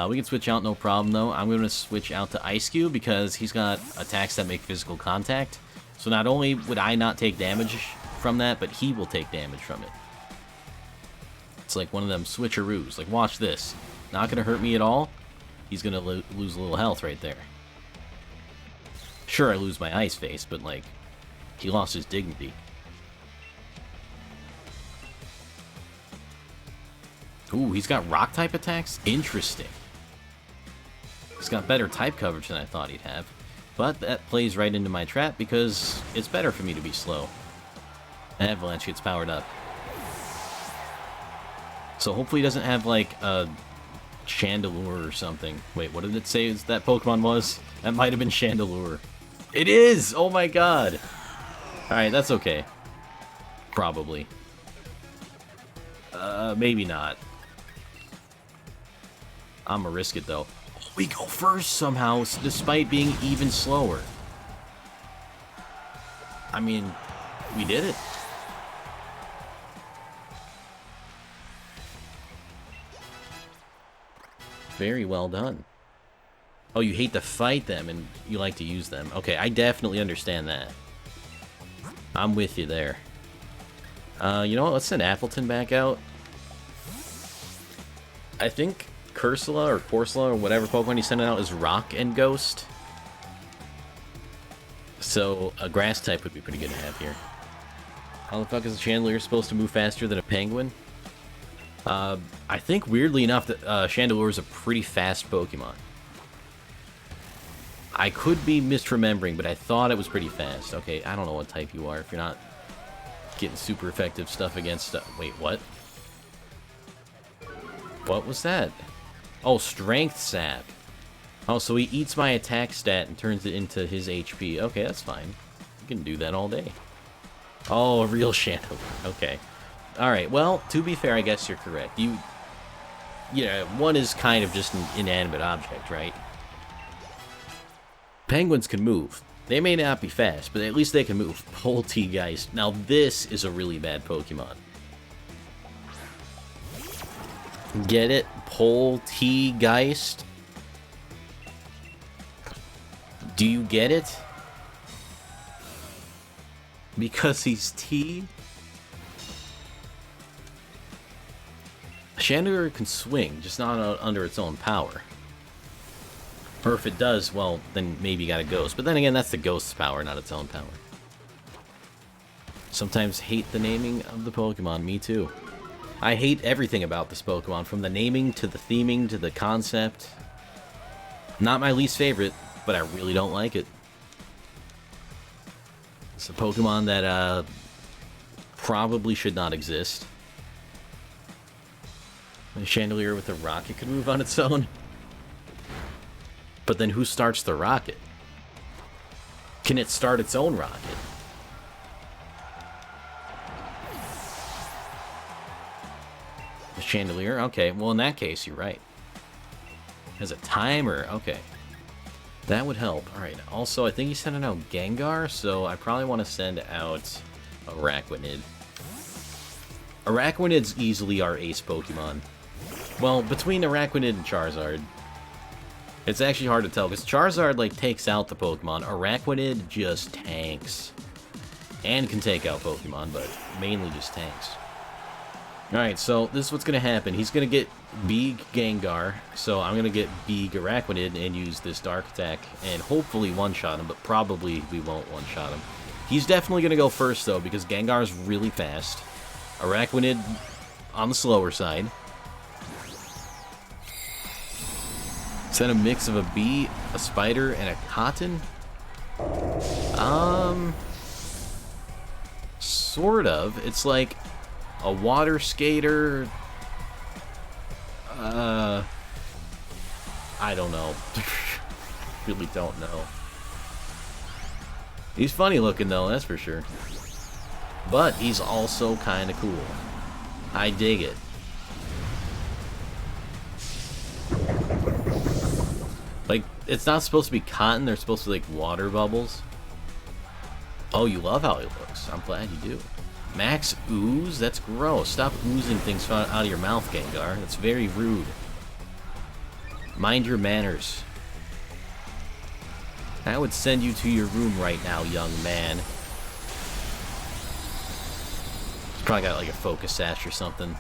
we can switch out, no problem, though. I'm going to switch out to Ice Cube because he's got attacks that make physical contact. So not only would I not take damage from that, but he will take damage from it. It's like one of them switcheroos. Like, watch this. Not going to hurt me at all. He's going to lose a little health right there. Sure, I lose my Ice Face, but, like, he lost his dignity. Ooh, he's got rock-type attacks? Interesting. He's got better type coverage than I thought he'd have. But that plays right into my trap because it's better for me to be slow. Avalanche gets powered up. So hopefully he doesn't have, like, a Chandelure or something. Wait, what did it say that Pokemon was? That might have been Chandelure. It is! Oh my god! Alright, that's okay. Probably. Maybe not. I'm gonna risk it, though. We go first somehow, despite being even slower. I mean, we did it. Very well done. Oh, you hate to fight them and you like to use them. Okay, I definitely understand that. I'm with you there. You know what? Let's send Appleton back out. I think Cursula or Corsola or whatever Pokemon he's sending out is Rock and Ghost. So a Grass type would be pretty good to have here. How the fuck is a Chandelure supposed to move faster than a Penguin? I think weirdly enough that Chandelure is a pretty fast Pokemon. I could be misremembering, but I thought it was pretty fast. Okay, I don't know what type you are if you're not getting super effective stuff against... wait, what? What was that? Oh, strength sap. Oh, so he eats my attack stat and turns it into his HP. Okay, that's fine. You can do that all day. Oh, a real chandelier. Okay. Alright, well, to be fair, I guess you're correct. Yeah, one is kind of just an inanimate object, right? Penguins can move. They may not be fast, but at least they can move. Poltegeist. Now, this is a really bad Pokemon. Get it? Poltegeist? Do you get it? Because he's T? Chandelier can swing, just not under its own power. Or if it does, well, then maybe you got a ghost. But then again, that's the ghost's power, not its own power. Sometimes hate the naming of the Pokemon, me too. I hate everything about this Pokemon, from the naming to the theming to the concept. Not my least favorite, but I really don't like it. It's a Pokemon that probably should not exist. A Chandelier with a rocket could move on its own. But then who starts the rocket? Can it start its own rocket? The Chandelier? Okay, well in that case, you're right. Has a timer, okay. That would help. Alright, also I think he's sending out Gengar, so I probably want to send out Araquanid. Araquanid's easily our ace Pokemon. Well, between Araquanid and Charizard, it's actually hard to tell, because Charizard, like, takes out the Pokemon. Araquanid just tanks. And can take out Pokemon, but mainly just tanks. Alright, so this is what's going to happen. He's going to get Big Gengar, so I'm going to get Big Araquanid and use this Dark Attack, and hopefully one-shot him, but probably we won't one-shot him. He's definitely going to go first, though, because Gengar's really fast. Araquanid on the slower side. Is that a mix of a bee, a spider, and a cotton? Sort of. It's like a water skater. I don't know. Really don't know. He's funny looking though, that's for sure. But he's also kind of cool. I dig it. Like, it's not supposed to be cotton, they're supposed to be like water bubbles. Oh, you love how he looks. I'm glad you do. Max ooze? That's gross. Stop oozing things out of your mouth, Gengar. That's very rude. Mind your manners. I would send you to your room right now, young man. He's probably got like a focus sash or something.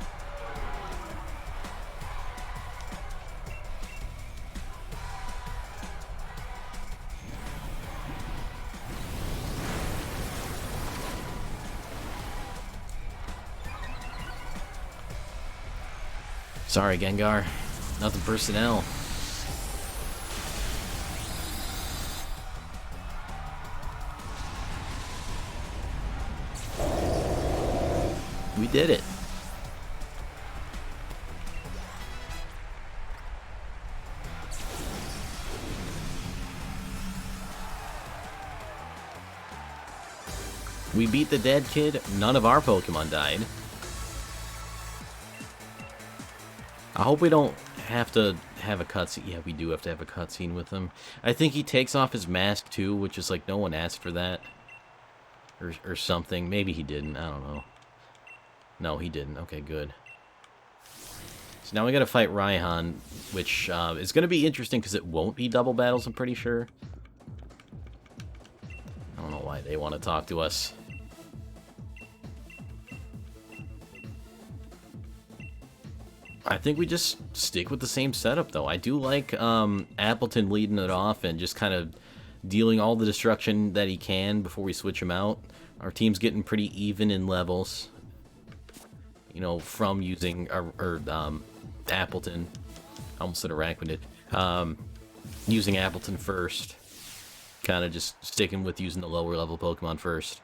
Sorry, Gengar. Nothing personnel. We did it. We beat the dead kid. None of our Pokemon died. I hope we don't have to have a cutscene. Yeah, we do have to have a cutscene with him. I think he takes off his mask too, which is like no one asked for that. Or something. Maybe he didn't. I don't know. No, he didn't. Okay, good. So now we gotta fight Raihan, which is gonna be interesting because it won't be double battles, I'm pretty sure. I don't know why they want to talk to us. I think we just stick with the same setup, though. I do like Appleton leading it off and just kind of dealing all the destruction that he can before we switch him out. Our team's getting pretty even in levels, you know, from using Appleton. I almost said Araquanid. Using Appleton first. Kind of just sticking with using the lower level Pokemon first.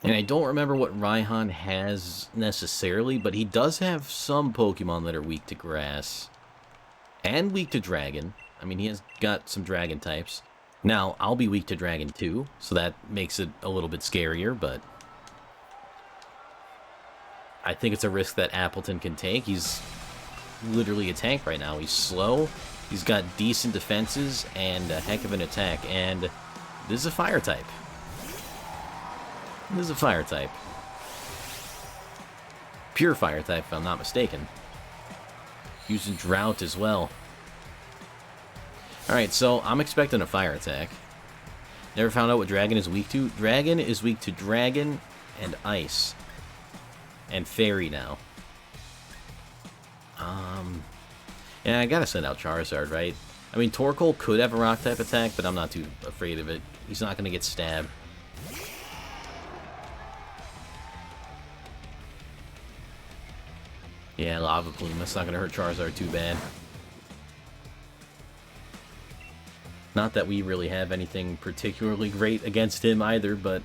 And I don't remember what Raihan has necessarily, but he does have some Pokemon that are weak to grass. And weak to dragon. I mean, he has got some dragon types. Now, I'll be weak to dragon too, so that makes it a little bit scarier, but I think it's a risk that Appleton can take. He's literally a tank right now. He's slow, he's got decent defenses, and a heck of an attack, and this is a fire type. This is a fire type. Pure fire type, if I'm not mistaken. Using Drought as well. Alright, so I'm expecting a fire attack. Never found out what Dragon is weak to. Dragon is weak to Dragon and Ice. And Fairy now. Yeah, I gotta send out Charizard, right? I mean, Torkoal could have a Rock-type attack, but I'm not too afraid of it. He's not gonna get stabbed. Yeah, Lava Plume. That's not gonna hurt Charizard too bad. Not that we really have anything particularly great against him either, but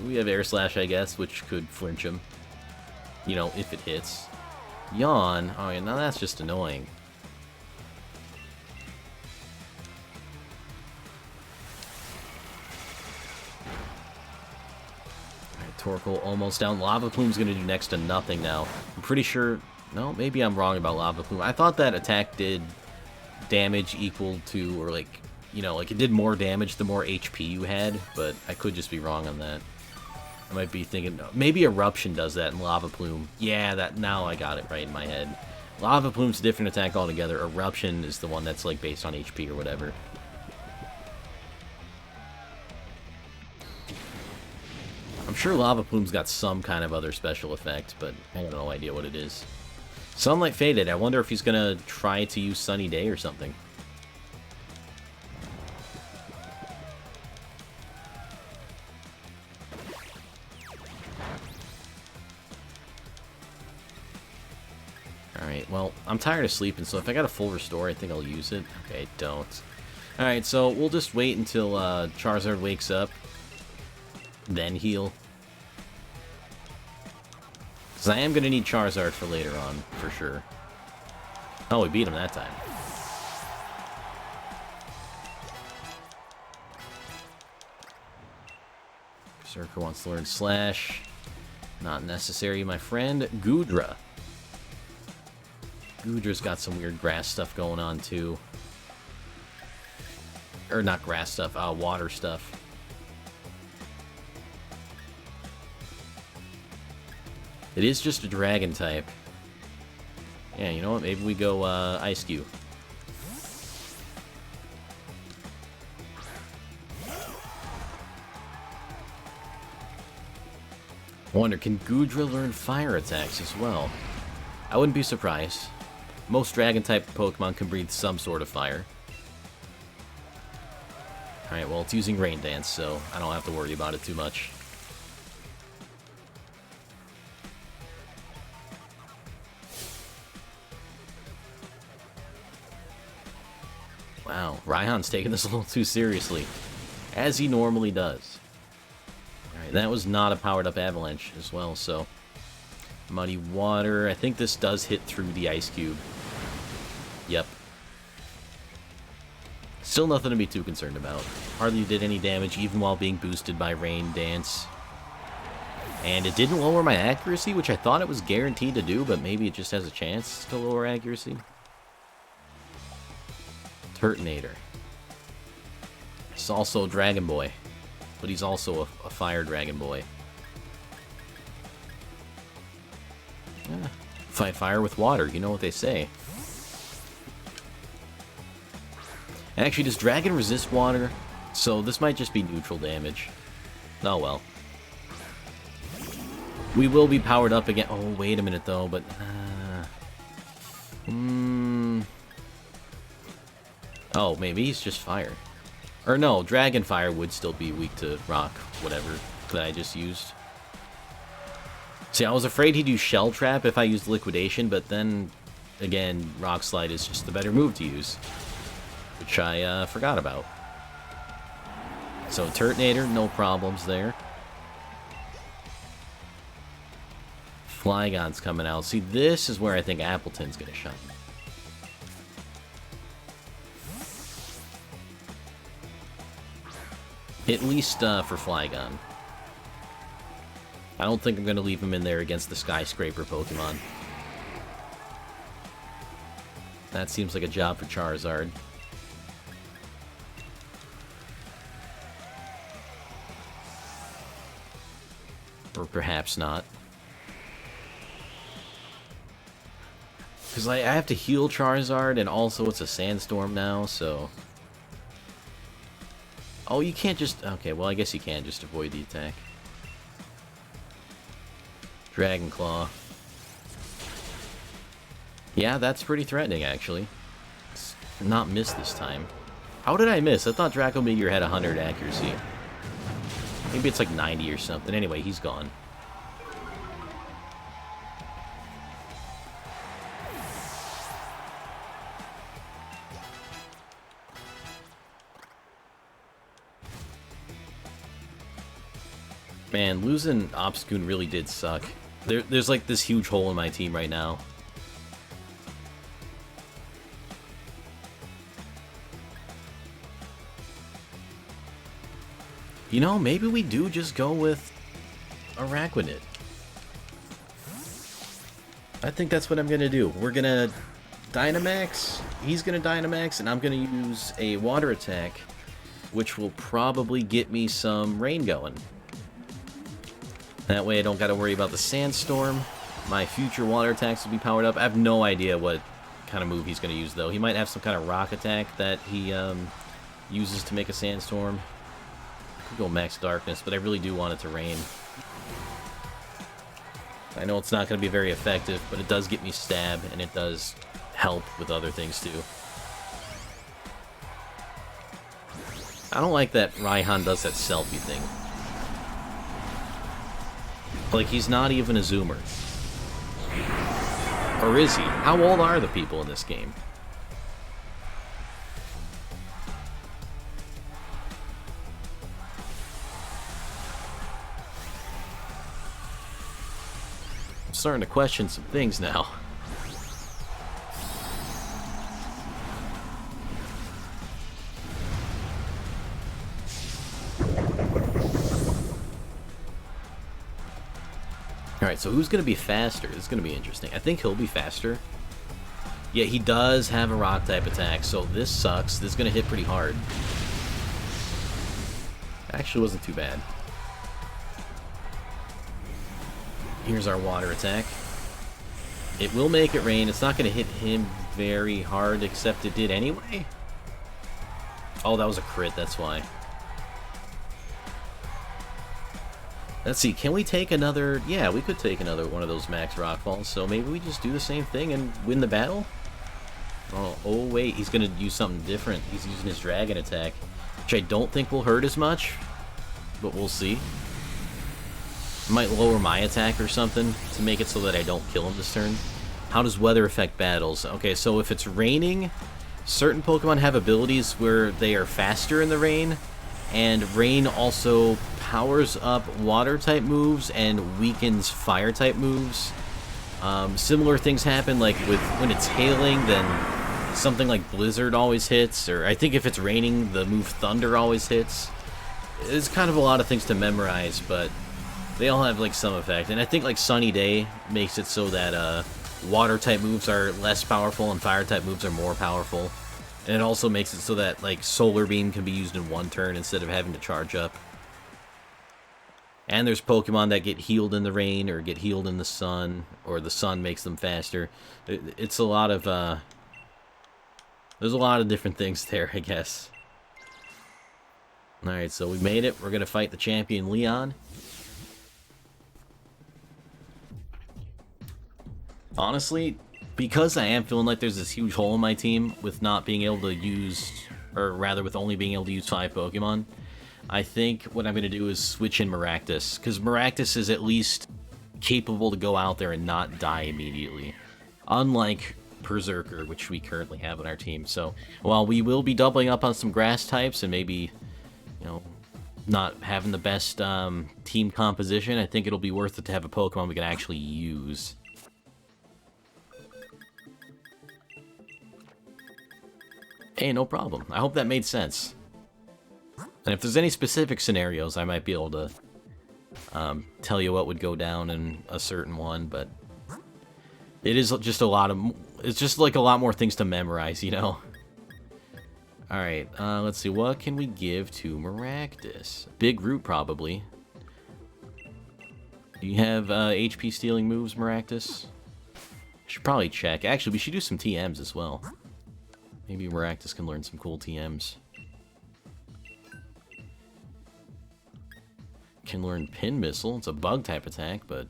we have Air Slash, I guess, which could flinch him. You know, if it hits. Yawn. Oh, yeah, now that's just annoying. Alright, Torkoal almost down. Lava Plume's gonna do next to nothing now. I'm pretty sure... No, maybe I'm wrong about Lava Plume. I thought that attack did damage equal to, or like, you know, like it did more damage the more HP you had, but I could just be wrong on that. I might be thinking, maybe Eruption does that in Lava Plume. Yeah, that, now I got it right in my head. Lava Plume's a different attack altogether. Eruption is the one that's like based on HP or whatever. I'm sure Lava Plume's got some kind of other special effect, but I have no idea what it is. Sunlight Faded. I wonder if he's gonna try to use Sunny Day or something. Alright, well, I'm tired of sleeping, so if I got a full restore, I think I'll use it. Okay, I don't. Alright, so we'll just wait until Charizard wakes up, then heal. Because I am going to need Charizard for later on, for sure. Oh, we beat him that time. Berserker wants to learn Slash. Not necessary, my friend. Goodra. Goodra's got some weird grass stuff going on, too. Or not grass stuff, water stuff. It is just a dragon type. Yeah, you know what? Maybe we go Ice Cube. I wonder, can Goodra learn fire attacks as well? I wouldn't be surprised. Most dragon-type Pokemon can breathe some sort of fire. Alright, well, it's using Rain Dance, so I don't have to worry about it too much. Wow, Raihan's taking this a little too seriously, as he normally does. Alright, that was not a powered-up Avalanche as well, so... Muddy Water, I think this does hit through the Ice Cube. Yep. Still nothing to be too concerned about. Hardly did any damage, even while being boosted by Rain Dance. And it didn't lower my accuracy, which I thought it was guaranteed to do, but maybe it just has a chance to lower accuracy. Turtonator. He's also a Dragon Boy, but he's also a Fire Dragon Boy. Yeah. Fight fire with water, you know what they say. Actually, does Dragon resist water? So this might just be neutral damage. Oh well. We will be powered up again. Oh, wait a minute though, but... Oh, maybe he's just fire. Or no, Dragon Fire would still be weak to rock, whatever, that I just used. See, I was afraid he'd use Shell Trap if I used Liquidation, but then, again, Rock Slide is just the better move to use. Which I forgot about. So, Turtonator, no problems there. Flygon's coming out. See, this is where I think Appleton's gonna shine. At least for Flygon. I don't think I'm gonna leave him in there against the Skyscraper Pokemon. That seems like a job for Charizard. Or perhaps not. Because I have to heal Charizard, and also it's a Sandstorm now, so... Oh, you can't just... Okay, well, I guess you can just avoid the attack. Dragon Claw. Yeah, that's pretty threatening, actually. It's not missed this time. How did I miss? I thought Draco Meteor had 100 accuracy. Maybe it's like 90 or something. Anyway, he's gone. Man, losing Obscune really did suck. There's like this huge hole in my team right now. You know, maybe we do just go with Araquanid. I think that's what I'm gonna do. We're gonna Dynamax, he's gonna Dynamax, and I'm gonna use a Water Attack, which will probably get me some rain going. That way I don't gotta worry about the Sandstorm. My future Water Attacks will be powered up. I have no idea what kind of move he's gonna use, though. He might have some kind of Rock Attack that he uses to make a Sandstorm. I could go Max Darkness, but I really do want it to rain. I know it's not going to be very effective, but it does get me Stab, and it does help with other things, too. I don't like that Raihan does that selfie thing. Like, he's not even a Zoomer. Or is he? How old are the people in this game? I'm starting to question some things now. Alright, so who's going to be faster? This is going to be interesting. I think he'll be faster. Yeah, he does have a Rock-type attack, so this sucks. This is going to hit pretty hard. Actually wasn't too bad. Here's our Water Attack. It will make it rain. It's not going to hit him very hard, except it did anyway. Oh, that was a crit, that's why. Let's see, can we take another... Yeah, we could take another one of those Max Rockfalls, so maybe we just do the same thing and win the battle? Oh wait, he's going to use something different. He's using his Dragon Attack, which I don't think will hurt as much, but we'll see. Might lower my attack or something to make it so that I don't kill him this turn. How does weather affect battles? Okay, so if it's raining, certain Pokemon have abilities where they are faster in the rain, and rain also powers up Water-type moves and weakens Fire-type moves. Similar things happen, like with when it's hailing, then something like Blizzard always hits, or I think if it's raining, the move Thunder always hits. It's kind of a lot of things to memorize, but they all have like some effect. And I think like Sunny Day makes it so that Water-type moves are less powerful and Fire-type moves are more powerful. And it also makes it so that like Solar Beam can be used in one turn instead of having to charge up. And there's Pokemon that get healed in the rain or get healed in the sun, or the sun makes them faster. It's a lot of, there's a lot of different things there, I guess. Alright, so we made it. We're going to fight the champion, Leon. Honestly, because I am feeling like there's this huge hole in my team with not being able to use, or rather with only being able to use 5 Pokemon, I think what I'm going to do is switch in Maractus, because Maractus is at least capable to go out there and not die immediately, unlike Berserker, which we currently have on our team. So while we will be doubling up on some grass types and maybe, you know, not having the best team composition, I think it'll be worth it to have a Pokemon we can actually use. Hey, no problem. I hope that made sense. And if there's any specific scenarios, I might be able to tell you what would go down in a certain one, but it is just a lot of... It's just like a lot more things to memorize, you know? Alright, let's see. What can we give to Maractus? Big Root, probably. Do you have HP stealing moves, Maractus? Should probably check. Actually, we should do some TMs as well. Maybe Maractus can learn some cool TMs. Can learn Pin Missile. It's a bug type attack, but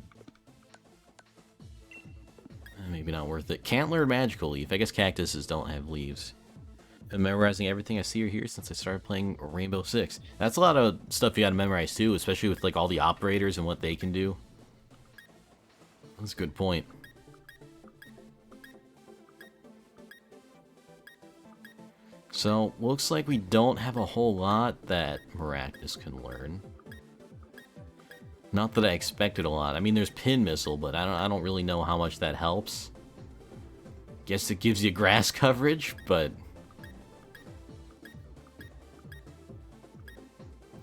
maybe not worth it. Can't learn Magical Leaf. I guess cactuses don't have leaves. Been memorizing everything I see or hear since I started playing Rainbow Six. That's a lot of stuff you gotta memorize too, especially with like all the operators and what they can do. That's a good point. So, looks like we don't have a whole lot that Maractus can learn. Not that I expected a lot. I mean, there's Pin Missile, but I don't really know how much that helps. Guess it gives you grass coverage, but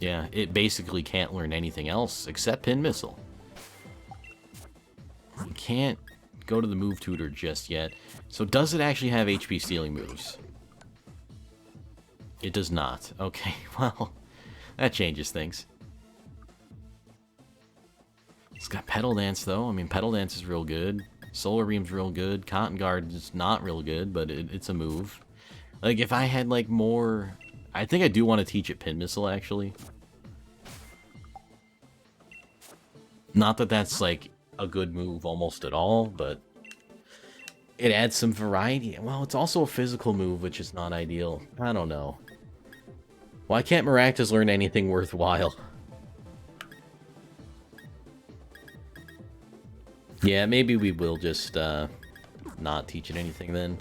yeah, it basically can't learn anything else except Pin Missile. We can't go to the move tutor just yet. So does it actually have HP stealing moves? It does not. Okay, well, that changes things. It's got Petal Dance, though. I mean, Petal Dance is real good. Solar Beam's real good. Cotton Guard is not real good, but it's a move. Like, if I had, like, more... I think I do want to teach it Pin Missile, actually. Not that that's, like, a good move almost at all, but it adds some variety. Well, it's also a physical move, which is not ideal. I don't know. Why can't Maractus learn anything worthwhile? Yeah, maybe we will just not teach it anything then.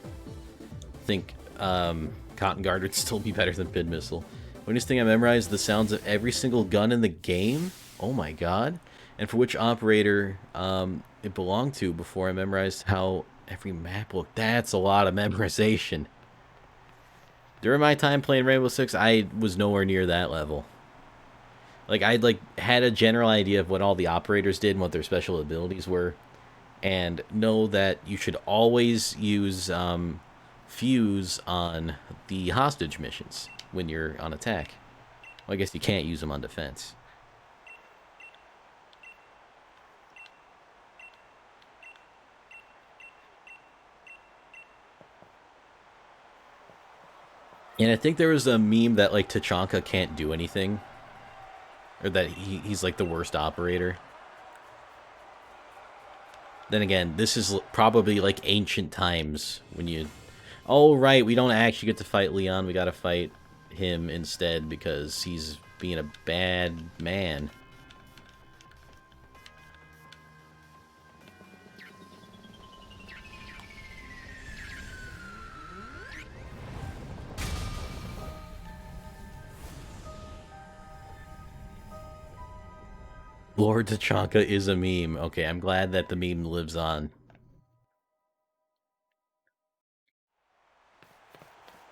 I think Cotton Guard would still be better than Pin Missile. Weirdest thing I memorized the sounds of every single gun in the game. Oh my god. And for which operator it belonged to before I memorized how every map looked. That's a lot of memorization. During my time playing Rainbow Six, I was nowhere near that level. Like, I'd had a general idea of what all the operators did and what their special abilities were, and know that you should always use Fuse on the hostage missions when you're on attack. Well, I guess you can't use them on defense. And I think there was a meme that, like, Tachanka can't do anything. Or that he's, like, the worst operator. Then again, this is probably, like, ancient times when you... Oh, right, we don't actually get to fight Leon. We gotta fight him instead because he's being a bad man. Lord Tachanka is a meme. Okay, I'm glad that the meme lives on.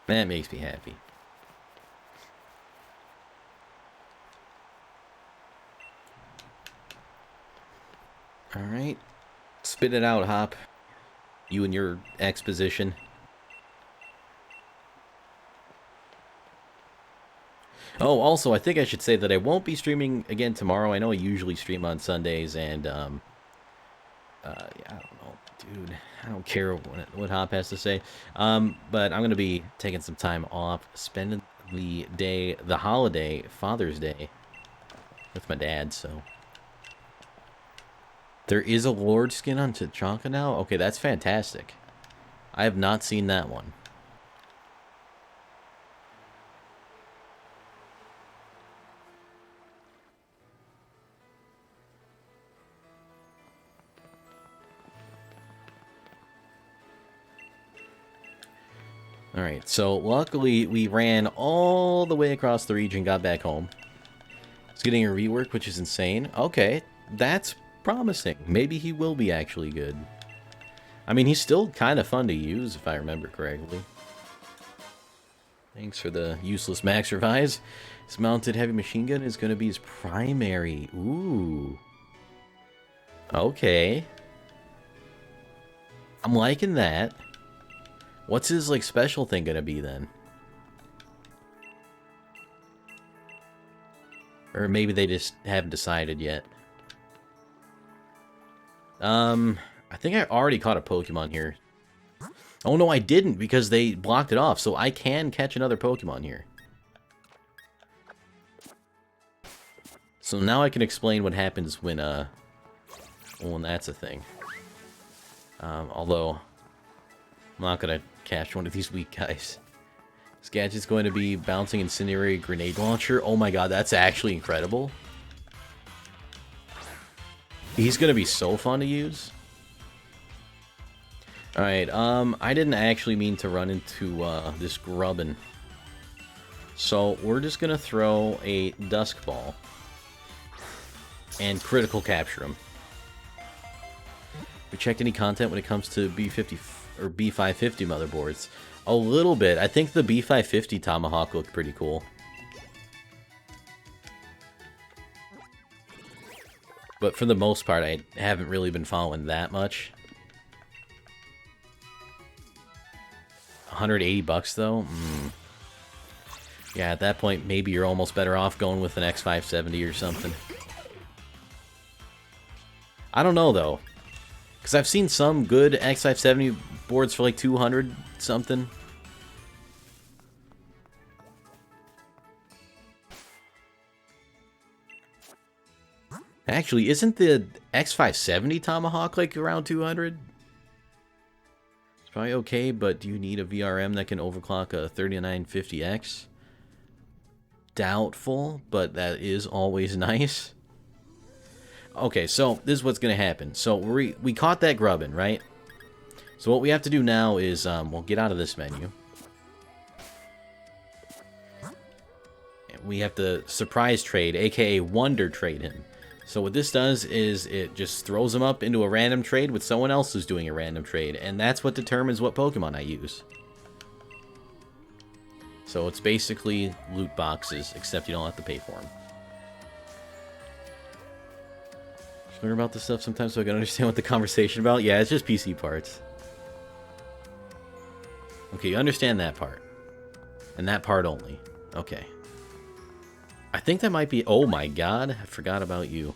That makes me happy. Alright. Spit it out, Hop. You and your exposition. Oh, also, I think I should say that I won't be streaming again tomorrow. I know I usually stream on Sundays, and, yeah, I don't know, dude. I don't care what Hop has to say. But I'm going to be taking some time off, spending the holiday, Father's Day, with my dad, so. There is a Lord skin on Tachanka now? Okay, that's fantastic. I have not seen that one. Alright, so luckily we ran all the way across the region, got back home. getting a rework, which is insane. Okay, that's promising. Maybe he will be actually good. I mean, he's still kind of fun to use, if I remember correctly. Thanks for the useless max revise. His mounted heavy machine gun is going to be his primary. Ooh. Okay. I'm liking that. What's his, like, special thing going to be, then? Or maybe they just haven't decided yet. I think I already caught a Pokemon here. Oh, no, I didn't, because they blocked it off, so I can catch another Pokemon here. So now I can explain what happens when, when that's a thing. Although, I'm not gonna catch one of these weak guys. This gadget's going to be bouncing incendiary grenade launcher. Oh my god, that's actually incredible. He's gonna be so fun to use. Alright, I didn't actually mean to run into, this Grubbin. So, we're just gonna throw a Dusk Ball. And critical capture him. We checked any content when it comes to B50 or B550 motherboards. A little bit. I think the B550 Tomahawk looked pretty cool. But for the most part, I haven't really been following that much. 180 bucks though? Yeah, at that point, maybe you're almost better off going with an X570 or something. I don't know though. Because I've seen some good X570 boards for like 200 something. Actually, isn't the X570 Tomahawk like around 200? It's probably okay, but do you need a VRM that can overclock a 3950X? Doubtful, but that is always nice. Okay, so this is what's going to happen. So we caught that Grubbin, right? So what we have to do now is, we'll get out of this menu. We have to surprise trade, aka wonder trade him. So what this does is it just throws him up into a random trade with someone else who's doing a random trade. And that's what determines what Pokemon I use. So it's basically loot boxes, except you don't have to pay for them. Learn about this stuff sometimes so I can understand what the conversation about. Yeah, it's just PC parts. Okay, you understand that part. And that part only. Okay. I think that might be... Oh my god, I forgot about you.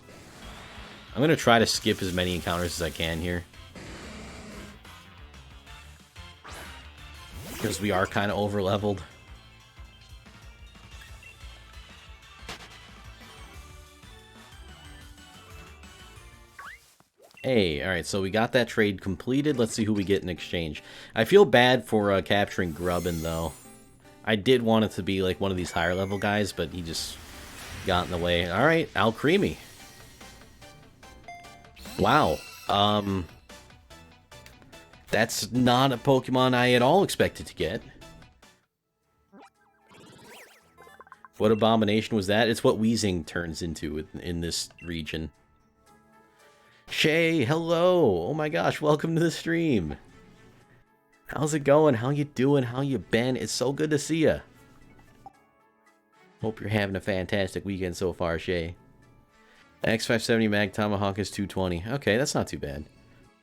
I'm going to try to skip as many encounters as I can here. Because we are kind of over-leveled. Hey, alright, so we got that trade completed. Let's see who we get in exchange. I feel bad for capturing Grubbin, though. I did want it to be like one of these higher level guys, but he just got in the way. Alright, Alcremie. Wow. That's not a Pokemon I at all expected to get. What abomination was that? It's what Weezing turns into in this region. Shay, hello! Oh my gosh, welcome to the stream. How's it going? How you doing? How you been? It's so good to see ya. Hope you're having a fantastic weekend so far, Shay. X570 Mag Tomahawk is 220. Okay, that's not too bad.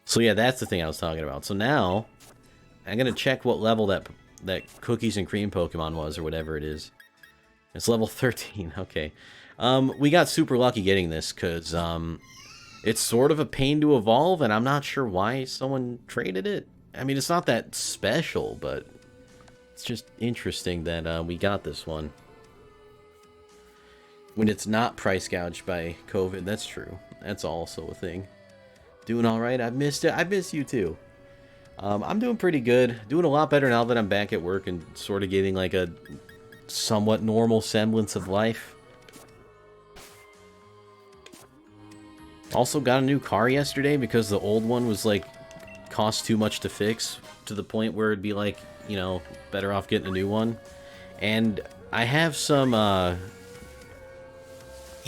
So yeah, that's the thing I was talking about. So now, I'm gonna check what level that Cookies and Cream Pokemon was, or whatever it is. It's level 13, okay. We got super lucky getting this, because, it's sort of a pain to evolve, and I'm not sure why someone traded it. I mean, it's not that special, but it's just interesting that we got this one. When it's not price gouged by COVID, that's true. That's also a thing. Doing alright? I've missed it. I've missed you too. I'm doing pretty good. Doing a lot better now that I'm back at work and sort of getting like a somewhat normal semblance of life. Also got a new car yesterday because the old one was like cost too much to fix, to the point where it'd be like, you know, better off getting a new one. And I have some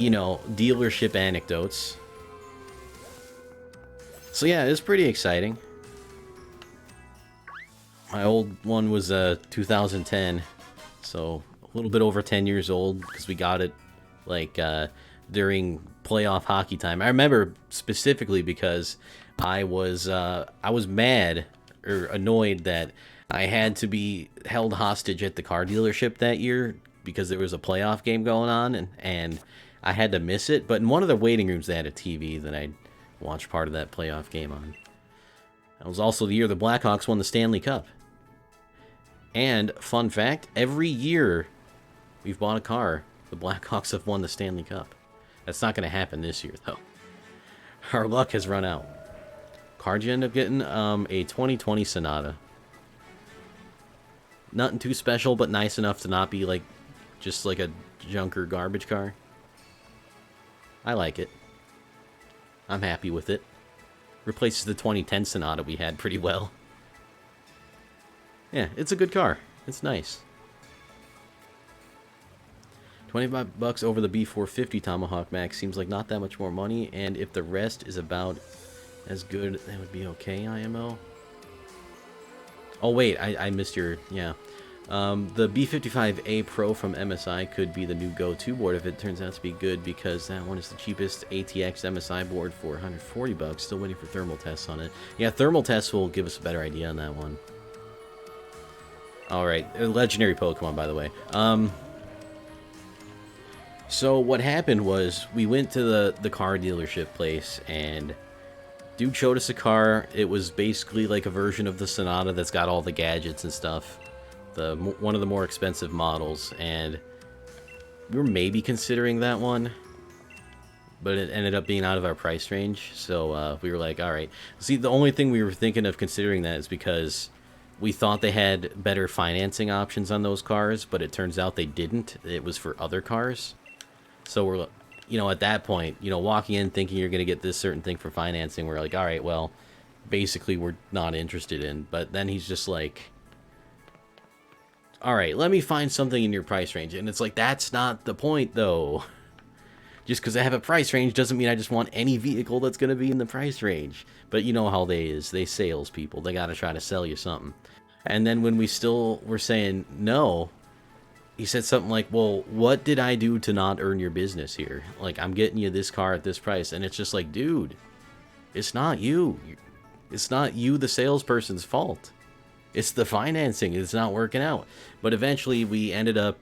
dealership anecdotes. So yeah, it's pretty exciting. My old one was 2010, so a little bit over 10 years old because we got it like during playoff hockey time. I remember specifically because I was mad or annoyed that I had to be held hostage at the car dealership that year because there was a playoff game going on and I had to miss it. But in one of the waiting rooms, they had a TV that I watched part of that playoff game on. That was also the year the Blackhawks won the Stanley Cup. And, fun fact, every year we've bought a car, the Blackhawks have won the Stanley Cup. That's not going to happen this year, though. Our luck has run out. Card you end up getting a 2020 Sonata. Nothing too special, but nice enough to not be like just like a junk or garbage car. I like it. I'm happy with it. Replaces the 2010 Sonata we had pretty well. Yeah, it's a good car. It's nice. 25 bucks over the B450 Tomahawk Max seems like not that much more money, and if the rest is about as good, that would be okay, IMO. Oh wait, I missed your, yeah. The B55A Pro from MSI could be the new go-to board if it turns out to be good, because that one is the cheapest ATX MSI board for 140 bucks. Still waiting for thermal tests on it. Yeah, thermal tests will give us a better idea on that one. Alright, legendary Pokemon, by the way. So what happened was, we went to the car dealership place, and dude showed us a car. It was basically like a version of the Sonata that's got all the gadgets and stuff. One of the more expensive models, and we were maybe considering that one, but it ended up being out of our price range, so we were like, alright. See, the only thing we were thinking of considering that is because we thought they had better financing options on those cars, but it turns out they didn't. It was for other cars. So we're, at that point, walking in thinking you're going to get this certain thing for financing, we're like, alright, well, basically we're not interested in. But then he's just like, alright, let me find something in your price range. And it's like, that's not the point, though. Just because I have a price range doesn't mean I just want any vehicle that's going to be in the price range. But you know how they is. They salespeople. They got to try to sell you something. And then when we still were saying no, he said something like, well, what did I do to not earn your business here? Like, I'm getting you this car at this price. And it's just like, dude, it's not you. It's not you, the salesperson's fault. It's the financing. It's not working out. But eventually we ended up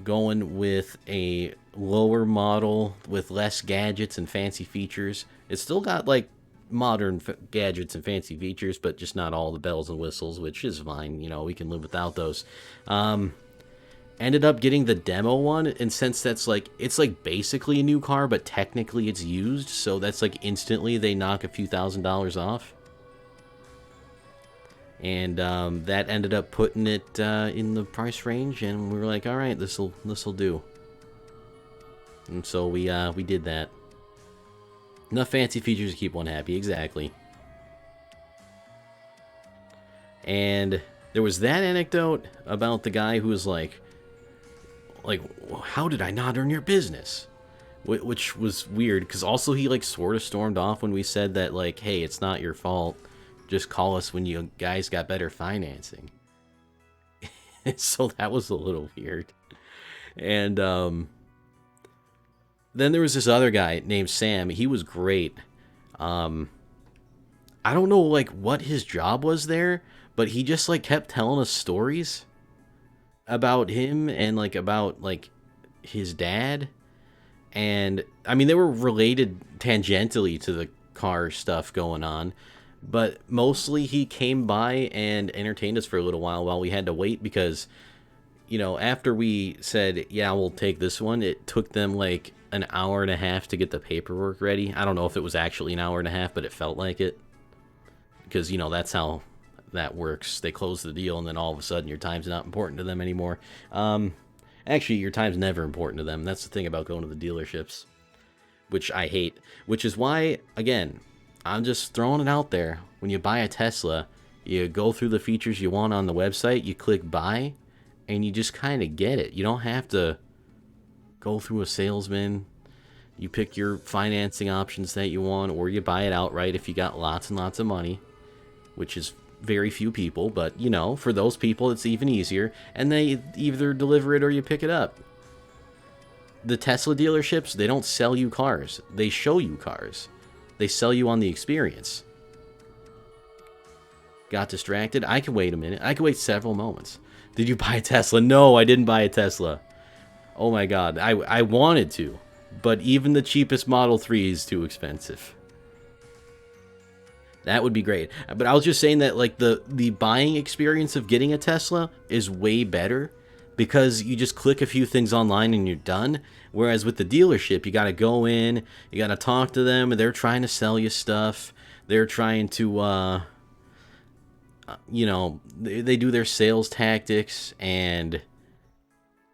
going with a lower model with less gadgets and fancy features. It's still got, like, modern gadgets and fancy features, but just not all the bells and whistles, which is fine. We can live without those. Ended up getting the demo one, and since that's like, it's like basically a new car, but technically it's used, so that's like instantly they knock a few $1,000s off. And that ended up putting it in the price range, and we were like, all right, this'll do. And so we did that. Enough fancy features to keep one happy, exactly. And there was that anecdote about the guy who was like, how did I not earn your business? Which was weird, because also he like sort of stormed off when we said that, like, hey, it's not your fault. Just call us when you guys got better financing. So that was a little weird. And then there was this other guy named Sam. He was great. I don't know, like, what his job was there, but he just, like, kept telling us stories about him and, like, about, like, his dad. And, I mean, they were related tangentially to the car stuff going on, but mostly he came by and entertained us for a little while we had to wait because, after we said, yeah, we'll take this one, it took them, like, an hour and a half to get the paperwork ready. I don't know if it was actually an hour and a half, but it felt like it. Because, that's how that works. They close the deal, and then all of a sudden your time's not important to them anymore. Actually, your time's never important to them. That's the thing about going to the dealerships, which I hate. Which is why, again, I'm just throwing it out there. When you buy a Tesla, you go through the features you want on the website, you click buy, and you just kind of get it. You don't have to go through a salesman. You pick your financing options that you want, or you buy it outright if you got lots and lots of money, which is very few people, but, you know, for those people, it's even easier. And they either deliver it or you pick it up. The Tesla dealerships, they don't sell you cars. They show you cars. They sell you on the experience. Got distracted? I can wait a minute. I can wait several moments. Did you buy a Tesla? No, I didn't buy a Tesla. Oh my god, I wanted to. But even the cheapest Model 3 is too expensive. That would be great. But I was just saying that, like, the buying experience of getting a Tesla is way better because you just click a few things online and you're done. Whereas with the dealership, you got to go in, you got to talk to them, and they're trying to sell you stuff. They're trying to, you know, they do their sales tactics, and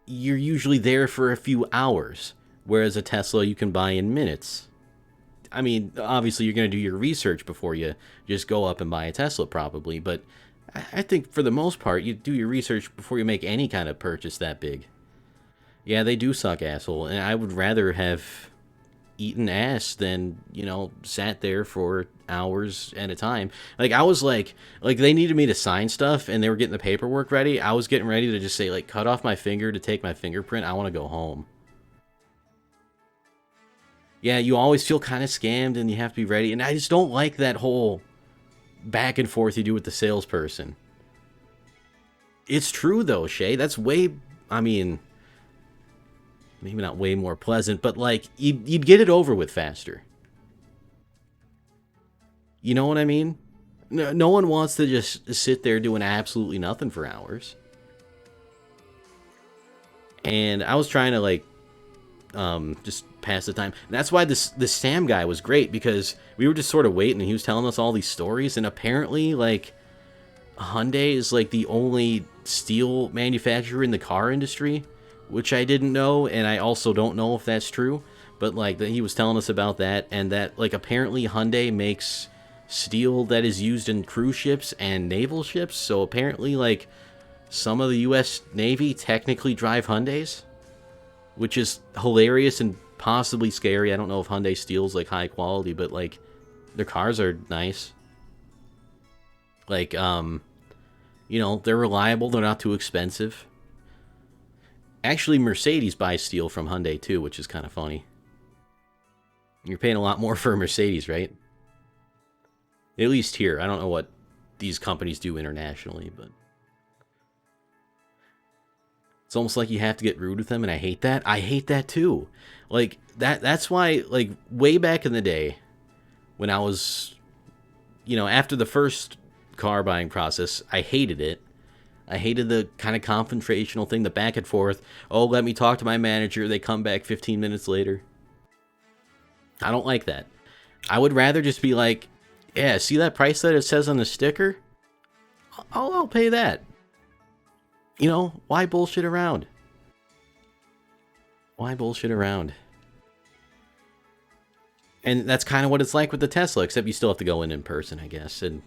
you're usually there for a few hours. Whereas a Tesla, you can buy in minutes. I mean, obviously, you're going to do your research before you just go up and buy a Tesla, probably. But I think for the most part, you do your research before you make any kind of purchase that big. Yeah, they do suck, asshole. And I would rather have eaten ass than, you know, sat there for hours at a time. Like, I was like they needed me to sign stuff, and they were getting the paperwork ready. I was getting ready to just say, like, cut off my finger to take my fingerprint. I want to go home. Yeah, you always feel kind of scammed and you have to be ready. And I just don't like that whole back and forth you do with the salesperson. It's true, though, Shay. That's way, I mean, maybe not way more pleasant, but, like, you'd get it over with faster. You know what I mean? No one wants to just sit there doing absolutely nothing for hours. And I was trying to, like, just pass the time. And that's why this Sam guy was great, because we were just sort of waiting and he was telling us all these stories, and apparently, like, Hyundai is, like, the only steel manufacturer in the car industry, which I didn't know, and I also don't know if that's true, but, like, he was telling us about that, and that, like, apparently Hyundai makes steel that is used in cruise ships and naval ships, so apparently, like, some of the U.S. Navy technically drive Hyundais, which is hilarious and possibly scary. I don't know if Hyundai steel's, like, high quality, but, like, their cars are nice. Like, you know, they're reliable, they're not too expensive. Actually, Mercedes buys steel from Hyundai, too, which is kind of funny. You're paying a lot more for a Mercedes, right? At least here. I don't know what these companies do internationally, but it's almost like you have to get rude with them, and I hate that. I hate that, too. Like, that's why, like, way back in the day, when I was, you know, after the first car buying process, I hated it. I hated the kind of confrontational thing, the back and forth. Oh, let me talk to my manager. They come back 15 minutes later. I don't like that. I would rather just be like, yeah, see that price that it says on the sticker? I'll pay that. You know, why bullshit around? Why bullshit around? And that's kind of what it's like with the Tesla, except you still have to go in person, I guess, and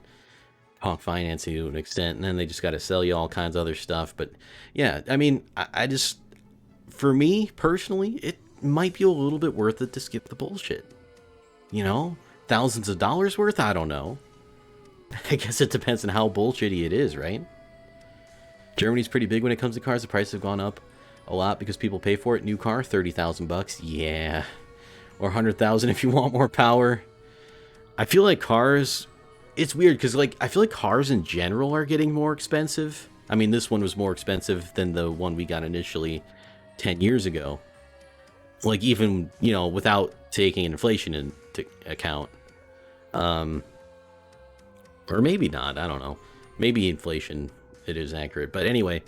talk financing to an extent, and then they just got to sell you all kinds of other stuff. But yeah, I mean, I just, for me personally, it might be a little bit worth it to skip the bullshit. You know, thousands of dollars worth? I don't know. I guess it depends on how bullshitty it is, right? Germany's pretty big when it comes to cars. The prices have gone up a lot because people pay for it. New car, $30,000. Yeah. Or $100,000 if you want more power. I feel like cars, it's weird because, like, I feel like cars in general are getting more expensive. I mean, this one was more expensive than the one we got initially 10 years ago. Like, even, you know, without taking inflation into account. Or maybe not, I don't know. Maybe inflation, it is accurate. But anyway,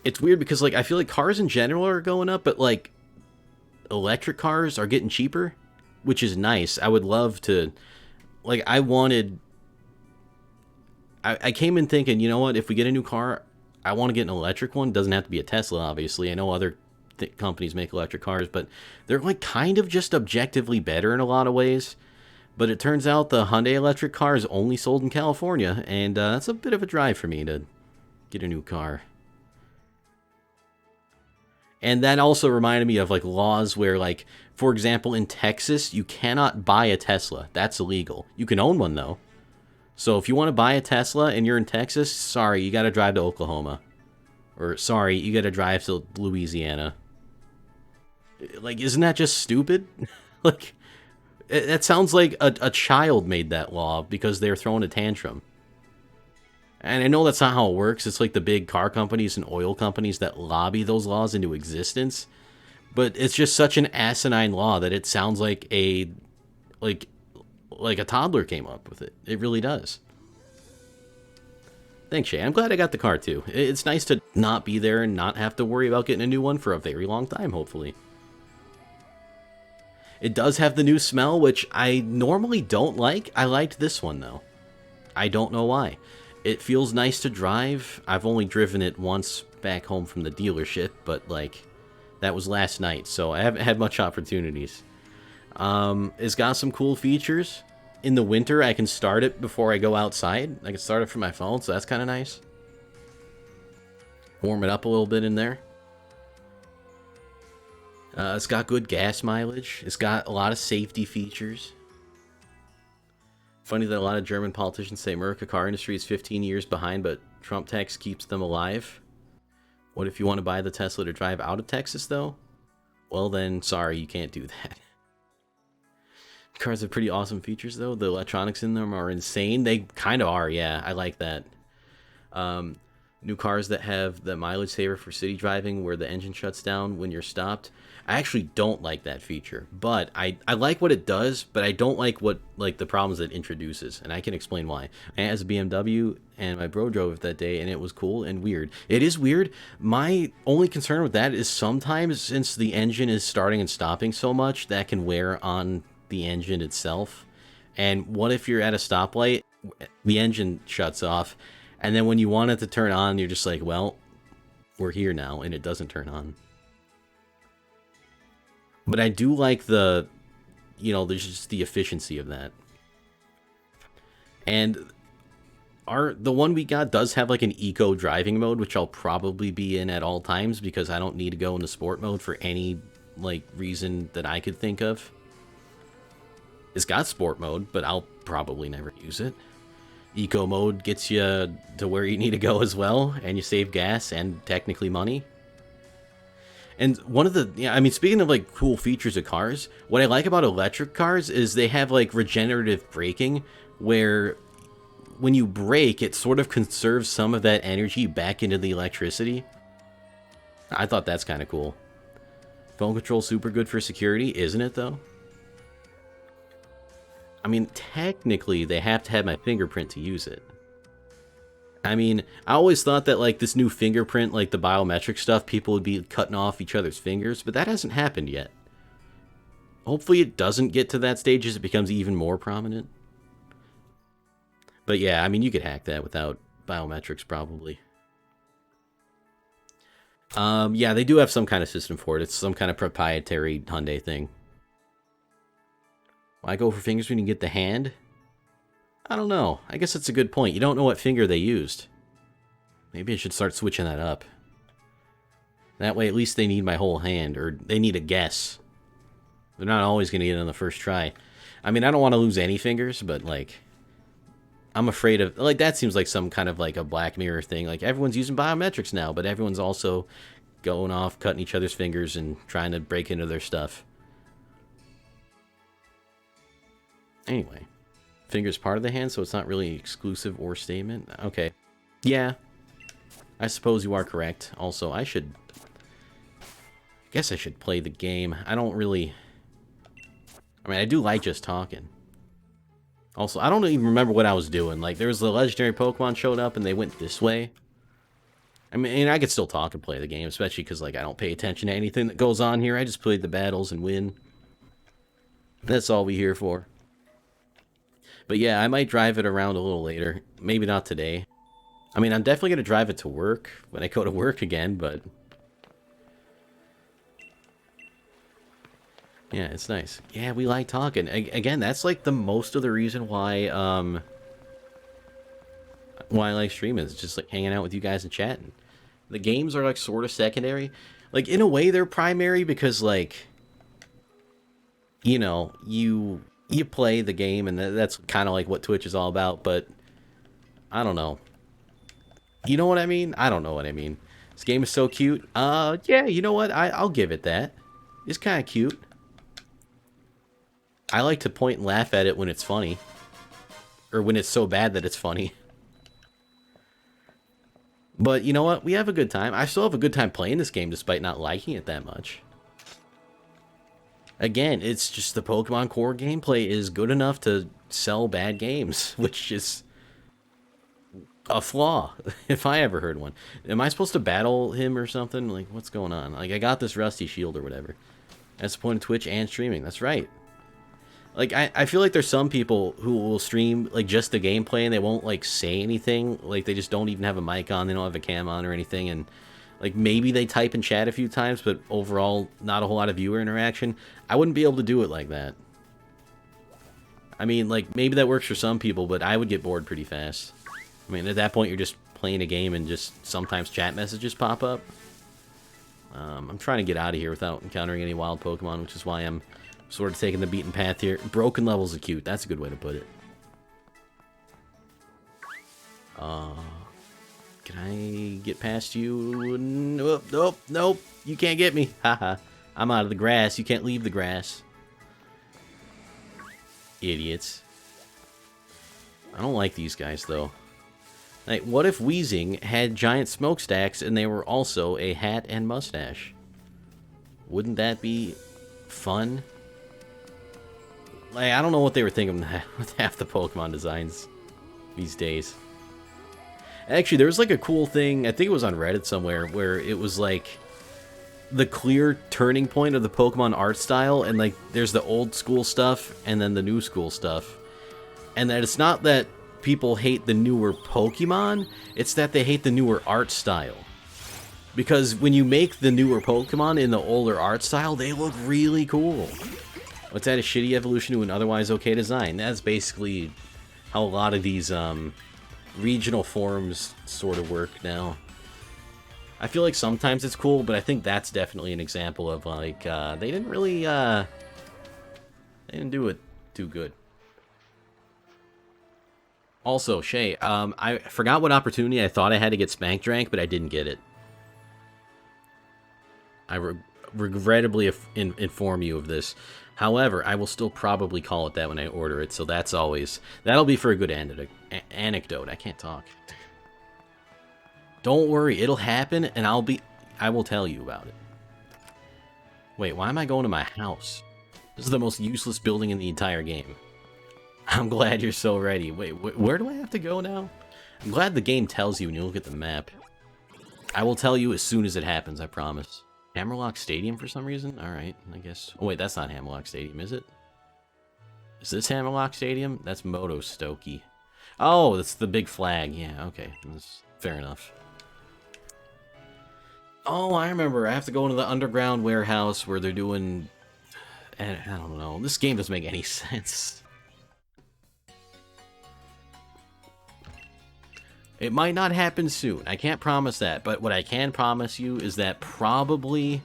it's weird because, like, I feel like cars in general are going up, but, like, electric cars are getting cheaper, which is nice. I would love to, like, I came in thinking, you know what, if we get a new car, I want to get an electric one. Doesn't have to be a Tesla, obviously. I know other companies make electric cars, but they're, like, kind of just objectively better in a lot of ways. But it turns out the Hyundai electric car is only sold in California, and that's a bit of a drive for me to get a new car. And that also reminded me of like laws where, like, for example, in Texas, you cannot buy a Tesla. That's illegal. You can own one though. So if you want to buy a Tesla and you're in Texas, sorry, you got to drive to Oklahoma. Or sorry, you got to drive to Louisiana. Like, isn't that just stupid? Like, that sounds like a child made that law because they're throwing a tantrum. And I know that's not how it works. It's like the big car companies and oil companies that lobby those laws into existence. But it's just such an asinine law that it sounds like like a toddler came up with it. It really does. Thanks, Shay. I'm glad I got the car too. It's nice to not be there and not have to worry about getting a new one for a very long time, hopefully. It does have the new smell, which I normally don't like. I liked this one though. I don't know why. It feels nice to drive. I've only driven it once back home from the dealership, but like that was last night, so I haven't had much opportunities. It's got some cool features. In the winter, I can start it before I go outside. I can start it from my phone, so that's kind of nice. Warm it up a little bit in there. It's got good gas mileage. It's got a lot of safety features. Funny that a lot of German politicians say America car industry is 15 years behind, but Trump tax keeps them alive. What if you want to buy the Tesla to drive out of Texas, though? Well, then, sorry, you can't do that. Cars have pretty awesome features, though. The electronics in them are insane. They kind of are, yeah. I like that. New cars that have the mileage saver for city driving where the engine shuts down when you're stopped. I actually don't like that feature, but I like what it does, but I don't like the problems it introduces, and I can explain why. I had a BMW, and my bro drove it that day, and it was cool and weird. It is weird. My only concern with that is sometimes, since the engine is starting and stopping so much, that can wear on the engine itself. And what if you're at a stoplight, the engine shuts off, and then when you want it to turn on, you're just like, well, we're here now, and it doesn't turn on. But I do like there's just the efficiency of that. And the one we got does have like an eco driving mode, which I'll probably be in at all times because I don't need to go into sport mode for any like reason that I could think of. It's got sport mode, but I'll probably never use it. Eco mode gets you to where you need to go as well, and you save gas and technically money. And one of the, speaking of like cool features of cars, what I like about electric cars is they have like regenerative braking, where when you brake, it sort of conserves some of that energy back into the electricity. I thought that's kind of cool. Phone control super good for security, isn't it though? I mean, technically they have to have my fingerprint to use it. I mean, I always thought that, like, this new fingerprint, like the biometric stuff, people would be cutting off each other's fingers, but that hasn't happened yet. Hopefully it doesn't get to that stage as it becomes even more prominent. But yeah, I mean, you could hack that without biometrics, probably. Yeah, they do have some kind of system for it. It's some kind of proprietary Hyundai thing. Why go for fingers when you get the hand? I don't know. I guess that's a good point. You don't know what finger they used. Maybe I should start switching that up. That way, at least they need my whole hand, or they need a guess. They're not always going to get it on the first try. I mean, I don't want to lose any fingers, but, like, I'm afraid of... Like, that seems like some kind of, like, a Black Mirror thing. Like, everyone's using biometrics now, but everyone's also going off, cutting each other's fingers, and trying to break into their stuff. Anyway. Finger's part of the hand, so it's not really exclusive or statement. Okay. Yeah. I suppose you are correct. Also, I guess I should play the game. I don't really... I mean, I do like just talking. Also, I don't even remember what I was doing. Like, there was the legendary Pokemon showed up, and they went this way. I mean, I could still talk and play the game, especially because, like, I don't pay attention to anything that goes on here. I just play the battles and win. That's all we're here for. But yeah, I might drive it around a little later. Maybe not today. I mean, I'm definitely going to drive it to work when I go to work again, but... Yeah, it's nice. Yeah, we like talking. Again, that's like the most of the reason why I like streaming. It's just like hanging out with you guys and chatting. The games are like sort of secondary. Like, in a way, they're primary because, like, you know, you play the game, and that's kind of like what Twitch is all about, but I don't know. You know what I mean? I don't know what I mean. This game is so cute. Yeah, you know what? I'll give it that. It's kind of cute. I like to point and laugh at it when it's funny. Or when it's so bad that it's funny. But you know what? We have a good time. I still have a good time playing this game despite not liking it that much. Again, it's just the Pokemon core gameplay is good enough to sell bad games, which is a flaw, if I ever heard one. Am I supposed to battle him or something? Like, what's going on? Like, I got this rusty shield or whatever. That's the point of Twitch and streaming. That's right. Like, I feel like there's some people who will stream, like, just the gameplay and they won't, like, say anything. Like, they just don't even have a mic on. They don't have a cam on or anything. And, like, maybe they type and chat a few times, but overall, not a whole lot of viewer interaction. I wouldn't be able to do it like that. I mean, like, maybe that works for some people, but I would get bored pretty fast. I mean, at that point, you're just playing a game and just sometimes chat messages pop up. I'm trying to get out of here without encountering any wild Pokemon, which is why I'm sort of taking the beaten path here. Broken levels are cute. That's a good way to put it. Can I get past you? Nope, nope, nope. You can't get me. Haha. I'm out of the grass. You can't leave the grass. Idiots. I don't like these guys, though. Like, what if Weezing had giant smokestacks and they were also a hat and mustache? Wouldn't that be fun? Like, I don't know what they were thinking with half the Pokemon designs these days. Actually, there was like a cool thing, I think it was on Reddit somewhere, where it was like the clear turning point of the Pokemon art style, and like there's the old school stuff and then the new school stuff. And that it's not that people hate the newer Pokemon, it's that they hate the newer art style. Because when you make the newer Pokemon in the older art style, they look really cool. Let's add a shitty evolution to an otherwise okay design. That's basically how a lot of these regional forms sort of work now. I feel like sometimes it's cool, but I think that's definitely an example of like, they didn't really, they didn't do it too good. Also, Shay, I forgot what opportunity I thought I had to get Spank Drank, but I didn't get it. I regrettably inform you of this. However, I will still probably call it that when I order it, so that's always... That'll be for a good anecdote. I can't talk. Don't worry, it'll happen, and I will tell you about it. Wait, why am I going to my house? This is the most useless building in the entire game. I'm glad you're so ready. Wait, where do I have to go now? I'm glad the game tells you when you look at the map. I will tell you as soon as it happens, I promise. Hammerlock Stadium for some reason? Alright, I guess. Oh wait, that's not Hammerlock Stadium, is it? Is this Hammerlock Stadium? That's Moto Stokey. Oh, that's the big flag. Yeah, okay. That's fair enough. Oh, I remember. I have to go into the underground warehouse where they're doing... I don't know. This game doesn't make any sense. It might not happen soon. I can't promise that. But what I can promise you is that probably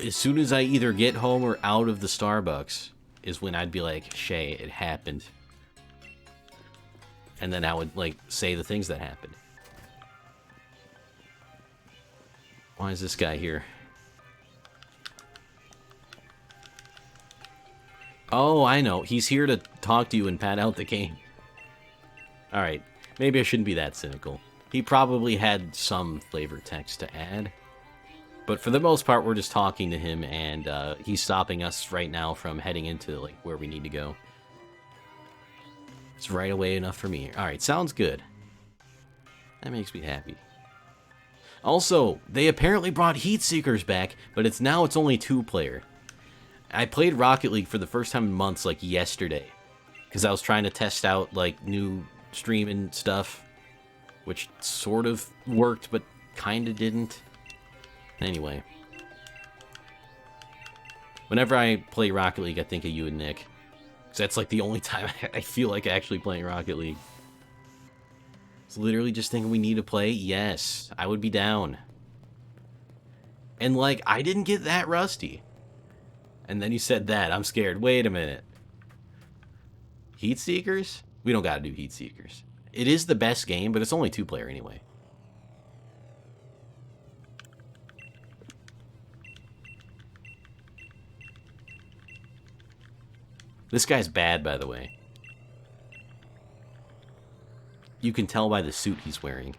as soon as I either get home or out of the Starbucks is when I'd be like, Shay, it happened. And then I would, like, say the things that happened. Why is this guy here? Oh, I know. He's here to talk to you and pat out the game. Alright. Maybe I shouldn't be that cynical. He probably had some flavor text to add. But for the most part, we're just talking to him, and he's stopping us right now from heading into like where we need to go. It's right away enough for me. Alright, sounds good. That makes me happy. Also, they apparently brought Heat Seekers back, but it's only 2-player. I played Rocket League for the first time in months, like yesterday. Because I was trying to test out like new streaming stuff, which sort of worked but kind of didn't. Anyway, whenever I play Rocket League, I think of you and Nick, because that's like the only time I feel like actually playing Rocket League. It's literally just thinking we need to play. Yes, I would be down. And, like, I didn't get that rusty. And then you said that. I'm scared. Wait a minute. Heat Seekers? We don't gotta do Heat Seekers. It is the best game, but it's only 2-player anyway. This guy's bad, by the way. You can tell by the suit he's wearing.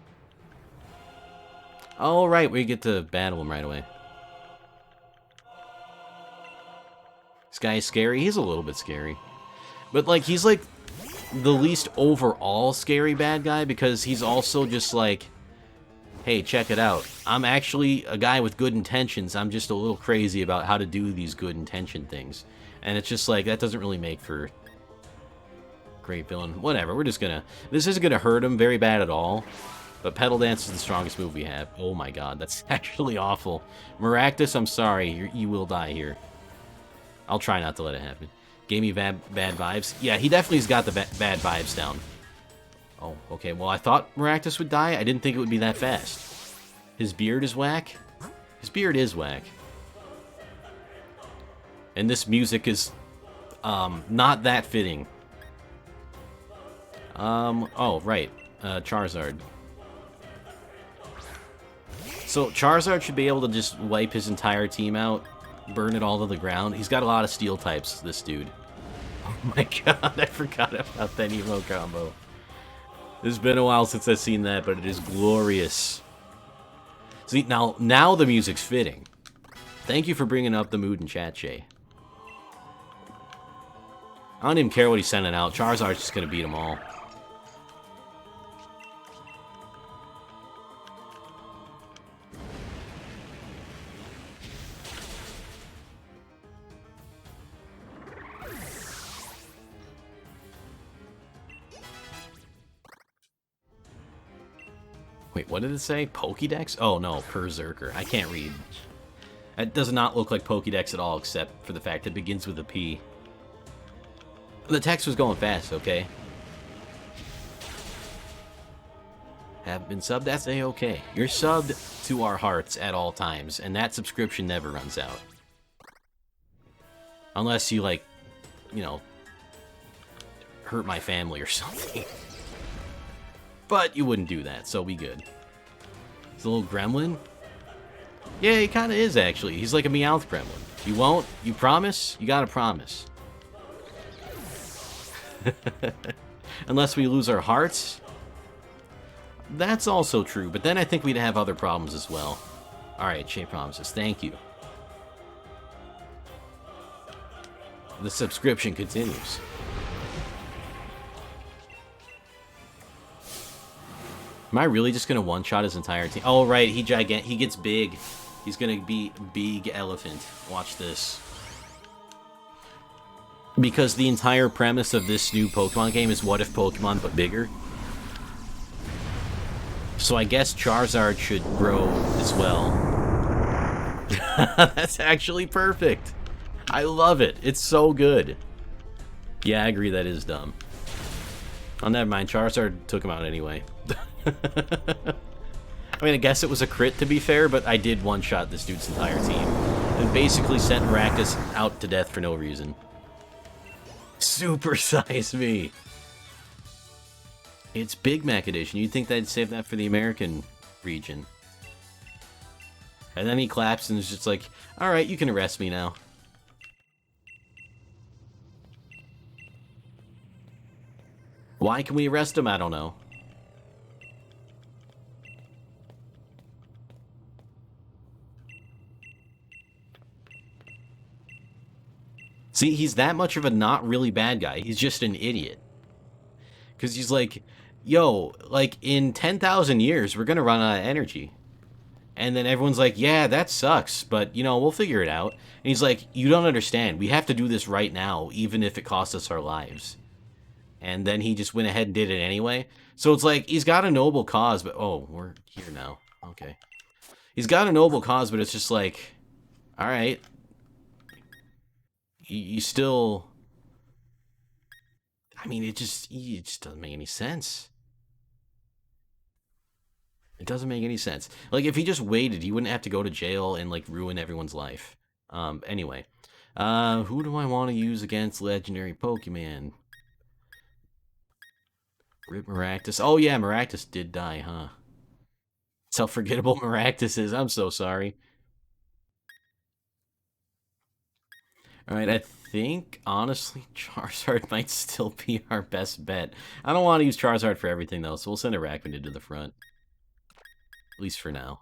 Oh, right, we get to battle him right away. This guy is scary. He's a little bit scary. But, like, he's, like, the least overall scary bad guy because he's also just, like, hey, check it out. I'm actually a guy with good intentions. I'm just a little crazy about how to do these good intention things. And it's just, like, that doesn't really make for great villain. Whatever, we're just gonna... This isn't gonna hurt him very bad at all. But Pedal Dance is the strongest move we have. Oh my god, that's actually awful. Maractus, I'm sorry. You will die here. I'll try not to let it happen. Gave me bad vibes. Yeah, he definitely's got the bad vibes down. Oh, okay. Well, I thought Maractus would die. I didn't think it would be that fast. His beard is whack. His beard is whack. And this music is not that fitting. Oh, right. Charizard. So Charizard should be able to just wipe his entire team out, burn it all to the ground. He's got a lot of steel types, this dude. Oh my god, I forgot about that emo combo. It's been a while since I've seen that, but it is glorious. See, now the music's fitting. Thank you for bringing up the mood in chat, Shay. I don't even care what he's sending out. Charizard's just gonna beat them all. Wait, what did it say? Pokédex? Oh no, Berserker. I can't read. That does not look like Pokédex at all, except for the fact that it begins with a P. The text was going fast, okay? Have been subbed? That's A-okay. You're subbed to our hearts at all times, and that subscription never runs out. Unless you, like, you know, hurt my family or something. But you wouldn't do that, so we good. He's a little gremlin? Yeah, he kind of is, actually. He's like a Meowth gremlin. You won't? You promise? You gotta promise. Unless we lose our hearts? That's also true, but then I think we'd have other problems as well. Alright, Shay promises. Thank you. The subscription continues. Am I really just gonna one-shot his entire team? Oh, right, he gets big. He's gonna be big elephant. Watch this. Because the entire premise of this new Pokemon game is what if Pokemon but bigger? So I guess Charizard should grow as well. That's actually perfect. I love it. It's so good. Yeah, I agree that is dumb. Oh, never mind. Charizard took him out anyway. I mean, I guess it was a crit, to be fair, but I did one-shot this dude's entire team. And basically sent Maractus out to death for no reason. Super Size Me! It's Big Mac Edition. You'd think they'd save that for the American region. And then he claps and is just like, alright, you can arrest me now. Why can we arrest him? I don't know. See, he's that much of a not really bad guy. He's just an idiot. Because he's like, yo, like, in 10,000 years, we're going to run out of energy. And then everyone's like, yeah, that sucks, but, you know, we'll figure it out. And he's like, you don't understand. We have to do this right now, even if it costs us our lives. And then he just went ahead and did it anyway. So it's like, he's got a noble cause, but... Oh, we're here now. Okay. He's got a noble cause, but it's just like... Alright. You still... I mean, it just doesn't make any sense. doesn't make any sense. Like, if he just waited, he wouldn't have to go to jail and, like, ruin everyone's life. Anyway. Who do I want to use against legendary Pokemon? Rip Maractus. Oh, yeah, Maractus did die, huh? That's how forgettable Maractus is. I'm so sorry. Alright, I think, honestly, Charizard might still be our best bet. I don't want to use Charizard for everything, though, so we'll send Arachnid to the front. At least for now.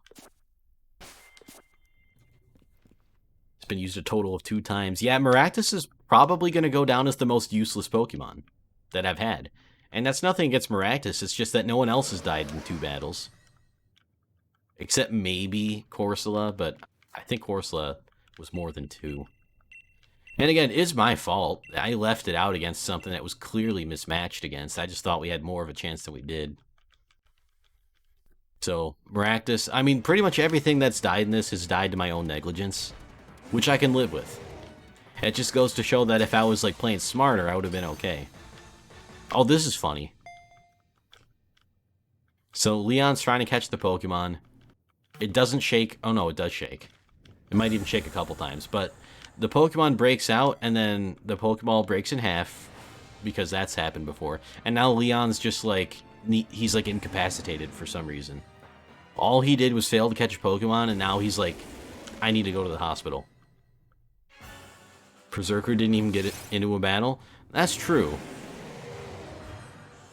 It's been used a total of 2 times. Yeah, Maractus is probably going to go down as the most useless Pokemon that I've had. And that's nothing against Maractus, it's just that no one else has died in 2 battles. Except maybe Corsola, but I think Corsola was more than 2. And again, it's my fault. I left it out against something that was clearly mismatched against. I just thought we had more of a chance than we did. So, Maractus, I mean, pretty much everything that's died in this has died to my own negligence, which I can live with. It just goes to show that if I was, like, playing smarter, I would have been okay. Oh, this is funny. So, Leon's trying to catch the Pokemon. It doesn't shake. Oh, no, it does shake. It might even shake a couple times, but the Pokemon breaks out, and then the Pokeball breaks in half, because that's happened before. And now Leon's just, like, he's, like, incapacitated for some reason. All he did was fail to catch a Pokemon, and now he's like, I need to go to the hospital. Berserker didn't even get it into a battle. That's true.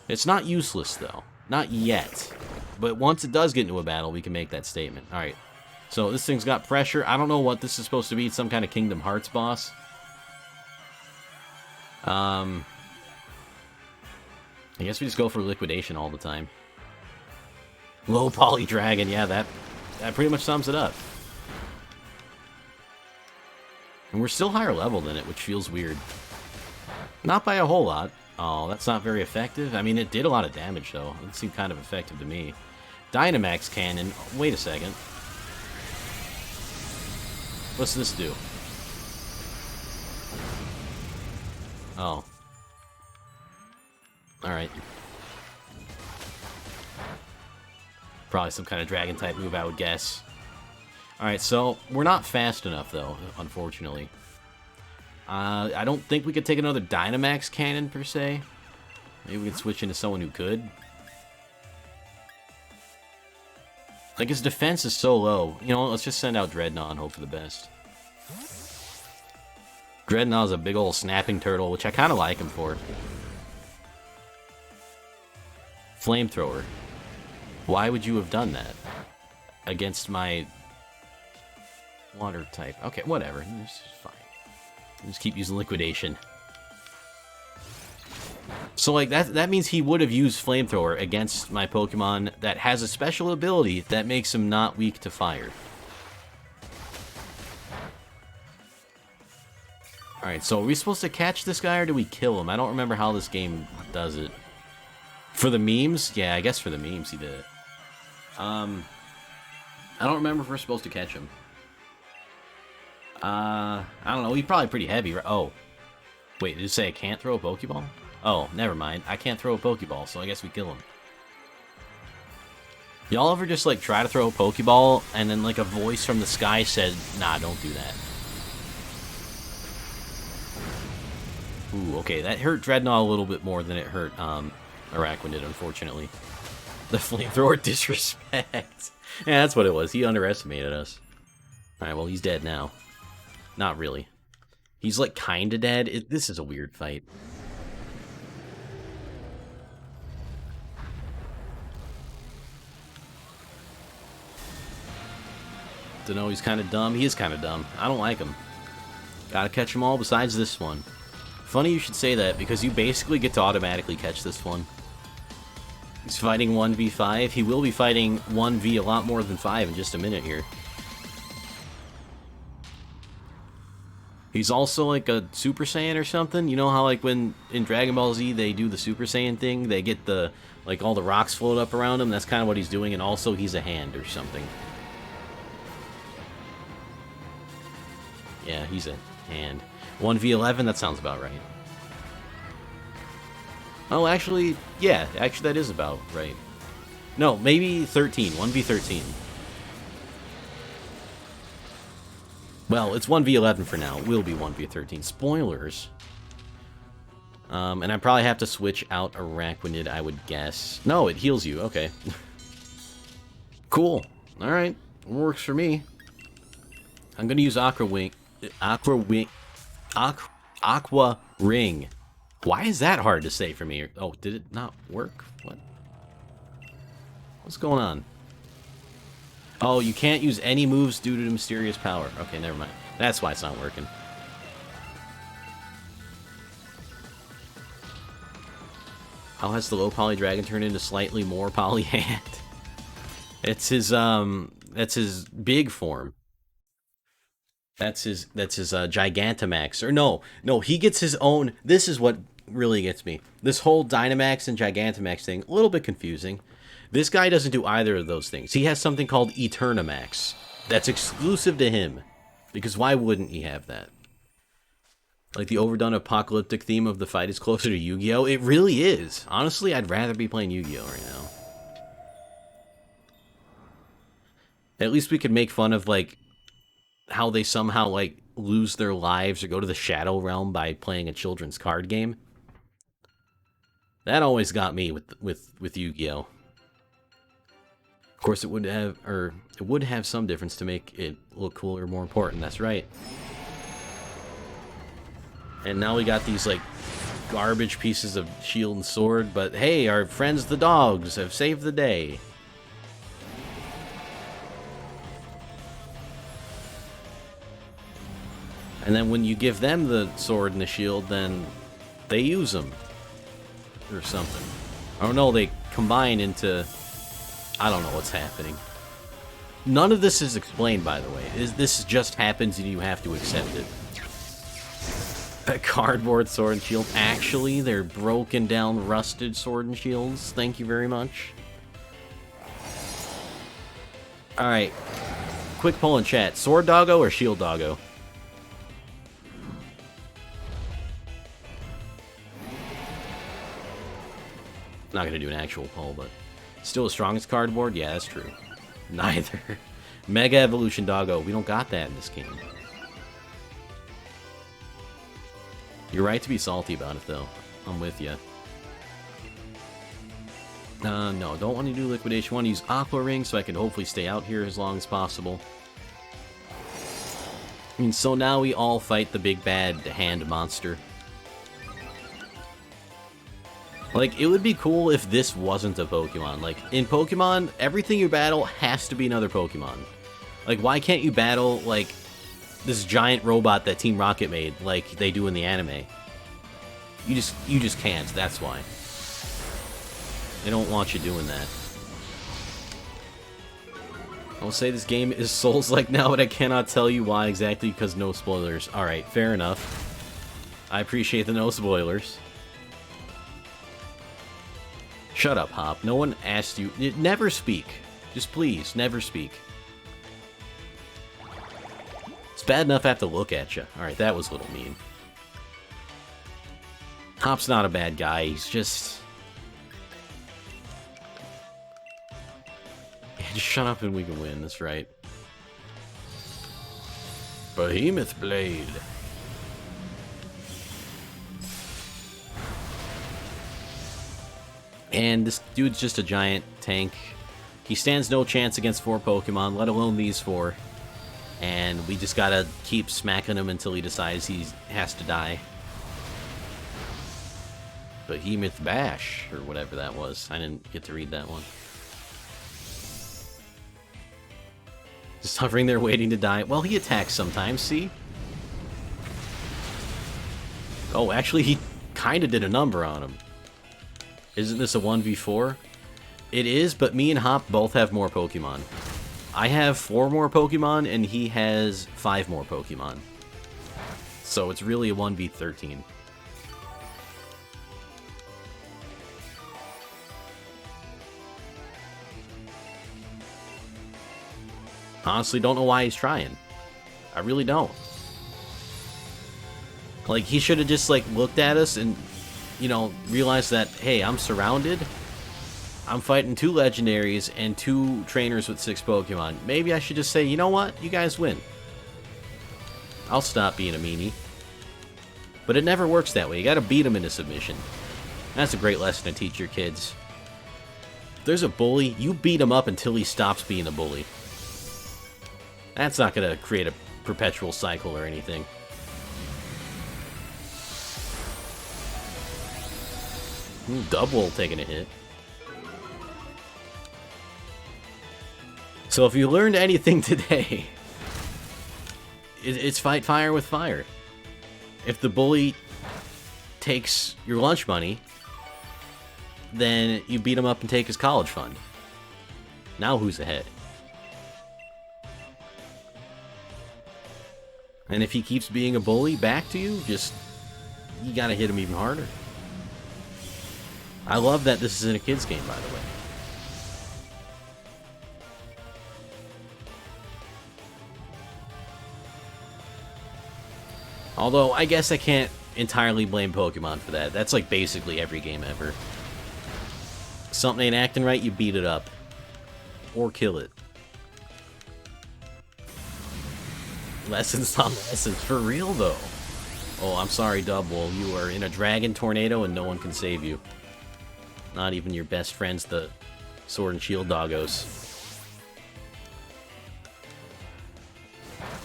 It's not useless, though. Not yet. But once it does get into a battle, we can make that statement. Alright. So this thing's got pressure. I don't know what this is supposed to be. It's some kind of Kingdom Hearts boss. I guess we just go for liquidation all the time. Low Poly Dragon, yeah, that pretty much sums it up. And we're still higher level than it, which feels weird. Not by a whole lot. Oh, that's not very effective. I mean, it did a lot of damage, though. It seemed kind of effective to me. Dynamax Cannon. Wait a second. What's this do? Oh. Alright. Probably some kind of dragon-type move, I would guess. Alright, so we're not fast enough, though, unfortunately. I don't think we could take another Dynamax Cannon, per se. Maybe we can switch into someone who could. Like, his defense is so low. You know, let's just send out Dreadnought and hope for the best. Dreadnought's a big old snapping turtle, which I kind of like him for. Flamethrower. Why would you have done that? Against my water type. Okay, whatever. This is fine. Just keep using liquidation. So, like, that means he would have used Flamethrower against my Pokemon that has a special ability that makes him not weak to fire. Alright, so are we supposed to catch this guy or do we kill him? I don't remember how this game does it. For the memes? Yeah, I guess for the memes he did it. I don't remember if we're supposed to catch him. I don't know, he's probably pretty heavy, right? Oh. Wait, did it say I can't throw a Pokeball? Oh, never mind. I can't throw a Pokeball, so I guess we kill him. Y'all ever just, like, try to throw a Pokeball, and then, like, a voice from the sky said, nah, don't do that. Ooh, okay, that hurt Dreadnought a little bit more than it hurt, Arachnid, unfortunately. The Flamethrower disrespect. Yeah, that's what it was. He underestimated us. Alright, well, he's dead now. Not really. He's, like, kinda dead. This is a weird fight. Dunno, he's kinda dumb. He is kinda dumb. I don't like him. Gotta catch them all besides this one. Funny you should say that, because you basically get to automatically catch this one. He's fighting 1v5. He will be fighting 1v a lot more than 5 in just a minute here. He's also like a Super Saiyan or something. You know how like when in Dragon Ball Z they do the Super Saiyan thing? They get the, like all the rocks float up around him. That's kind of what he's doing. And also he's a hand or something. Yeah, he's a hand. 1v11, that sounds about right. Oh, actually, yeah, actually that is about right. No, maybe 13. 1v13. Well, it's 1v11 for now. It will be 1v13. Spoilers. And I probably have to switch out Araquanid, I would guess. No, it heals you. Okay. Cool. Alright. Works for me. I'm gonna use Aqua Ring. Why is that hard to say for me? Oh, did it not work? What? What's going on? Oh, you can't use any moves due to the mysterious power. Okay, never mind. That's why it's not working. How has the low poly dragon turned into slightly more poly hand? It's his that's his big form. That's his Gigantamax. Or no, he gets his own. This is what really gets me. This whole Dynamax and Gigantamax thing, a little bit confusing. This guy doesn't do either of those things. He has something called Eternamax. That's exclusive to him. Because why wouldn't he have that? Like the overdone apocalyptic theme of the fight is closer to Yu-Gi-Oh! It really is. Honestly, I'd rather be playing Yu-Gi-Oh! Right now. At least we could make fun of, like, how they somehow, like, lose their lives or go to the Shadow Realm by playing a children's card game. That always got me with Yu-Gi-Oh! Of course, it would have some difference to make it look cooler, more important. That's right. And now we got these, like, garbage pieces of shield and sword, but hey, our friends the dogs have saved the day. And then when you give them the sword and the shield, then they use them. Or something. Oh no, they combine into... I don't know what's happening. None of this is explained, by the way. This just happens and you have to accept it. A cardboard sword and shield. Actually, they're broken down, rusted sword and shields. Thank you very much. Alright. Quick poll in chat. Sword doggo or shield doggo? Not gonna do an actual poll, but still the strongest cardboard? Yeah, that's true. Neither. Mega Evolution Doggo. We don't got that in this game. You're right to be salty about it, though. I'm with you. No, don't want to do Liquidation. I want to use Aqua Ring so I can hopefully stay out here as long as possible. And so now we all fight the big bad hand monster. Like, it would be cool if this wasn't a Pokemon. Like, in Pokemon, everything you battle has to be another Pokemon. Like, why can't you battle, like, this giant robot that Team Rocket made, like they do in the anime? You just can't, that's why. They don't want you doing that. I'll say this game is Souls-like now, but I cannot tell you why exactly, because no spoilers. Alright, fair enough. I appreciate the no spoilers. Shut up, Hop. No one asked you. Never speak. Just please, never speak. It's bad enough I have to look at you. Alright, that was a little mean. Hop's not a bad guy, he's just... Yeah, just shut up and we can win, that's right. Behemoth Blade. And this dude's just a giant tank. He stands no chance against 4 Pokemon, let alone these 4. And we just gotta keep smacking him until he decides he has to die. Behemoth Bash, or whatever that was. I didn't get to read that one. Just hovering there waiting to die. Well, he attacks sometimes, see? Oh, actually, he kinda did a number on him. Isn't this a 1v4? It is, but me and Hop both have more Pokemon. I have 4 more Pokemon, and he has 5 more Pokemon. So it's really a 1v13. Honestly, don't know why he's trying. I really don't. Like, he should have just, like, looked at us and... you know, realize that, hey, I'm surrounded. I'm fighting 2 legendaries and 2 trainers with 6 Pokemon. Maybe I should just say, you know what? You guys win. I'll stop being a meanie. But it never works that way. You gotta beat them into submission. That's a great lesson to teach your kids. If there's a bully, you beat him up until he stops being a bully. That's not gonna create a perpetual cycle or anything. Double taking a hit. So if you learned anything today, it's fight fire with fire. If the bully takes your lunch money, then you beat him up and take his college fund. Now who's ahead? And if he keeps being a bully back to you, you gotta hit him even harder. I love that this is in a kid's game, by the way. Although, I guess I can't entirely blame Pokemon for that. That's like basically every game ever. Something ain't acting right, you beat it up. Or kill it. Lessons on lessons. For real, though. Oh, I'm sorry, Double. You are in a dragon tornado and no one can save you. Not even your best friends, the Sword and Shield doggos.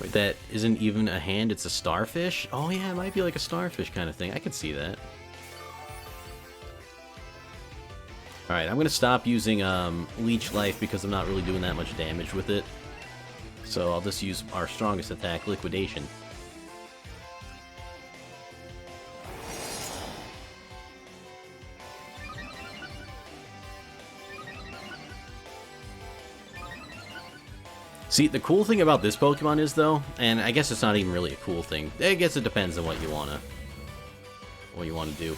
Wait, that isn't even a hand, it's a starfish? Oh yeah, it might be like a starfish kind of thing. I can see that. Alright, I'm gonna stop using Leech Life because I'm not really doing that much damage with it. So I'll just use our strongest attack, Liquidation. See, the cool thing about this Pokemon is, though, and I guess it's not even really a cool thing. I guess it depends on what you wanna do.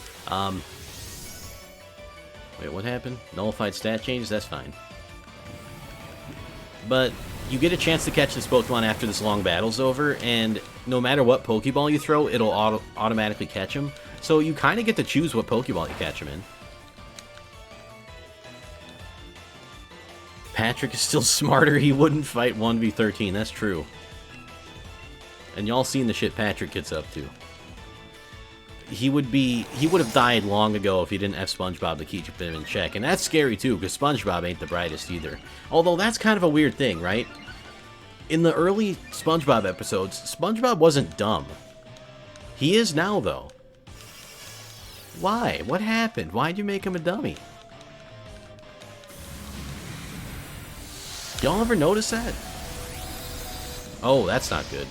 Wait, what happened? Nullified stat changes? That's fine. But you get a chance to catch this Pokemon after this long battle's over, and no matter what Pokeball you throw, it'll automatically catch him. So you kind of get to choose what Pokeball you catch him in. Patrick is still smarter. He wouldn't fight 1v13. That's true. And y'all seen the shit Patrick gets up to. He would have died long ago if he didn't have SpongeBob to keep him in check. And that's scary too, because SpongeBob ain't the brightest either. Although that's kind of a weird thing, right? In the early SpongeBob episodes, SpongeBob wasn't dumb. He is now, though. Why? What happened? Why'd you make him a dummy? Y'all ever notice that? Oh, that's not good.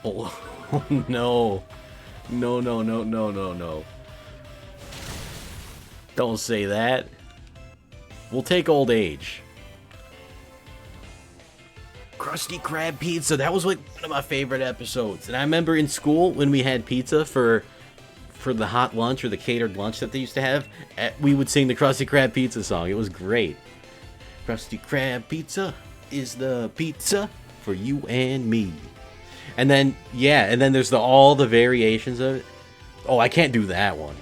Oh, no. No, no, no, no, no, no. Don't say that. We'll take old age. Krusty Krab pizza. That was like one of my favorite episodes. And I remember in school when we had pizza for the hot lunch or the catered lunch that they used to have, we would sing the Krusty Krab pizza song. It was great. Krusty Krab pizza is the pizza for you and me. And then, yeah, and then there's all the variations of it. Oh, I can't do that one.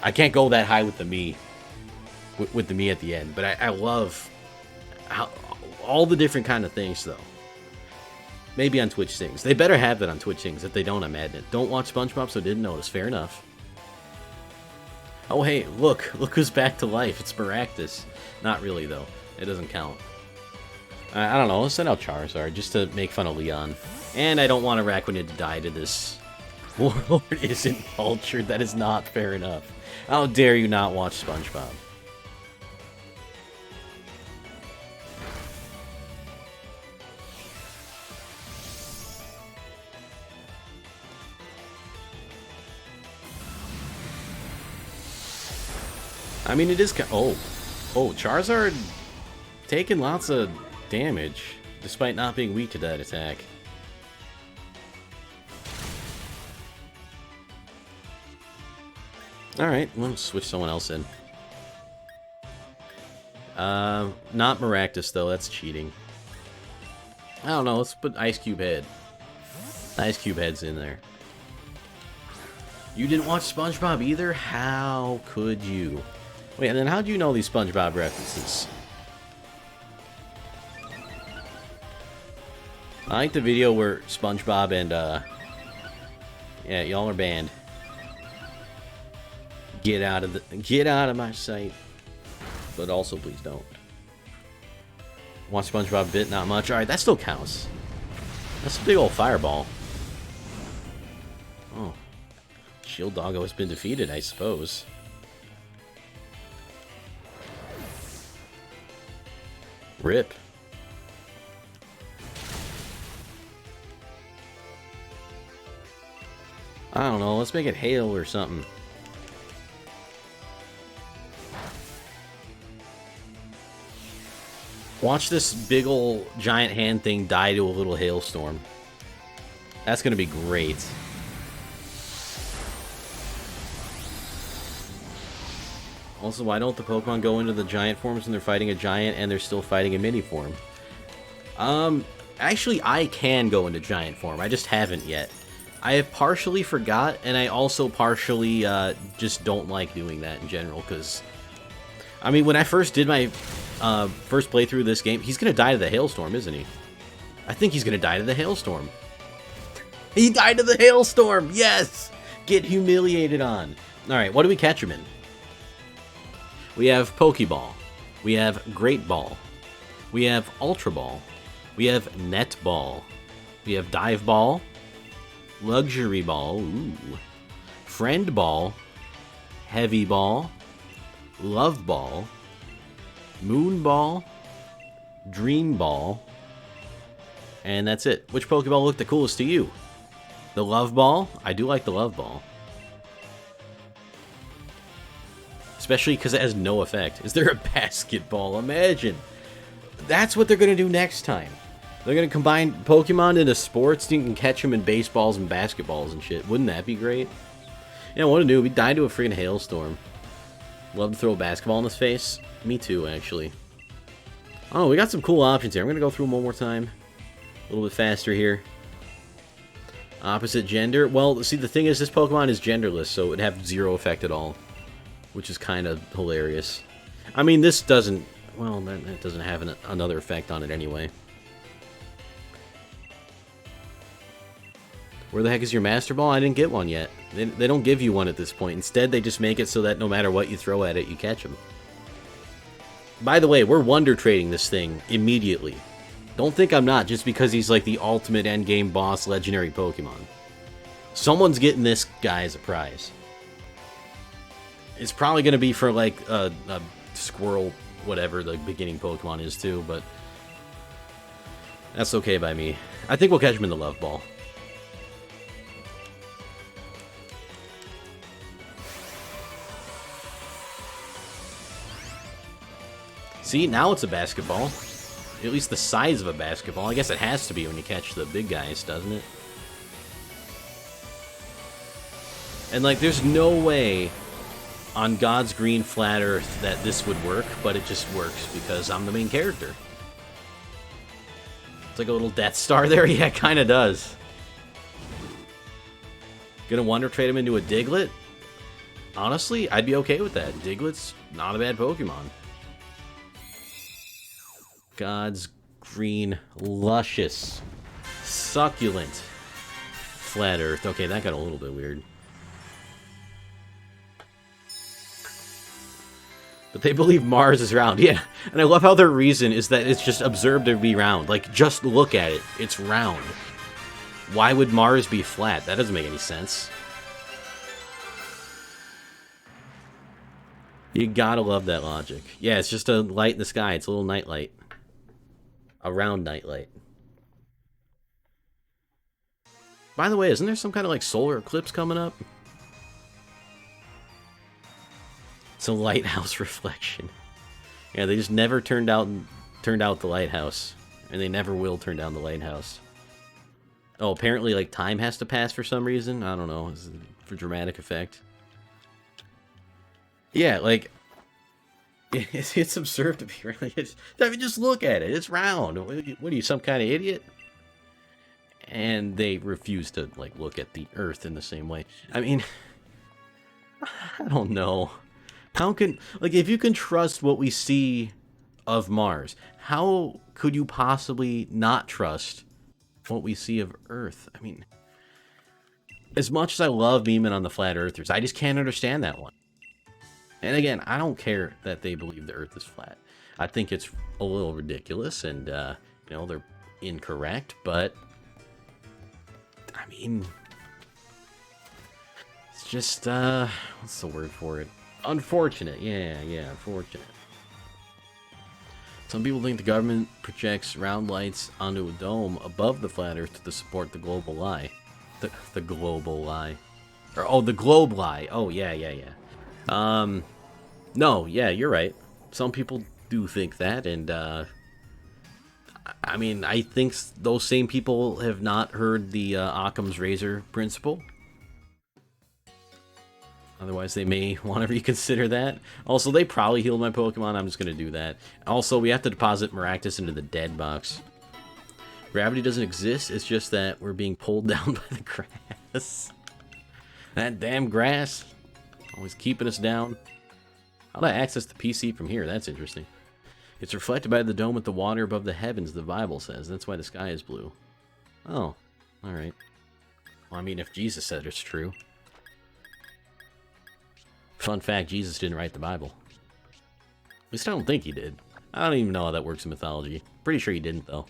I can't go that high with the me. With the me at the end. But I love all the different kind of things, though. Maybe on Twitch Sings. They better have that on Twitch Sings. If they don't, I'm mad at it. Don't watch SpongeBob, so didn't notice. Fair enough. Oh, hey, look who's back to life. It's Maractus. Not really, though. It doesn't count. I don't know. Let's send out Charizard just to make fun of Leon. And I don't want Araquanid to die to this. Warlord isn't cultured. That is not fair enough. How dare you not watch SpongeBob? I mean, it is... Oh, Charizard taking lots of damage, despite not being weak to that attack. Alright, we'll switch someone else in. Not Maractus, though. That's cheating. I don't know, let's put Ice Cube Head. Ice Cube Head's in there. You didn't watch SpongeBob either? How could you? Wait, and then how'd you know these SpongeBob references? I like the video where SpongeBob and, yeah, y'all are banned. Get out of my sight. But also, please don't. Want SpongeBob bit? Not much. Alright, that still counts. That's a big old fireball. Oh. Shield Doggo has been defeated, I suppose. Rip. I don't know, let's make it hail or something. Watch this big ol' giant hand thing die to a little hailstorm. That's gonna be great. Also, why don't the Pokemon go into the giant forms when they're fighting a giant and they're still fighting a mini form? Actually, I can go into giant form. I just haven't yet. I have partially forgot, and I also partially just don't like doing that in general, because... I mean, when I first did my first playthrough of this game, he's gonna die to the hailstorm, isn't he? I think he's gonna die to the hailstorm. He died to the hailstorm! Yes! Get humiliated on. Alright, what do we catch him in? We have Pokeball. We have Great Ball. We have Ultra Ball. We have Net Ball. We have Dive Ball. Luxury Ball. Ooh. Friend Ball. Heavy Ball. Love Ball. Moon Ball. Dream Ball. And that's it. Which Pokeball looked the coolest to you? The Love Ball? I do like the Love Ball. Especially because it has no effect. Is there a basketball? Imagine. That's what they're going to do next time. They're going to combine Pokemon into sports. You can catch them in baseballs and basketballs and shit. Wouldn't that be great? Yeah, what to do? We died to a freaking hailstorm. Love to throw a basketball in his face. Me too, actually. Oh, we got some cool options here. I'm going to go through them one more time. A little bit faster here. Opposite gender. Well, see, the thing is, this Pokemon is genderless, so it would have zero effect at all. Which is kind of hilarious. I mean, this doesn't... Well, that doesn't have another effect on it anyway. Where the heck is your Master Ball? I didn't get one yet. They don't give you one at this point. Instead, they just make it so that no matter what you throw at it, you catch them. By the way, we're Wonder Trading this thing immediately. Don't think I'm not, just because he's like the ultimate endgame boss legendary Pokemon. Someone's getting this guy as a prize. It's probably going to be for like a squirrel, whatever the beginning Pokemon is too, but that's okay by me. I think we'll catch him in the Love Ball. See, now it's a basketball. At least the size of a basketball. I guess it has to be when you catch the big guys, doesn't it? And like, there's no way on God's green flat earth that this would work, but it just works because I'm the main character. It's like a little Death Star there. Yeah, it kind of does. Gonna Wonder Trade him into a Diglett? Honestly, I'd be okay with that. Diglett's not a bad Pokemon. God's green, luscious, succulent flat earth. Okay, that got a little bit weird. But they believe Mars is round. Yeah, and I love how their reason is that it's just observed to be round. Like, just look at it. It's round. Why would Mars be flat? That doesn't make any sense. You gotta love that logic. Yeah, it's just a light in the sky. It's a little nightlight. A round nightlight. By the way, isn't there some kind of like solar eclipse coming up? It's a lighthouse reflection. Yeah, they just never turned out the lighthouse, and they never will turn down the lighthouse. Oh, apparently like time has to pass for some reason. I don't know. For dramatic effect. Yeah, like It's absurd to be really. I mean, just look at it. It's round. What are you, some kind of idiot? And they refuse to like look at the Earth in the same way. I mean, I don't know. How can like if you can trust what we see of Mars, how could you possibly not trust what we see of Earth? I mean, as much as I love beaming on the flat earthers, I just can't understand that one. And again, I don't care that they believe the Earth is flat. I think it's a little ridiculous, and they're incorrect. But I mean, it's just what's the word for it? Unfortunate. Yeah, unfortunate. Some people think the government projects round lights onto a dome above the flat Earth to support the global lie. The global lie. The globe lie. Oh, yeah. No, yeah, you're right. Some people do think that, and, I mean, I think those same people have not heard the Occam's razor principle. Otherwise, they may want to reconsider that. Also, they probably healed my Pokemon. I'm just going to do that. Also, we have to deposit Maractus into the dead box. Gravity doesn't exist. It's just that we're being pulled down by the grass. That damn grass. Always keeping us down. How do I access the PC from here? That's interesting. It's reflected by the dome with the water above the heavens, the Bible says. That's why the sky is blue. Oh, alright. Well, I mean, if Jesus said it's true. Fun fact, Jesus didn't write the Bible. At least I don't think he did. I don't even know how that works in mythology. Pretty sure he didn't, though.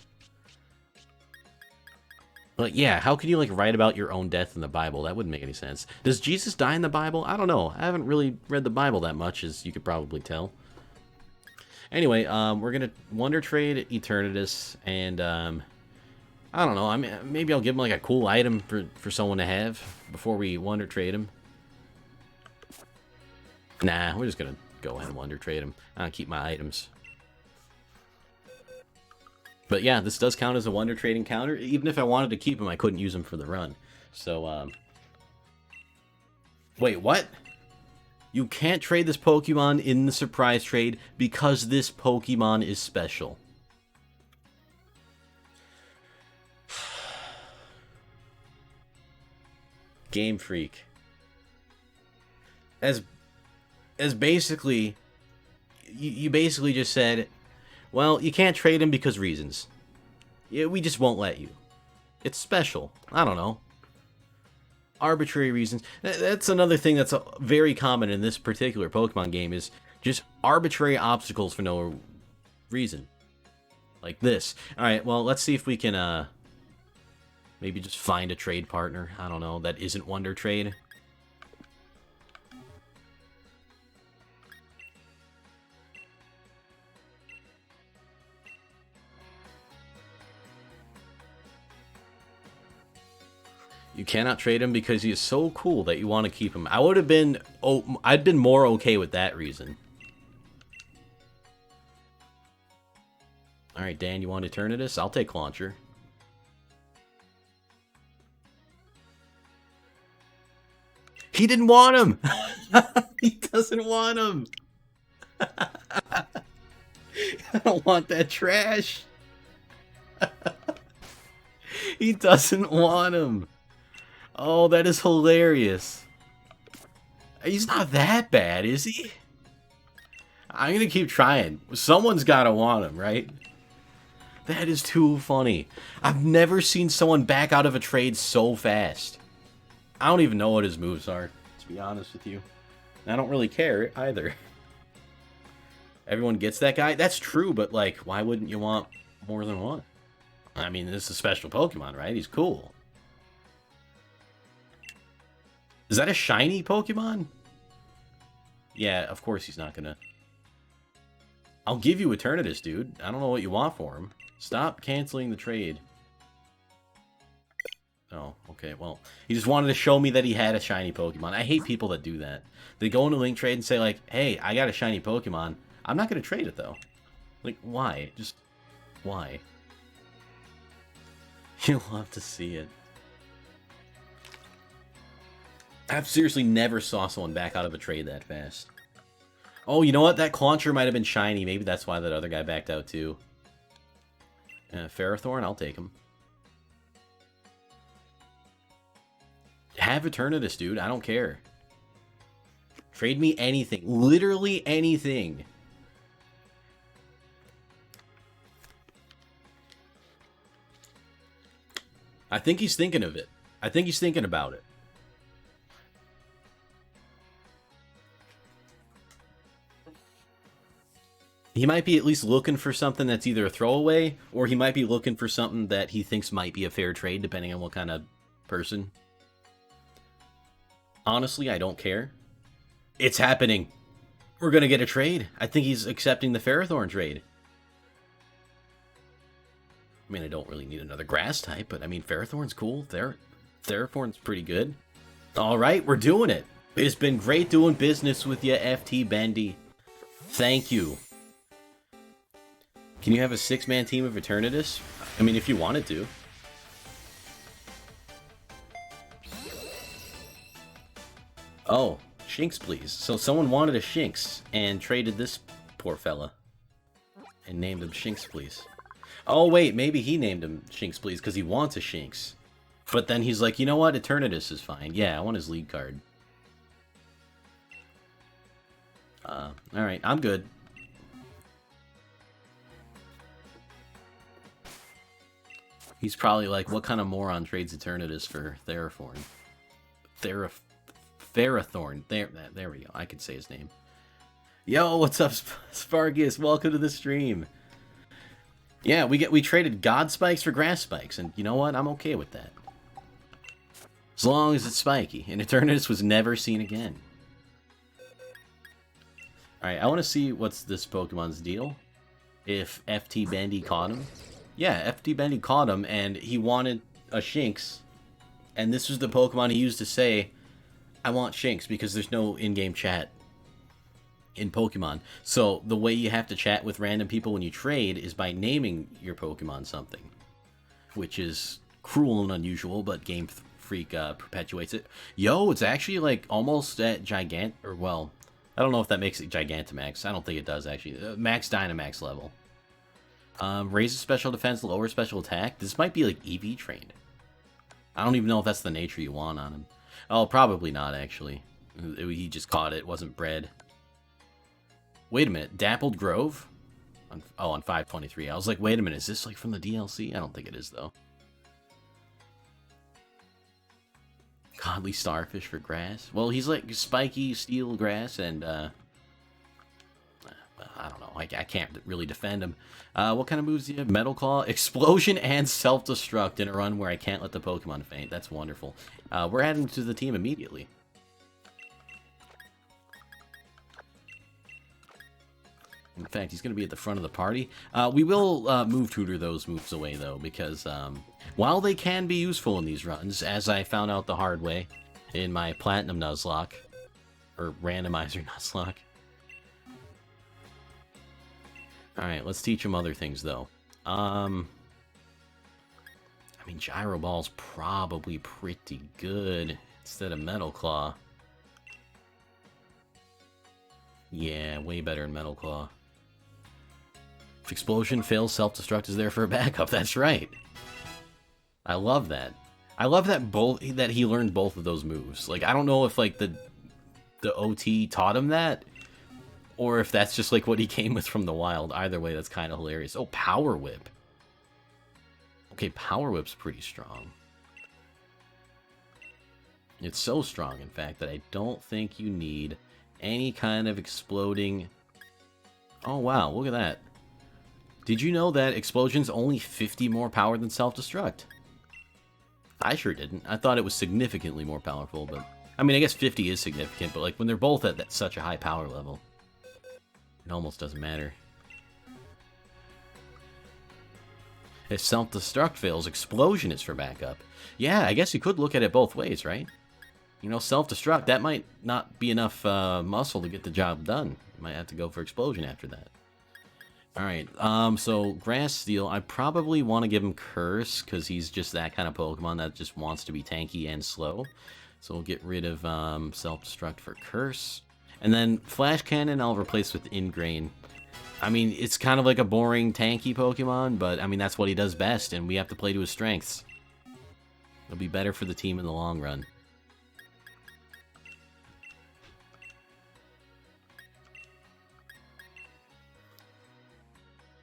But yeah, how can you like write about your own death in the Bible? That wouldn't make any sense. Does Jesus die in the Bible? I don't know. I haven't really read the Bible that much, as you could probably tell. Anyway, we're gonna Wonder Trade Eternatus, and I don't know. I mean, maybe I'll give him like a cool item for someone to have before we Wonder Trade him. Nah, we're just gonna go ahead and Wonder Trade him. I'll keep my items. But yeah, this does count as a Wonder Trade encounter. Even if I wanted to keep him, I couldn't use him for the run. So, wait, what? You can't trade this Pokemon in the surprise trade because this Pokemon is special. Game Freak. As basically, you basically just said, well, you can't trade him because reasons. Yeah, we just won't let you. It's special. I don't know. Arbitrary reasons. That's another thing that's very common in this particular Pokemon game is just arbitrary obstacles for no reason. Like this. Alright, well, let's see if we can, maybe just find a trade partner. I don't know, that isn't Wonder Trade. You cannot trade him because he is so cool that you want to keep him. I would have been... Oh, I'd been more okay with that reason. Alright, Dan, you want Eternatus? I'll take Launcher. He didn't want him! He doesn't want him! I don't want that trash! He doesn't want him! Oh, that is hilarious. He's not that bad, is he? I'm gonna keep trying. Someone's gotta want him, right? That is too funny. I've never seen someone back out of a trade so fast. I don't even know what his moves are, to be honest with you. I don't really care, either. Everyone gets that guy? That's true, but, like, why wouldn't you want more than one? I mean, this is a special Pokemon, right? He's cool. Is that a shiny Pokemon? Yeah, of course he's not gonna... I'll give you Eternatus, dude. I don't know what you want for him. Stop canceling the trade. Oh, okay, well, he just wanted to show me that he had a shiny Pokemon. I hate people that do that. They go into Link Trade and say, like, hey, I got a shiny Pokemon. I'm not gonna trade it, though. Like, why? Just, why? You'll have to see it. I've seriously never saw someone back out of a trade that fast. Oh, you know what? That Clauncher might have been shiny. Maybe that's why that other guy backed out too. Ferrothorn, I'll take him. Have Eternatus, dude. I don't care. Trade me anything. Literally anything. I think he's thinking of it. I think he's thinking about it. He might be at least looking for something that's either a throwaway, or he might be looking for something that he thinks might be a fair trade, depending on what kind of person. Honestly, I don't care. It's happening. We're going to get a trade. I think he's accepting the Ferrothorn trade. I mean, I don't really need another grass type, but I mean, Ferrothorn's cool. Ferrothorn's pretty good. All right, we're doing it. It's been great doing business with you, FT Bendy. Thank you. Can you have a 6-man team of Eternatus? I mean, if you wanted to. Oh, Shinx, please. So someone wanted a Shinx and traded this poor fella. And named him Shinx, please. Oh, wait, maybe he named him Shinx, please, because he wants a Shinx. But then he's like, you know what? Eternatus is fine. Yeah, I want his league card. Alright, I'm good. He's probably like, what kind of moron trades Eternatus for Ferrothorn? Ferrothorn. There we go. I could say his name. Yo, what's up, Sparkus? Welcome to the stream. Yeah, we traded God Spikes for Grass Spikes, and you know what? I'm okay with that. As long as it's spiky. And Eternatus was never seen again. Alright, I want to see what's this Pokemon's deal. If FT Bendy caught him. Yeah, FT Bendy caught him, and he wanted a Shinx. And this was the Pokemon he used to say, I want Shinx, because there's no in-game chat in Pokemon. So the way you have to chat with random people when you trade is by naming your Pokemon something. Which is cruel and unusual, but Game Freak perpetuates it. Yo, it's actually like almost at well, I don't know if that makes it Gigantamax. I don't think it does, actually. Max Dynamax level. Raises special defense, lower special attack. This might be like EV trained. I don't even know if that's the nature you want on him. Oh, probably not, actually. He just caught it. It wasn't bred. Wait a minute. Dappled Grove? On 523. I was like, wait a minute. Is this like from the DLC? I don't think it is, though. Godly Starfish for grass? Well, he's like spiky steel grass, and I don't know. I can't really defend him. What kind of moves do you have? Metal Claw, Explosion, and Self-Destruct in a run where I can't let the Pokemon faint. That's wonderful. We're adding to the team immediately. In fact, he's going to be at the front of the party. We will move tutor those moves away, though, because while they can be useful in these runs, as I found out the hard way in my Platinum Nuzlocke, or Randomizer Nuzlocke. Alright, let's teach him other things, though. I mean, Gyro Ball's probably pretty good instead of Metal Claw. Yeah, way better than Metal Claw. If Explosion fails, Self-Destruct is there for a backup. That's right. I love that. I love that that he learned both of those moves. Like, I don't know if like the OT taught him that, or if that's just like what he came with from the wild. Either way, that's kind of hilarious. Oh, Power Whip. Okay, Power Whip's pretty strong. It's so strong, in fact, that I don't think you need any kind of exploding... Oh, wow, look at that. Did you know that Explosion's only 50 more power than Self-Destruct? I sure didn't. I thought it was significantly more powerful, but... I mean, I guess 50 is significant, but like when they're both at such a high power level, it almost doesn't matter. If Self-Destruct fails, Explosion is for backup. Yeah, I guess you could look at it both ways, right? You know, Self-Destruct, that might not be enough muscle to get the job done. You might have to go for Explosion after that. Alright, so Grass Steel, I probably want to give him Curse, because he's just that kind of Pokemon that just wants to be tanky and slow. So we'll get rid of Self-Destruct for Curse. And then Flash Cannon I'll replace with Ingrain. I mean, it's kind of like a boring, tanky Pokemon, but I mean, that's what he does best, and we have to play to his strengths. It'll be better for the team in the long run.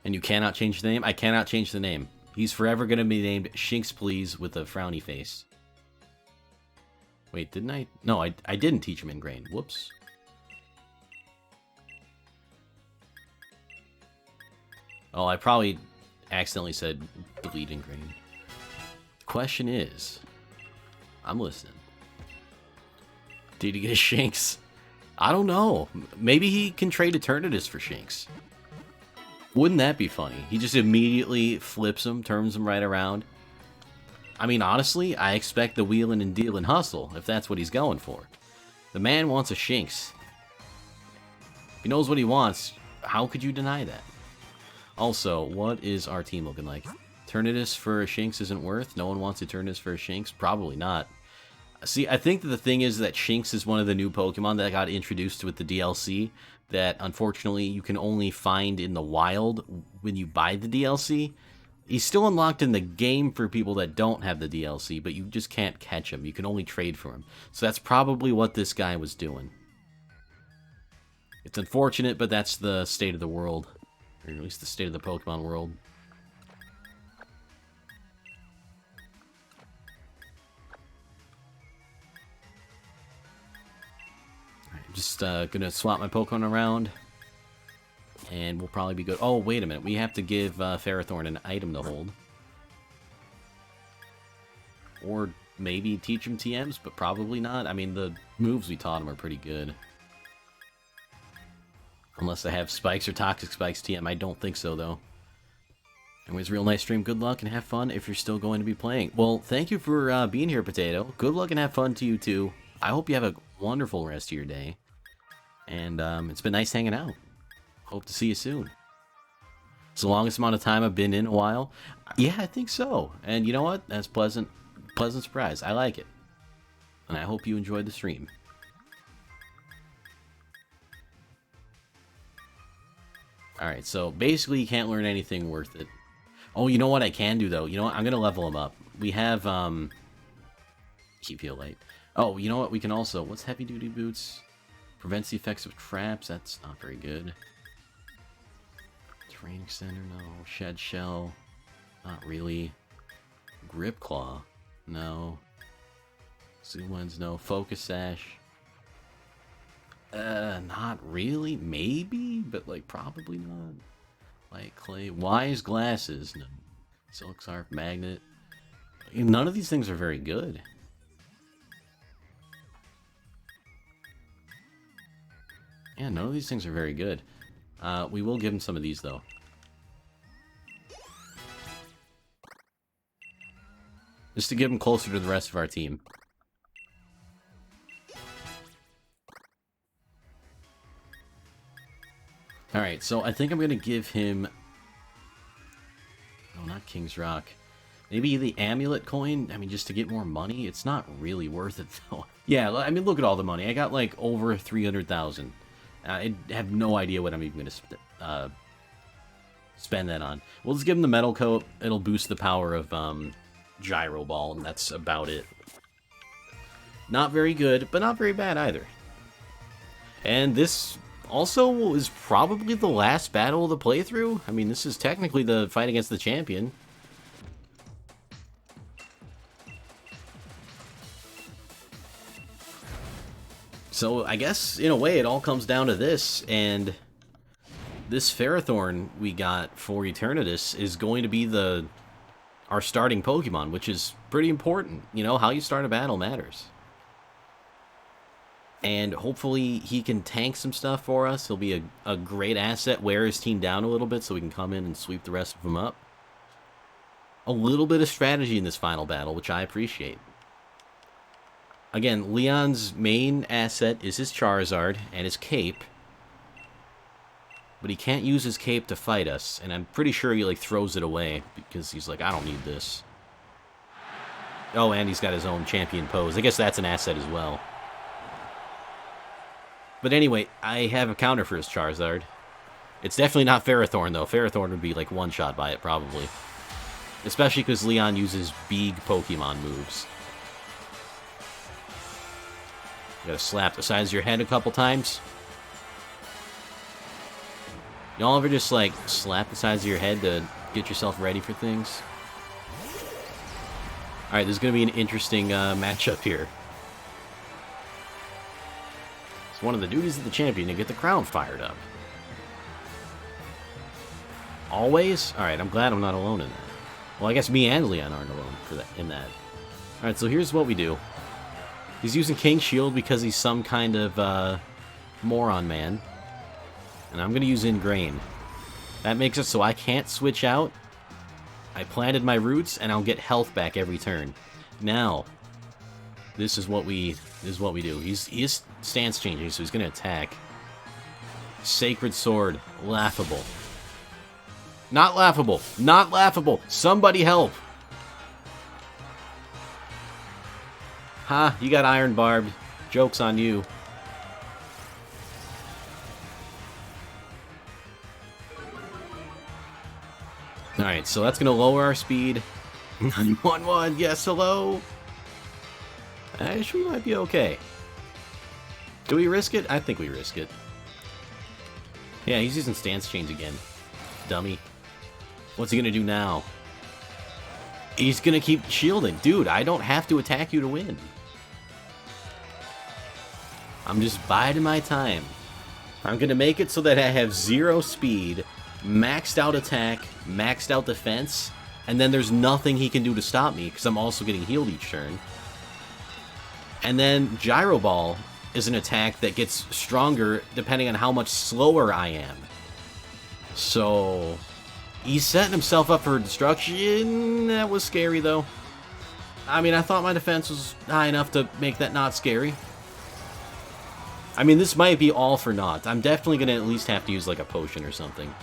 And you cannot change the name? I cannot change the name. He's forever going to be named Shinx Please with a frowny face. Wait, didn't I? No, I didn't teach him Ingrain. Whoops. Oh, I probably accidentally said delete Ingrain. The question is, I'm listening. Did he get a Shinx? I don't know. Maybe he can trade Eternatus for Shinx. Wouldn't that be funny? He just immediately flips him, turns him right around. I mean, honestly, I expect the wheelin' and dealin' hustle, if that's what he's going for. The man wants a Shinx. If he knows what he wants, how could you deny that? Also, what is our team looking like? Eternatus for a Shinx isn't worth? No one wants Eternatus for a Shinx? Probably not. See, I think that the thing is that Shinx is one of the new Pokemon that got introduced with the DLC that, unfortunately, you can only find in the wild when you buy the DLC. He's still unlocked in the game for people that don't have the DLC, but you just can't catch him. You can only trade for him. So that's probably what this guy was doing. It's unfortunate, but that's the state of the world. Or at least the state of the Pokemon world. Just gonna swap my Pokemon around, and we'll probably be good. Oh, wait a minute. We have to give Ferrothorn an item to hold. Or maybe teach him TMs, but probably not. I mean, the moves we taught him are pretty good. Unless they have Spikes or Toxic Spikes TM. I don't think so, though. Anyways, real nice stream. Good luck and have fun if you're still going to be playing. Well, thank you for being here, Potato. Good luck and have fun to you, too. I hope you have a wonderful rest of your day. And it's been nice hanging out. Hope to see you soon. It's the longest amount of time I've been in a while. Yeah, I think so. And you know what? That's pleasant surprise. I like it. And I hope you enjoyed the stream. Alright, so basically you can't learn anything worth it. Oh, you know what I can do, though? You know what? I'm going to level him up. We have, keep heal light. Oh, you know what? We can also... What's Heavy Duty Boots? Prevents the effects of traps. That's not very good. Terrain Extender, no. Shed Shell. Not really. Grip Claw. No. Zoom Lens, no. Focus Sash. Not really. Maybe, but like probably not. Like Clay. Wise Glasses. No. Silk Scarf, Magnet. None of these things are very good. Yeah, none of these things are very good. We will give him some of these, though. Just to get him closer to the rest of our team. Alright, so I think I'm going to give him... No, not King's Rock. Maybe the Amulet Coin? I mean, just to get more money? It's not really worth it, though. Yeah, I mean, look at all the money. I got, like, over 300,000. I have no idea what I'm even going to spend that on. We'll just give him the Metal Coat. It'll boost the power of Gyro Ball, and that's about it. Not very good, but not very bad either. And this also is probably the last battle of the playthrough. I mean, this is technically the fight against the champion. So I guess, in a way, it all comes down to this, and this Ferrothorn we got for Eternatus is going to be our starting Pokemon, which is pretty important. You know, how you start a battle matters. And hopefully he can tank some stuff for us. He'll be a great asset, wear his team down a little bit so we can come in and sweep the rest of them up. A little bit of strategy in this final battle, which I appreciate. Again, Leon's main asset is his Charizard and his cape. But he can't use his cape to fight us, and I'm pretty sure he, like, throws it away, because he's like, I don't need this. Oh, and he's got his own champion pose. I guess that's an asset as well. But anyway, I have a counter for his Charizard. It's definitely not Ferrothorn, though. Ferrothorn would be, like, one-shot by it, probably. Especially because Leon uses big Pokemon moves. You gotta slap the sides of your head a couple times. Y'all ever just, like, slap the sides of your head to get yourself ready for things? Alright, there's gonna be an interesting matchup here. It's one of the duties of the champion to get the crowd fired up. Always? Alright, I'm glad I'm not alone in that. Well, I guess me and Leon aren't alone in that. Alright, so here's what we do. He's using King Shield because he's some kind of moron man. And I'm going to use Ingrain. That makes it so I can't switch out. I planted my roots, and I'll get health back every turn. Now, this is what we do. He is stance changing, so he's going to attack. Sacred Sword, laughable. Not laughable. Not laughable. Somebody help. Ha, you got Iron Barbed. Joke's on you. Alright, so that's going to lower our speed. 911, yes, hello. Actually, we might be okay. Do we risk it? I think we risk it. Yeah, he's using stance change again. Dummy. What's he going to do now? He's going to keep shielding. Dude, I don't have to attack you to win. I'm just biding my time. I'm going to make it so that I have 0 speed, maxed out attack, maxed out defense, and then there's nothing he can do to stop me because I'm also getting healed each turn. And then Gyro Ball is an attack that gets stronger depending on how much slower I am. So he's setting himself up for destruction. That was scary, though. I mean, I thought my defense was high enough to make that not scary. I mean, this might be all for naught. I'm definitely going to at least have to use, like, a potion or something.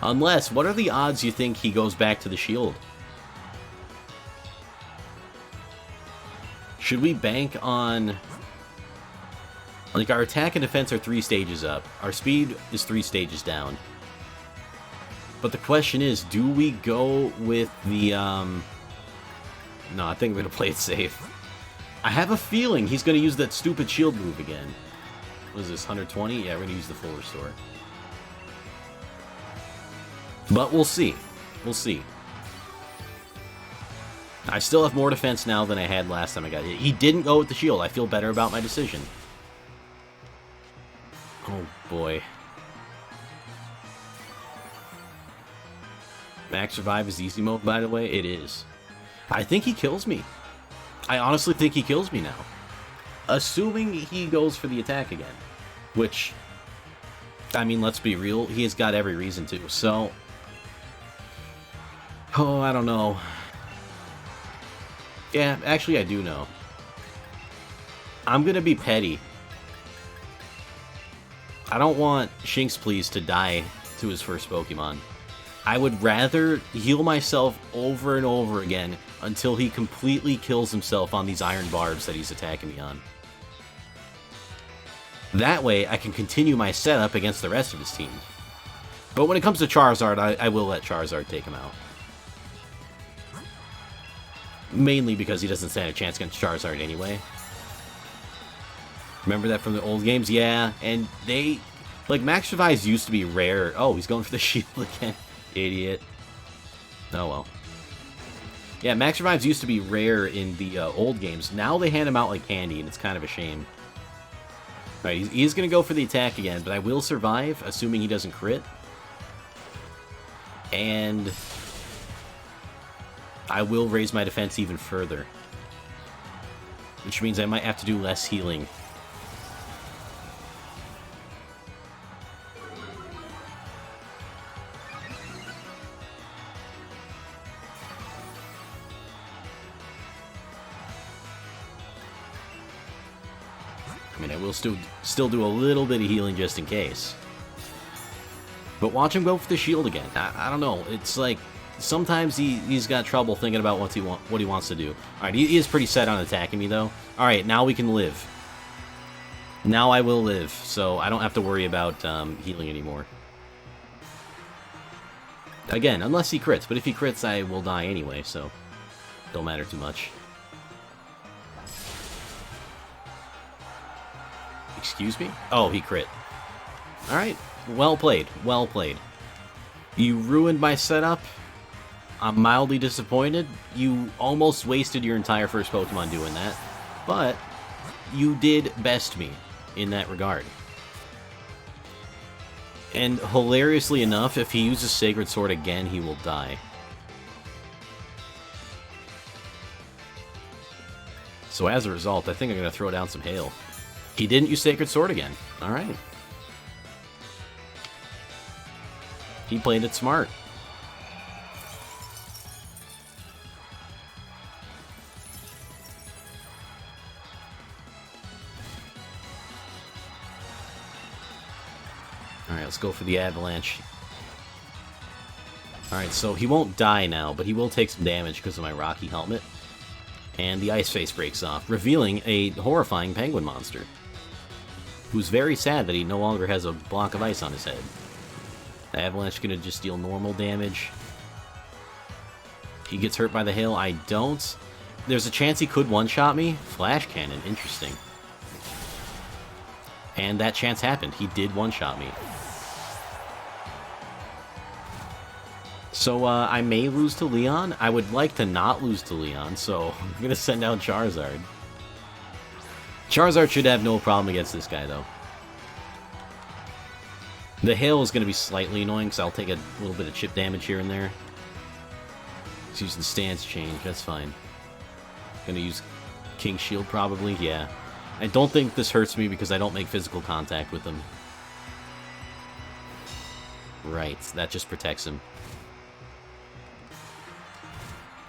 Unless, what are the odds you think he goes back to the shield? Should we bank on... Like, our attack and defense are 3 stages up. Our speed is 3 stages down. But the question is, do we go with the, No, I think we're going to play it safe. I have a feeling he's going to use that stupid shield move again. What is this, 120? Yeah, we're going to use the full restore. But we'll see. We'll see. I still have more defense now than I had last time I got hit. He didn't go with the shield. I feel better about my decision. Oh, boy. Max Revive is easy mode, by the way. It is. I think he kills me. I honestly think he kills me now. Assuming he goes for the attack again. Which, I mean, let's be real. He has got every reason to. So, oh, I don't know. Yeah, actually, I do know. I'm going to be petty. I don't want Shinx Please to die to his first Pokemon. I would rather heal myself over and over again until he completely kills himself on these Iron Barbs that he's attacking me on. That way, I can continue my setup against the rest of his team. But when it comes to Charizard, I will let Charizard take him out. Mainly because he doesn't stand a chance against Charizard anyway. Remember that from the old games? Yeah, and they... Like, Max Revives used to be rare. Oh, he's going for the shield again. Idiot. Oh, well. Yeah, Max Revives used to be rare in the old games. Now they hand them out like candy, and it's kind of a shame. Alright, he's going to go for the attack again, but I will survive, assuming he doesn't crit. And I will raise my defense even further. Which means I might have to do less healing. I mean, I will still do a little bit of healing just in case. But watch him go for the shield again. I don't know. It's like, sometimes he's got trouble thinking about what he wants to do. Alright, he is pretty set on attacking me, though. Alright, now we can live. Now I will live, so I don't have to worry about healing anymore. Again, unless he crits, but if he crits, I will die anyway, so don't matter too much. Excuse me? Oh, he crit. Alright, well played, well played. You ruined my setup. I'm mildly disappointed. You almost wasted your entire first Pokemon doing that, but you did best me in that regard. And hilariously enough, if he uses Sacred Sword again, he will die. So as a result, I think I'm going to throw down some Hail. He didn't use Sacred Sword again. Alright. He played it smart. Alright, let's go for the Avalanche. Alright, so he won't die now, but he will take some damage because of my Rocky Helmet. And the Ice Face breaks off, revealing a horrifying penguin monster, who's very sad that he no longer has a block of ice on his head. The Avalanche is going to just deal normal damage. He gets hurt by the hail. I don't. There's a chance he could one-shot me. Flash Cannon. Interesting. And that chance happened. He did one-shot me. So, I may lose to Leon. I would like to not lose to Leon, so I'm going to send out Charizard. Charizard should have no problem against this guy, though. The hail is going to be slightly annoying, because I'll take a little bit of chip damage here and there. He's using stance change, that's fine. Gonna use King Shield, probably, yeah. I don't think this hurts me because I don't make physical contact with him. Right, that just protects him.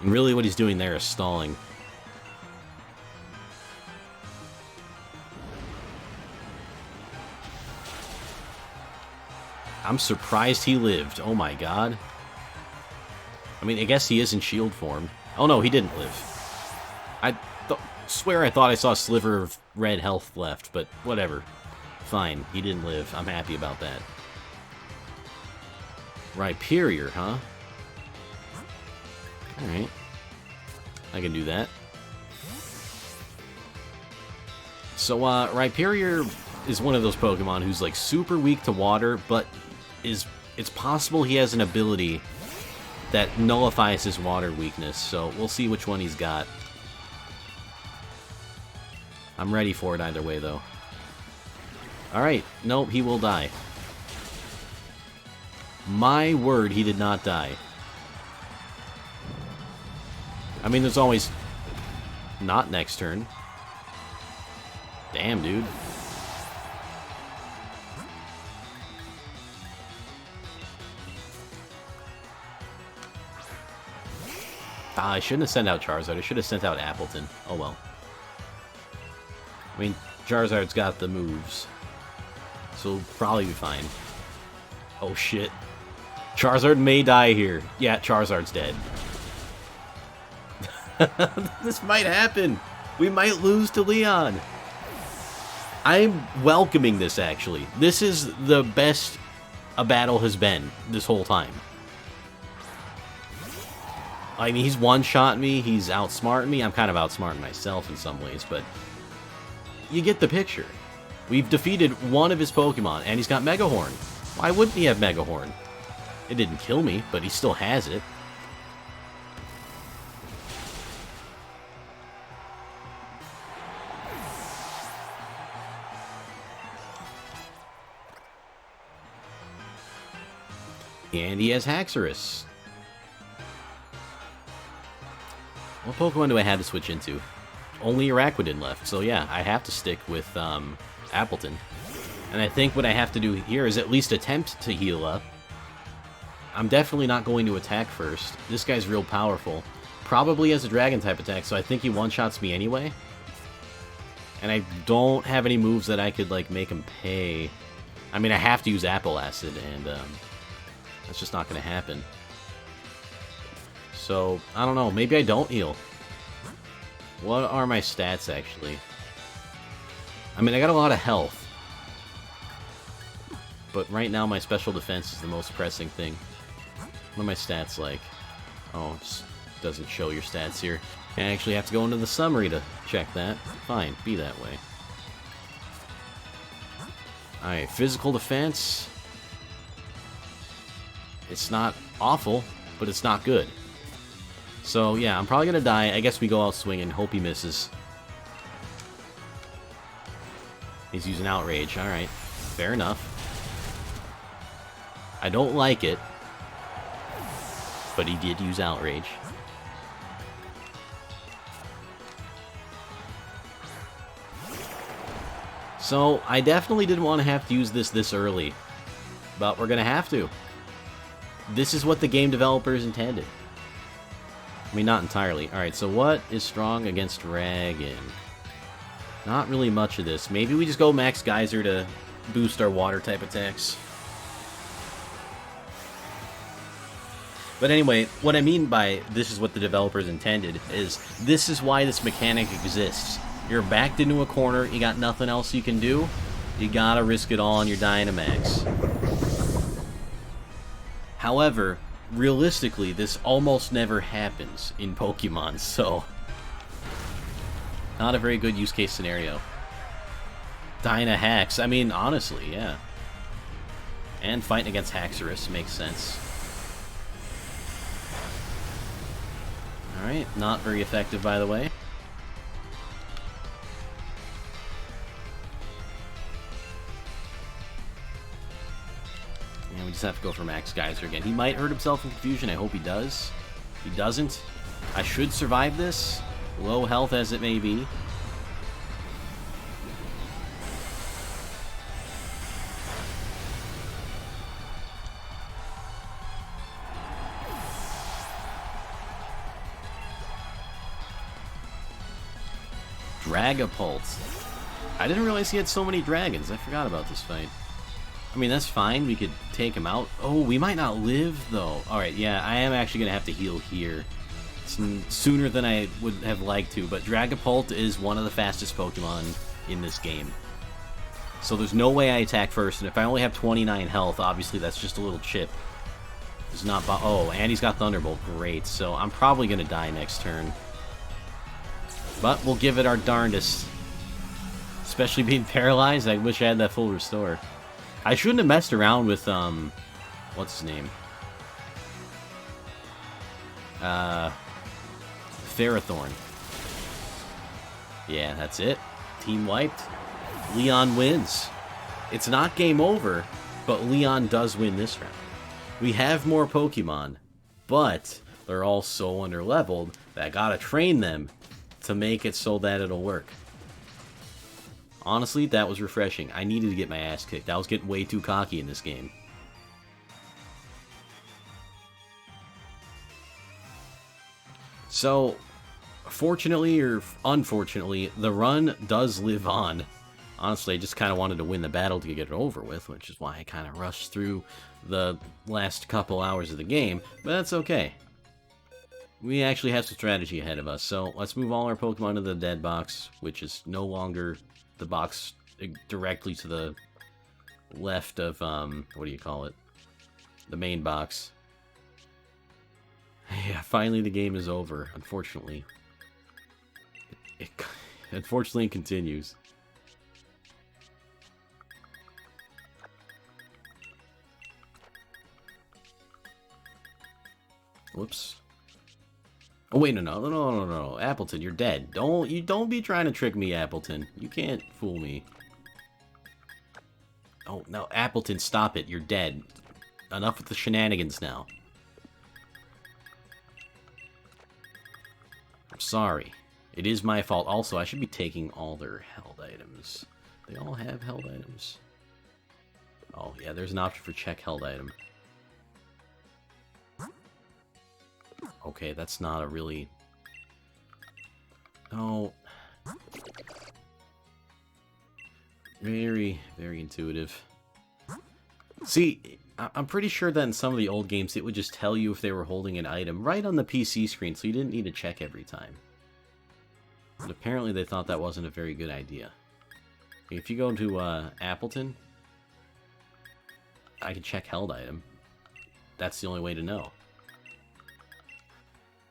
And really what he's doing there is stalling. I'm surprised he lived. Oh my god. I mean, I guess he is in shield form. Oh no, he didn't live. I swear I thought I saw a sliver of red health left, but whatever. Fine, he didn't live. I'm happy about that. Rhyperior, huh? Alright. I can do that. So, Rhyperior is one of those Pokemon who's, like, super weak to water, but it's possible he has an ability that nullifies his water weakness, so we'll see which one he's got. I'm ready for it either way, though. Alright, nope, he will die. My word, he did not die. I mean, there's always not next turn. Damn, dude. I shouldn't have sent out Charizard. I should have sent out Appleton. Oh well. I mean, Charizard's got the moves, so we'll probably be fine. Oh shit. Charizard may die here. Yeah, Charizard's dead. This might happen. We might lose to Leon. I'm welcoming this, actually. This is the best a battle has been this whole time. I mean, he's one-shot me, he's outsmarting me. I'm kind of outsmarting myself in some ways, but you get the picture. We've defeated one of his Pokemon, and he's got Mega Horn. Why wouldn't he have Mega Horn? It didn't kill me, but he still has it. And he has Haxorus. What Pokemon do I have to switch into? Only Araquanid left, so yeah, I have to stick with Appleton. And I think what I have to do here is at least attempt to heal up. I'm definitely not going to attack first. This guy's real powerful. Probably has a Dragon-type attack, so I think he one-shots me anyway. And I don't have any moves that I could, like, make him pay. I mean, I have to use Apple Acid, and that's just not going to happen. So, I don't know. Maybe I don't heal. What are my stats, actually? I mean, I got a lot of health. But right now, my special defense is the most pressing thing. What are my stats like? Oh, it just doesn't show your stats here. I actually have to go into the summary to check that. Fine, be that way. Alright, physical defense. It's not awful, but it's not good. So, yeah, I'm probably gonna die. I guess we go out swinging. Hope he misses. He's using Outrage. Alright, fair enough. I don't like it, but he did use Outrage. So, I definitely didn't want to have to use this early, but we're going to have to. This is what the game developers intended. I mean, not entirely. Alright, so what is strong against Dragon? Not really much of this. Maybe we just go Max Geyser to boost our water-type attacks. But anyway, what I mean by this is what the developers intended is this is why this mechanic exists. You're backed into a corner, you got nothing else you can do, you gotta risk it all on your Dynamax. However, realistically, this almost never happens in Pokemon, so not a very good use case scenario. Dynahax, I mean, honestly, yeah. And fighting against Haxorus makes sense. Alright, not very effective, by the way. And we just have to go for Max Geyser again. He might hurt himself in confusion. I hope he does. He doesn't. I should survive this, low health as it may be. Dragapult. I didn't realize he had so many dragons. I forgot about this fight. I mean, that's fine. We could take him out. Oh, we might not live, though. Alright, yeah, I am actually going to have to heal here. Sooner than I would have liked to, but Dragapult is one of the fastest Pokemon in this game. So there's no way I attack first, and if I only have 29 health, obviously that's just a little chip. It's not... Oh, and he's got Thunderbolt. Great. So I'm probably going to die next turn. But we'll give it our darndest. Especially being paralyzed, I wish I had that full restore. I shouldn't have messed around with, what's his name? Ferrothorn. Yeah, that's it. Team wiped. Leon wins. It's not game over, but Leon does win this round. We have more Pokemon, but they're all so underleveled that I gotta train them to make it so that it'll work. Honestly, that was refreshing. I needed to get my ass kicked. I was getting way too cocky in this game. So, fortunately or unfortunately, the run does live on. Honestly, I just kind of wanted to win the battle to get it over with, which is why I kind of rushed through the last couple hours of the game, but that's okay. We actually have some strategy ahead of us, so let's move all our Pokemon to the dead box, which is no longer the box directly to the left of, what do you call it? The main box. Yeah, finally the game is over, unfortunately. It unfortunately continues. Whoops. Oh wait, no, Appleton, you're dead. Don't be trying to trick me, Appleton. You can't fool me. Oh no, Appleton, stop it. You're dead. Enough with the shenanigans now. I'm sorry. It is my fault. Also, I should be taking all their held items. They all have held items. Oh yeah, there's an option for check held item. Okay, that's not a really... No. Very, very intuitive. See, I'm pretty sure that in some of the old games it would just tell you if they were holding an item right on the PC screen, so you didn't need to check every time. But apparently they thought that wasn't a very good idea. If you go to Appleton, I can check held item. That's the only way to know.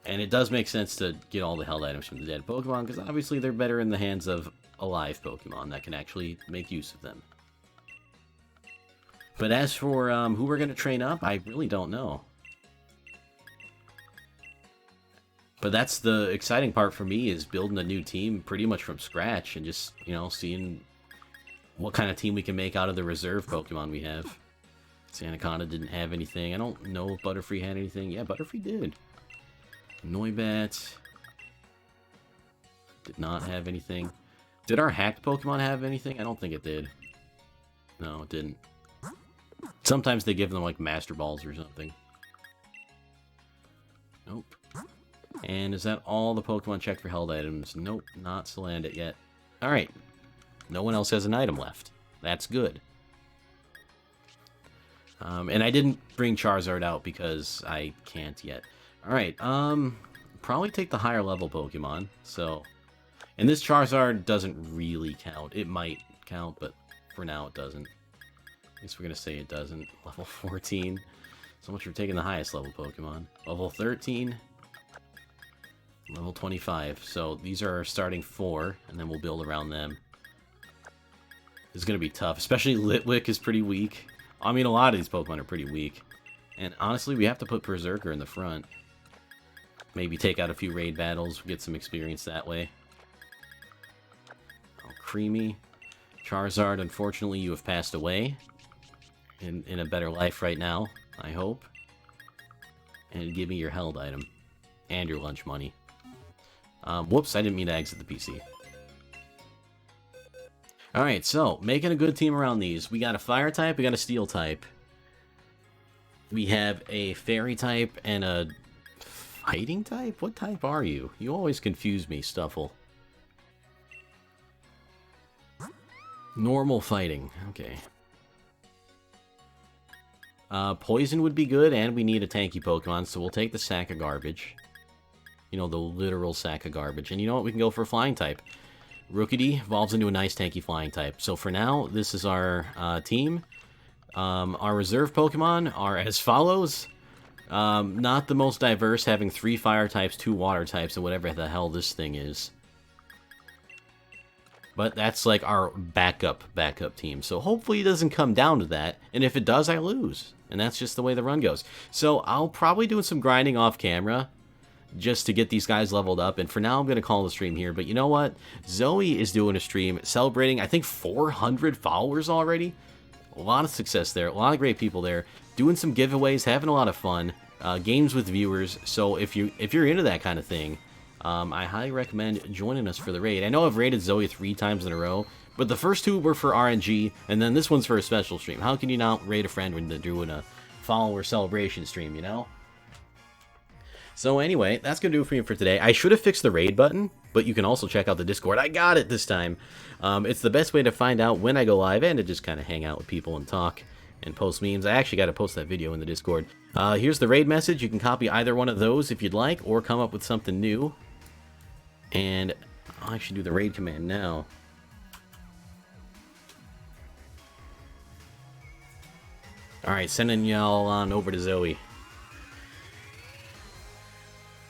And it does make sense to get all the held items from the dead Pokemon, because obviously they're better in the hands of alive Pokemon that can actually make use of them. But as for who we're going to train up, I really don't know. But that's the exciting part for me, is building a new team pretty much from scratch and just, you know, seeing what kind of team we can make out of the reserve Pokemon we have. Sandaconda didn't have anything. I don't know if Butterfree had anything. Yeah, Butterfree did. Noibat did not have anything. Did our hacked Pokemon have anything? I don't think it did. No, it didn't. Sometimes they give them, like, Master Balls or something. Nope. And is that all the Pokemon checked for held items? Nope, not Salandit yet. Alright. No one else has an item left. That's good. And I didn't bring Charizard out because I can't yet. Alright, probably take the higher level Pokemon, so... And this Charizard doesn't really count. It might count, but for now it doesn't. At least we're gonna say it doesn't. Level 14. So much for taking the highest level Pokemon. Level 13. Level 25. So these are our starting 4, and then we'll build around them. This is gonna be tough, especially Litwick is pretty weak. I mean, a lot of these Pokemon are pretty weak. And honestly, we have to put Berserker in the front. Maybe take out a few raid battles, get some experience that way. Oh, Creamy. Charizard, unfortunately, you have passed away. In a better life right now, I hope. And give me your held item. And your lunch money. Whoops, I didn't mean to exit the PC. Alright, so, making a good team around these. We got a Fire type, we got a Steel type. We have a Fairy type and a Fighting type? What type are you? You always confuse me, Stuffle. Normal Fighting, okay. Poison would be good, and we need a tanky Pokemon, so we'll take the sack of garbage. You know, the literal sack of garbage. And you know what? We can go for a Flying type. Rookidee evolves into a nice tanky Flying type. So for now, this is our team. Our reserve Pokemon are as follows. Not the most diverse, having 3 Fire types, 2 Water types, and whatever the hell this thing is. But that's like our backup team. So hopefully it doesn't come down to that. And if it does, I lose. And that's just the way the run goes. So I'll probably do some grinding off camera just to get these guys leveled up. And for now, I'm going to call the stream here. But you know what? Zoe is doing a stream celebrating, I think, 400 followers already. A lot of success there. A lot of great people there. Doing some giveaways, having a lot of fun. Games with viewers. So if you're into that kind of thing, I highly recommend joining us for the raid. I know I've raided Zoe 3 times in a row, but the first 2 were for RNG, and then this one's for a special stream. How can you not raid a friend when they're doing a follower celebration stream, you know? So anyway, that's going to do it for me for today. I should have fixed the raid button, but you can also check out the Discord. I got it this time. It's the best way to find out when I go live and to just kind of hang out with people and talk and post memes. I actually got to post that video in the Discord. Here's the raid message. You can copy either one of those if you'd like, or come up with something new. And I'll actually do the raid command now. Alright, sending y'all on over to Zoe.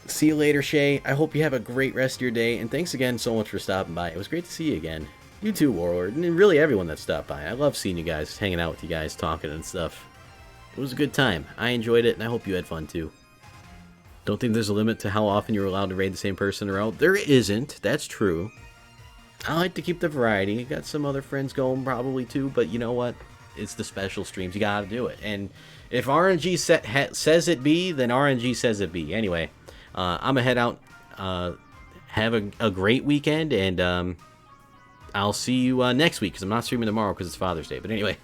See you later, Shay. I hope you have a great rest of your day, and thanks again so much for stopping by. It was great to see you again. You too, Warlord, and really everyone that stopped by. I love seeing you guys, hanging out with you guys, talking and stuff. It was a good time. I enjoyed it, and I hope you had fun too. Don't think there's a limit to how often you're allowed to raid the same person in a row. There isn't. That's true. I like to keep the variety. Got some other friends going probably too, but you know what? It's the special streams. You gotta do it. And if RNG says it be, then RNG says it be. Anyway, I'm gonna head out. Have a great weekend, and I'll see you next week, because I'm not streaming tomorrow because it's Father's Day. But anyway,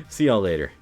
see y'all later.